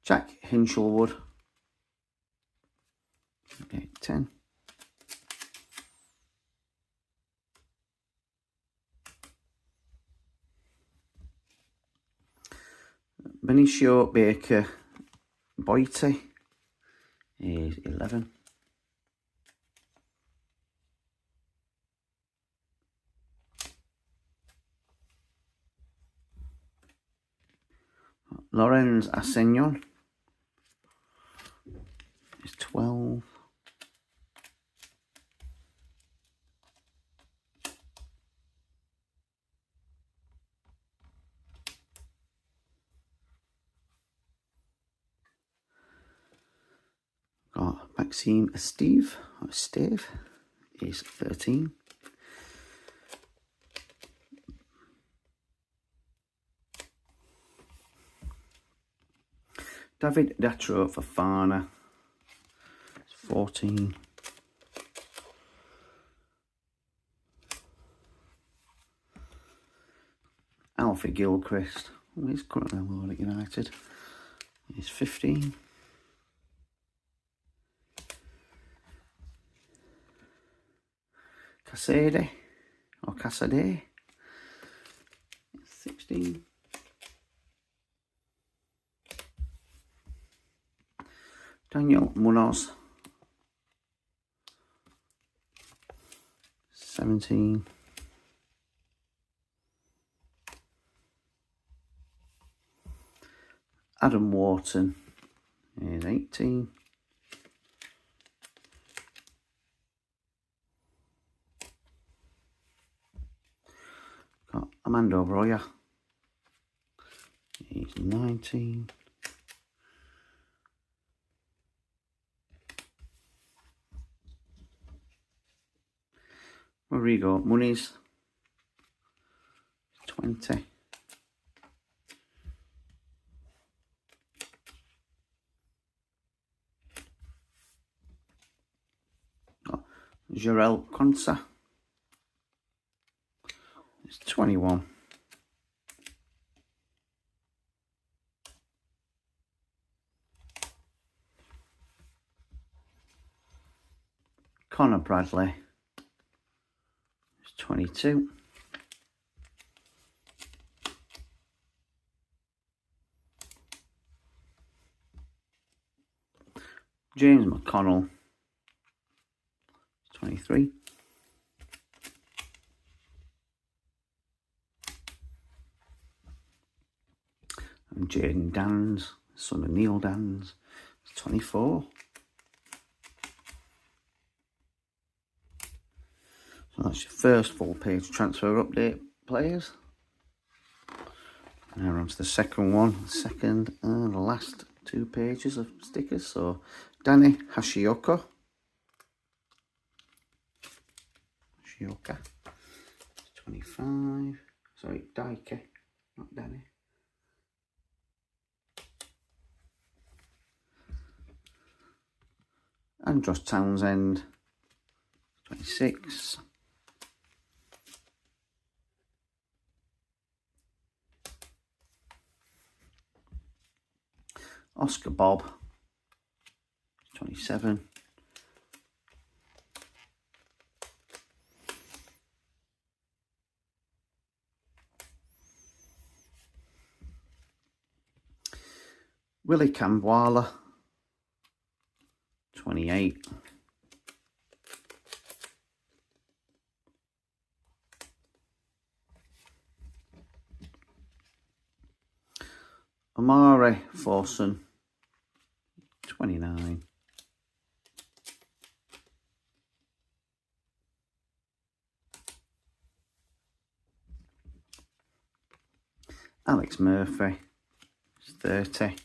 Jack Hinchelwood, update 10. Benicio Baker Boite is 11. Lorenz Assignon is 12. Got Maxime Steve is 13. David Datro for Fana is 14. Alfie Gilchrist, who is currently on loan at United, is 15. Casade, or Casade, 16. Daniel Munoz, 17. Adam Wharton is 18. Got Amando Broya, he's 19. Rodrigo Muniz, 20. Jarell Quansah. It's 21. Connor Bradley. It's 22. James McConnell. 23. And Jaden Dans, son of Neil Dans, 24. So that's your first full page transfer update players. Now we're on to the second one, second and the last 2 pages of stickers. So Danny Hashioka. Hashioka, 25. Sorry, Daike, not Danny. Andros Townsend, 26. Oscar Bob, 27. Willie Kambwala, 28. Amare Forson, 29. Alex Murphy, 30.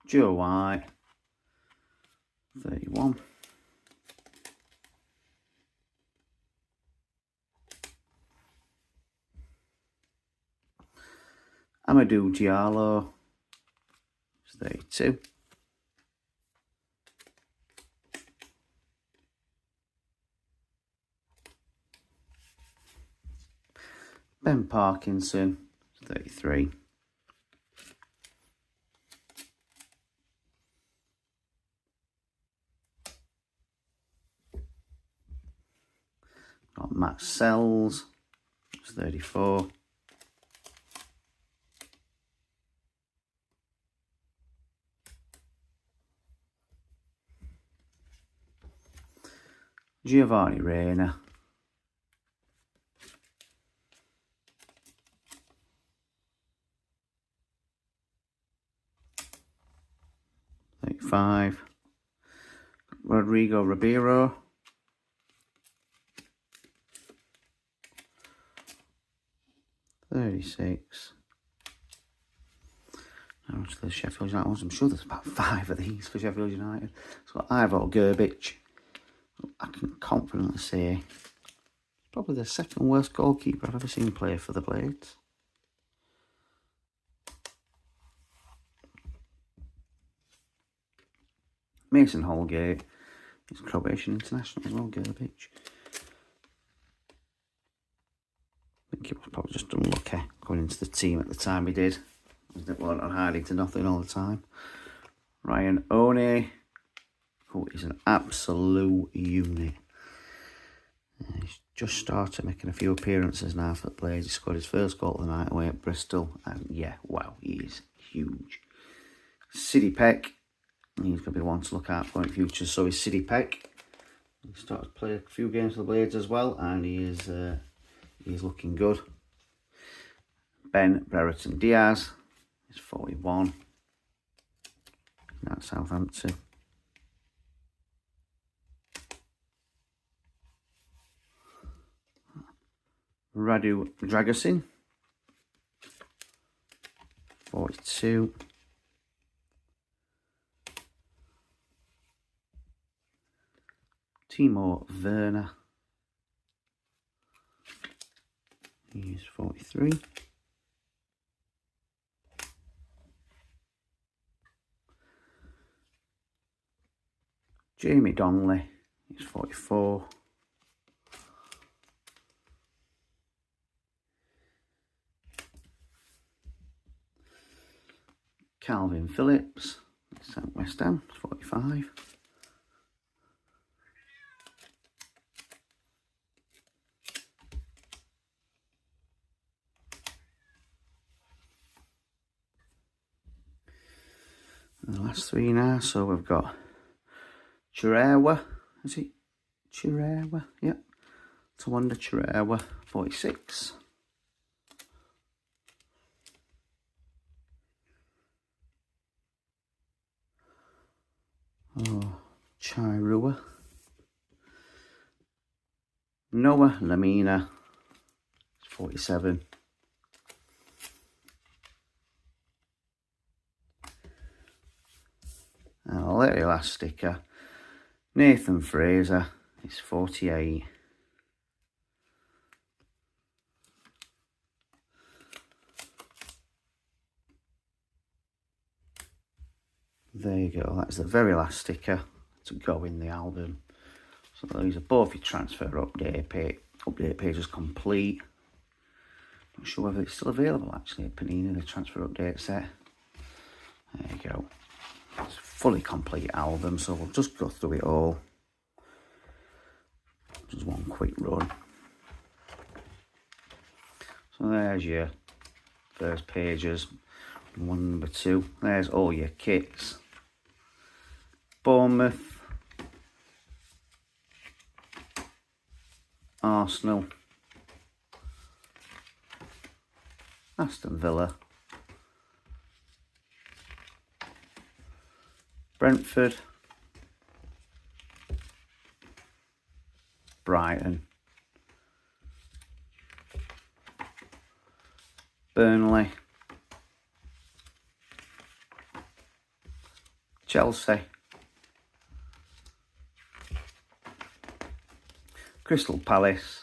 Joe White, 31. Amadou Diallo, 32. Ben Parkinson, 33. Got Matt Sells, 34. Giovanni Reyna, 35. Rodrigo Ribeiro, 36. Now to the Sheffield United ones. I'm sure there's about 5 of these for Sheffield United. So Ivo Gerbic, I can confidently say, probably the second worst goalkeeper I've ever seen play for the Blades. Mason Holgate, he's Croatian international as well, Gerbic. I think he was probably just unlucky going into the team at the time he did. He wasn't on hiding to nothing all the time. Ryan One, who is an absolute unit. He's just started making a few appearances now for the Blades. He scored his first goal of the night away at Bristol. And yeah, wow, he is huge. Sidney Peck, he's going to be the one to look out for in the future. So is Sidney Peck. He started to play a few games for the Blades as well, and he is looking good. Ben Brereton Diaz is 41. That's Southampton. Radu Dragusin, 42. Timo Werner, he's 43. Jamie Donnelly, he's 44. Calvin Phillips, he's at West Ham, 45. And the last three now, so we've got Chirewa, is it? Chirewa, yep. Tawanda Chirewa, 46. Oh, Chirua. Noah Lamina, 47. And a very last sticker, Nathan Fraser, is 48. There you go, that's the very last sticker to go in the album. So these are both your transfer update pages complete. Not sure whether it's still available actually at Panini, the transfer update set. There you go. It's a fully complete album, so we'll just go through it all. Just one quick run. So there's your first pages, one, number two. There's all your kits. Bournemouth, Arsenal, Aston Villa, Brentford, Brighton, Burnley, Chelsea, Crystal Palace,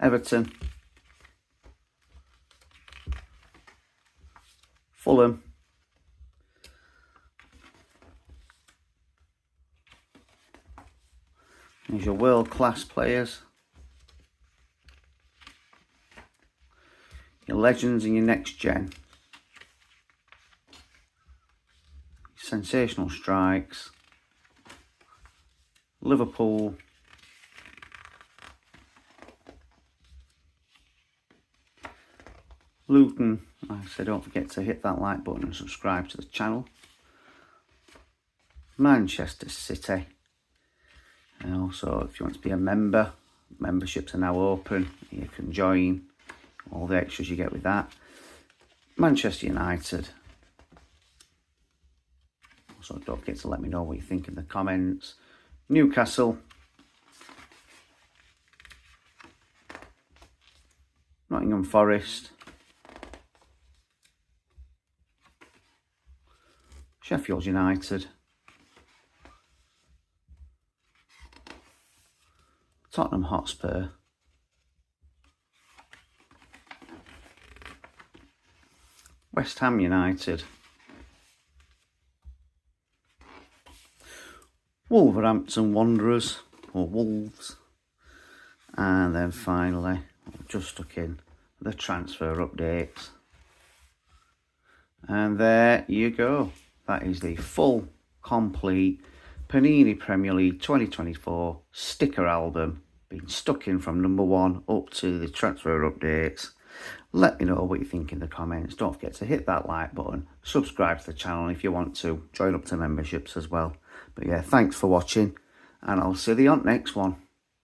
Everton, Fulham, there's your world-class players, your legends and your next gen, Sensational Strikes, Liverpool, Luton. Like I said, don't forget to hit that like button and subscribe to the channel. Manchester City. And also, if you want to be a member, memberships are now open. You can join, all the extras you get with that. Manchester United. Also, don't forget to let me know what you think in the comments. Newcastle, Nottingham Forest, Sheffield United, Tottenham Hotspur, West Ham United, Wolverhampton Wanderers, or Wolves, and then finally, I've just stuck in the transfer updates. And there you go. That is the full, complete Panini Premier League 2024 sticker album, being stuck in from number 1 up to the transfer updates. Let me know what you think in the comments. Don't forget to hit that like button, subscribe to the channel if you want to, join up to memberships as well. But yeah, thanks for watching, and I'll see you on the next one.